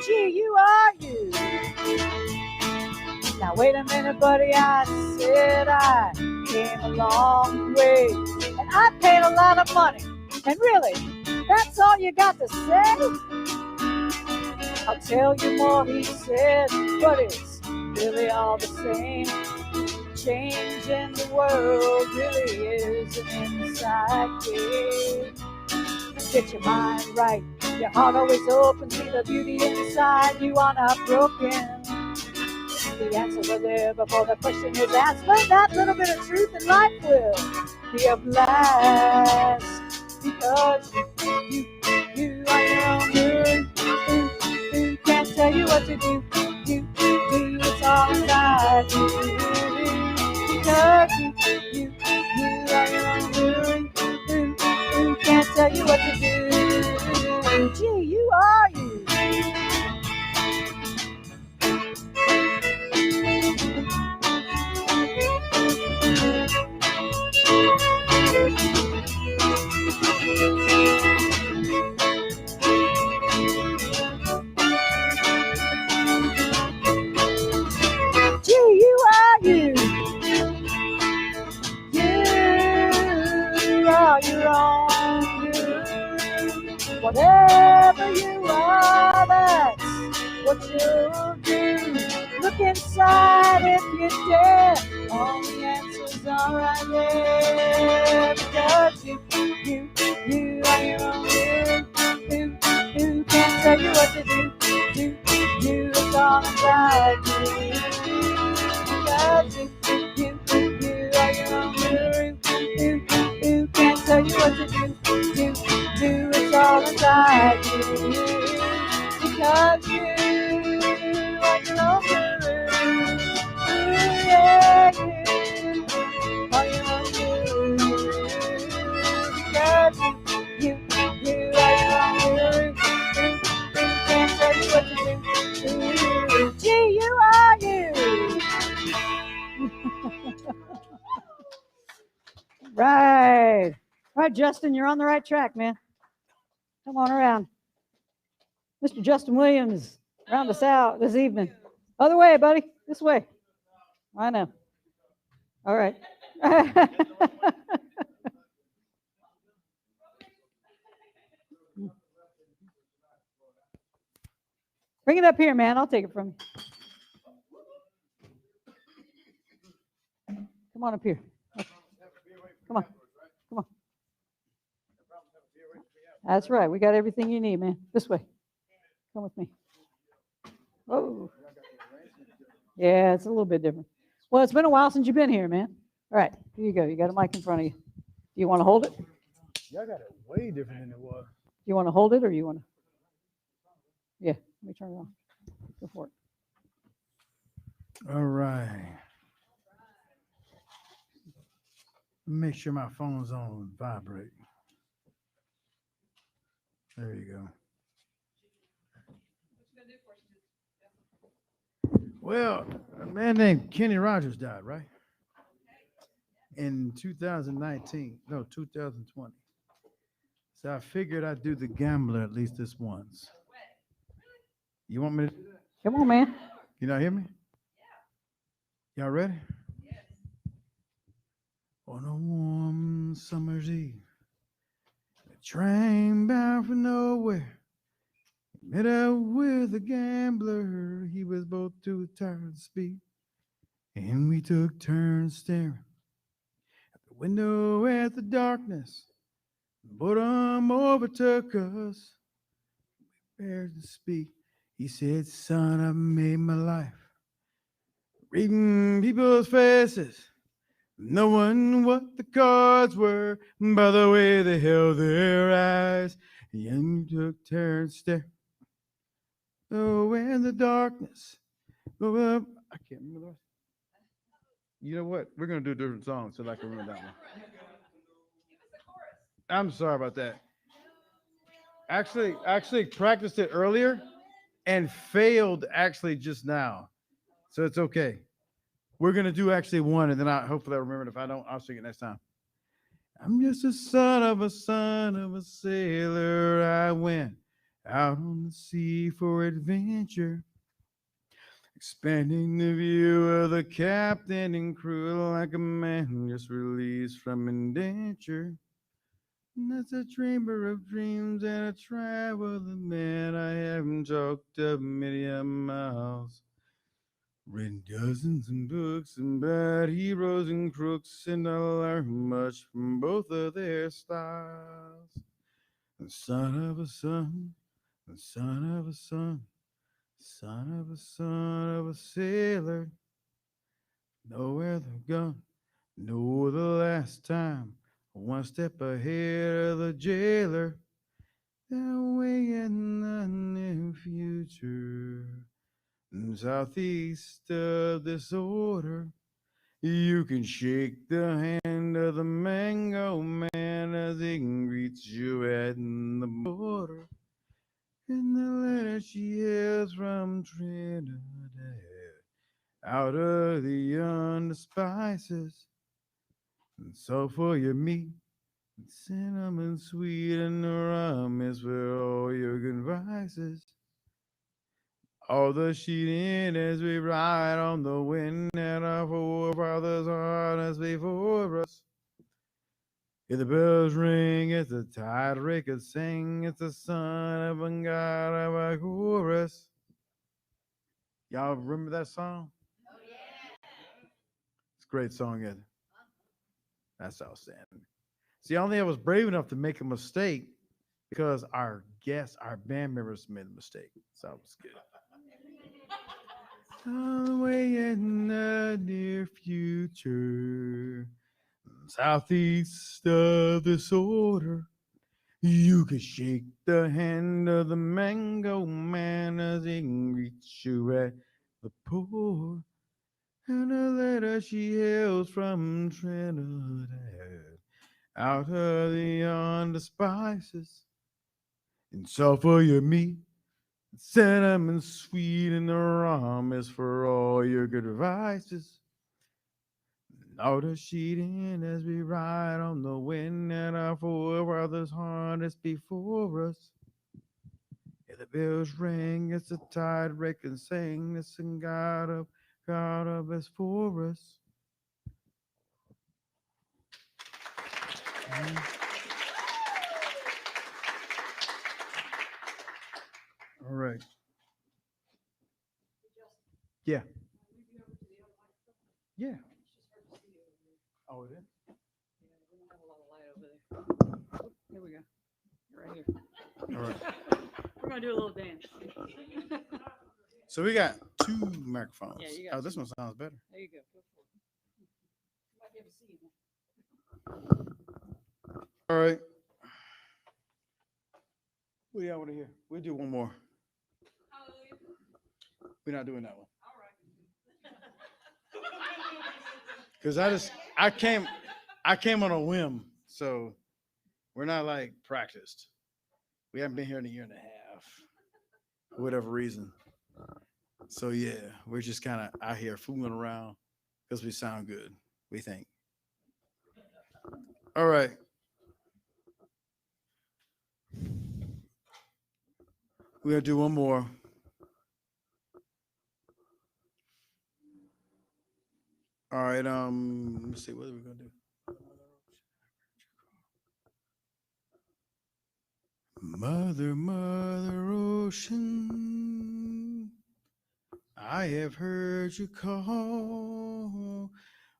G-U-R-U. Now wait a minute, buddy, I said I came a long way, and I paid a lot of money, and really, that's all you got to say? I'll tell you more, he said, but it's really all the same. changing the world really is an inside game. Get your mind right, your heart always open, see the beauty inside. You are not broken. The answers are there before the question is asked. Learn that little bit of truth in life will be a blast. Because you are your own doing. Can't tell you what to do. It's all inside you. Because you are your own doing. Can't tell you what to do. Gee, you are you. Gee, you are you. You are your own you. Whatever you are, that's what you'll do. Look inside if you dare. All the answers are right there. Because you are your own you. Can't tell you what to do. It's all inside you. Because you are your own you. Can't tell you what to do. It's all inside you. Because you are your own yeah, you are your own because you are your own can't tell you what to do. Gee, you are you. Right. Right, Justin, you're on the right track, man. Come on around. Mr. Justin Williams, round us out this evening. Other way, buddy. This way. I know. All right. Bring it up here, man. I'll take it from you. Come on up here. Come on. Come on. That's right. We got everything you need, man. This way. Come with me. Oh. Yeah, it's a little bit different. Well, it's been a while since you've been here, man. All right. Here you go. You got a mic in front of you. Do you want to hold it? Y'all got it way different than it was. Do you want to hold it or you want to? Yeah. Let me turn it on. Go for it. All right. Make sure my phone's on vibrate. There you go. Well, a man named Kenny Rogers died, right? In 2019, no, 2020. So I figured I'd do the gambler at least this once. You want me to do that? Come on, man. You not hear me? Y'all ready? On a warm summer's eve, a train bound for nowhere. Met up with a gambler, he was both too tired to speak. And we took turns staring at the window at the darkness. Boredom overtook us. We dared to speak. He said, son, I made my life reading people's faces, knowing what the cards were by the way they held their eyes. And we took turns staring. Oh, in the darkness. Oh, I can't remember the rest. You know what? We're going to do different songs so I can remember that one. I'm sorry about that. Actually practiced it earlier and failed actually just now. So it's okay. We're going to do actually one, and then hopefully I'll remember it. If I don't, I'll sing it next time. I'm just a son of a sailor. I went out on the sea for adventure, expanding the view of the captain and crew like a man just released from indenture. And that's a dreamer of dreams and a traveler man. I haven't chalked up many miles Read dozens and books and bad heroes and crooks, and I learned much from both of their styles. The son of a son, the son of a son, son of a sailor. Nowhere the gun, know the last time, one step ahead of the jailer. They're way in the near future, southeast of this order. You can shake the hand of the mango man as he greets you at the border. In the letter she hails from Trinidad, out of the yonder spices, and so for your meat, cinnamon sweet, and the rum is for all your good vices. All the sheet in as we ride on the wind, and our forefathers harness before us. If the bells ring, it's the tide rakers sing, it's the son of a god of a chorus. Y'all remember that song? Oh, yeah. It's a great song, isn't it? That's outstanding. See, I only was brave enough to make a mistake because our guests, our band members made a mistake. So it was good. All the way in the near future, southeast of this order, you can shake the hand of the mango man as he greets you at the port. And a letter she hails from Trinidad, out of the yonder spices, and sulfur your meat, cinnamon sweet, and the rum is for all your good vices. All the sheet in as we ride on the wind, and our forefathers harness before us. If the bells ring, it's the tide breaking, sing this and God of us for us. All right. Yeah. Yeah. Oh, it is? Here we go. Right here. All right. We're going to do a little dance. So we got two microphones. Yeah, you got oh, this one sounds better. There you go. Go for it. All right. What do y'all want to hear? We'll do one more. We're not doing that one. Because I came on a whim, so we're not like practiced. We haven't been here in a year and a half, for whatever reason. So yeah, we're just kind of out here fooling around because we sound good, we think. All right. We're gonna do one more. All right, let's see, what are we gonna do? Mother, Mother Ocean, I have heard you call,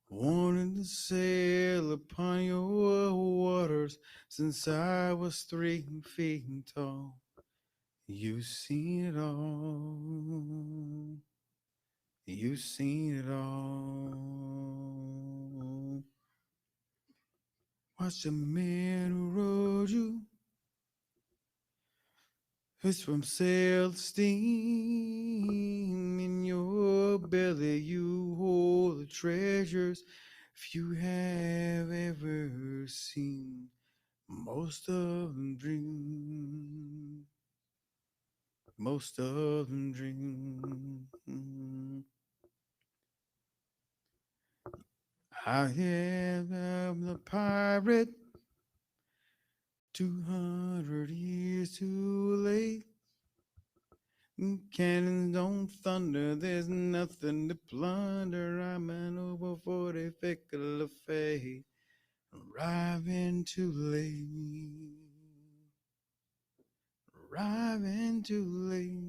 wanting to sail upon your waters since I was 3 feet tall. You've seen it all. You've seen it all. Watch the man who rode you. It's from sail to steam. In your belly you hold the treasures few have ever seen. Most of them dream. Most of them dream. I am the pirate, 200 years too late. Cannons don't thunder, there's nothing to plunder. I'm an over 40 fickle of fate, arriving too late. Arriving too late.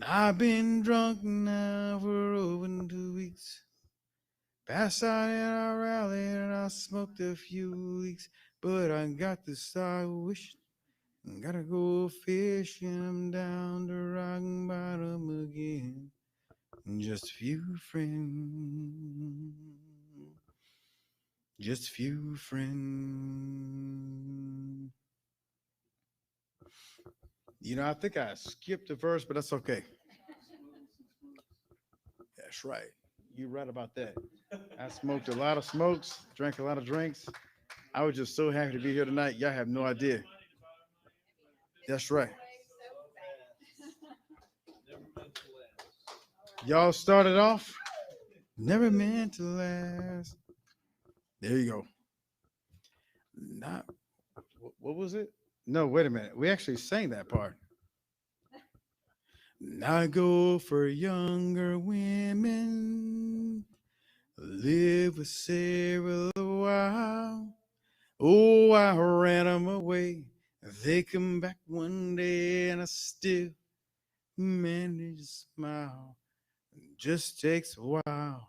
I've been drunk now for over 2 weeks. Passed out in our rally and I smoked a few weeks, but I got to start wishing. Gotta go fishing, I'm down to rock bottom again. Just a few friends, just a few friends. You know, I think I skipped a verse, but that's okay. That's right. You're right about that. I smoked a lot of smokes, drank a lot of drinks. I was just so happy to be here tonight. Y'all have no idea. That's right. Y'all started off. Never meant to last. There you go. Not what was it? No, wait a minute. We actually sang that part. Not go for younger women. Live with Sarah a while. Oh, I ran them away. They come back one day and I still manage to smile. Just takes a while.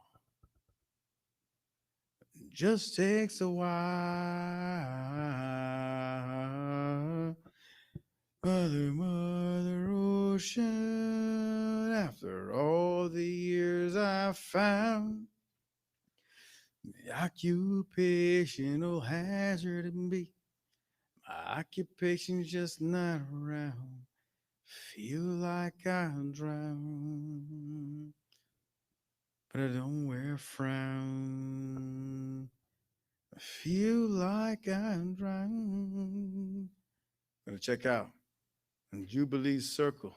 Just takes a while. Mother ocean, after all the years I found, the occupational hazard it be. My occupation's just not around. Feel like I'm drowned, but I don't wear a frown. I feel like I'm drowned. Gonna check out in Jubilee Circle,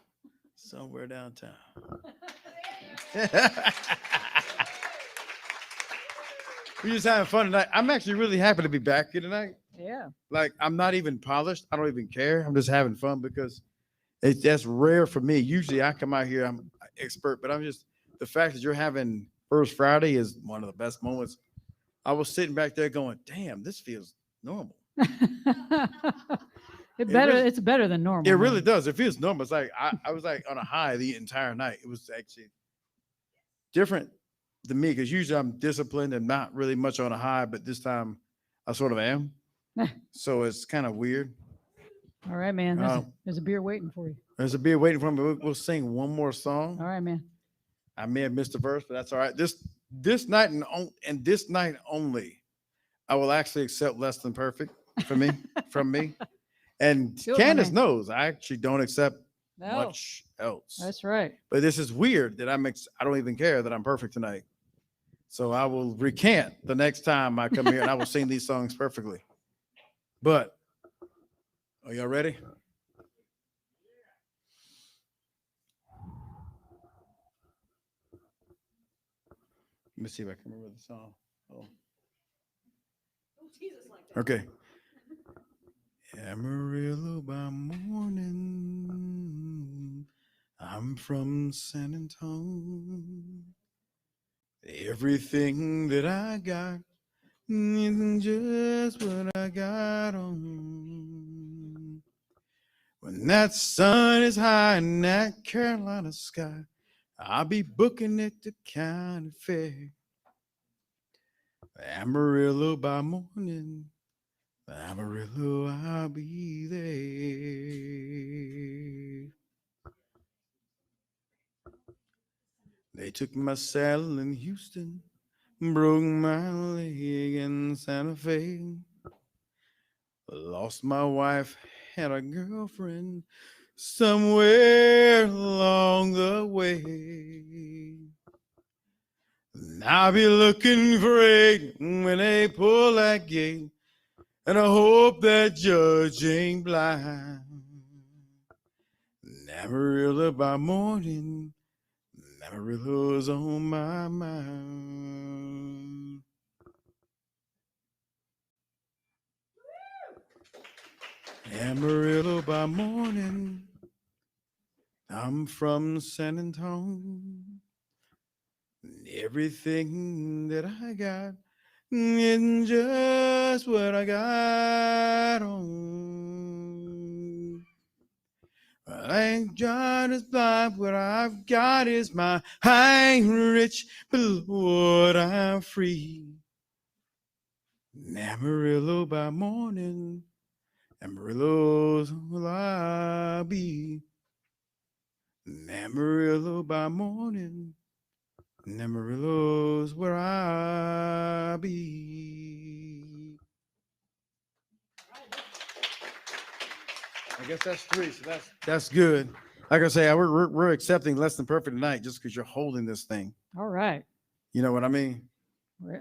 somewhere downtown. We're just having fun tonight. I'm actually really happy to be back here tonight. Yeah. Like, I'm not even polished. I don't even care. I'm just having fun because that's rare for me. Usually I come out here, I'm expert, but I'm just, the fact that you're having First Friday is one of the best moments. I was sitting back there going, damn, this feels normal. It's better than normal. It really does. It feels normal. It's like I was like on a high the entire night. It was actually different than me because usually I'm disciplined and not really much on a high, but this time I sort of am. So it's kind of weird. All right, man. There's a beer waiting for you. There's a beer waiting for me. We'll sing one more song. All right, man. I may have missed a verse, but that's all right. This night and this night only, I will actually accept less than perfect from me. And Candace knows I actually don't accept much else. That's right. But this is weird that I don't even care that I'm perfect tonight. So I will recant the next time I come here and I will sing these songs perfectly. But are y'all ready? Let me see if I can remember the song. Oh. Okay. Amarillo by morning, I'm from San Antonio. Everything that I got isn't just what I got on. When that sun is high in that Carolina sky, I'll be booking at the county fair. Amarillo by morning, Amarillo, I'll be there. They took my saddle in Houston, broke my leg in Santa Fe. Lost my wife, had a girlfriend somewhere along the way. And I'll be looking for it when they pull that gate, and I hope that judge ain't blind. Amarillo by morning, Amarillo's on my mind. Amarillo by morning, I'm from San Antonio. Everything that I got isn't just what I got on. I ain't trying to stop. What I've got is my I ain't rich, but Lord, I'm free. Amarillo by morning, Amarillo's will I be. Amarillo by morning, Amarillo's where I be. I guess that's 3, so that's good. Like I say, we're accepting less than perfect tonight just because you're holding this thing. All right. You know what I mean?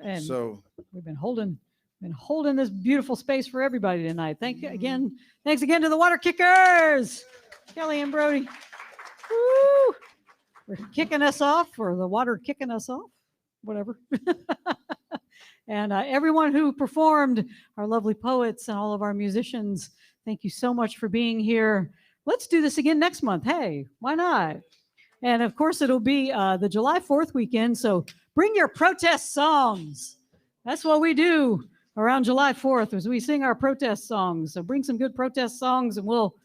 And So we've been holding this beautiful space for everybody tonight. Thanks again to the Water Kickers, Kelly and Brody. Woo! For kicking us off, or the water kicking us off, whatever. And everyone who performed, our lovely poets and all of our musicians, thank you so much for being here. Let's do this again next month. Hey, why not? And of course, it'll be the July 4th weekend, so bring your protest songs. That's what we do around July 4th, is we sing our protest songs. So bring some good protest songs, and we'll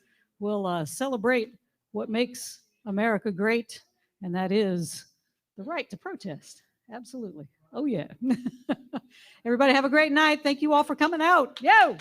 celebrate what makes America great, and that is the right to protest. Absolutely. Oh, yeah. Everybody have a great night. Thank you all for coming out. Yo!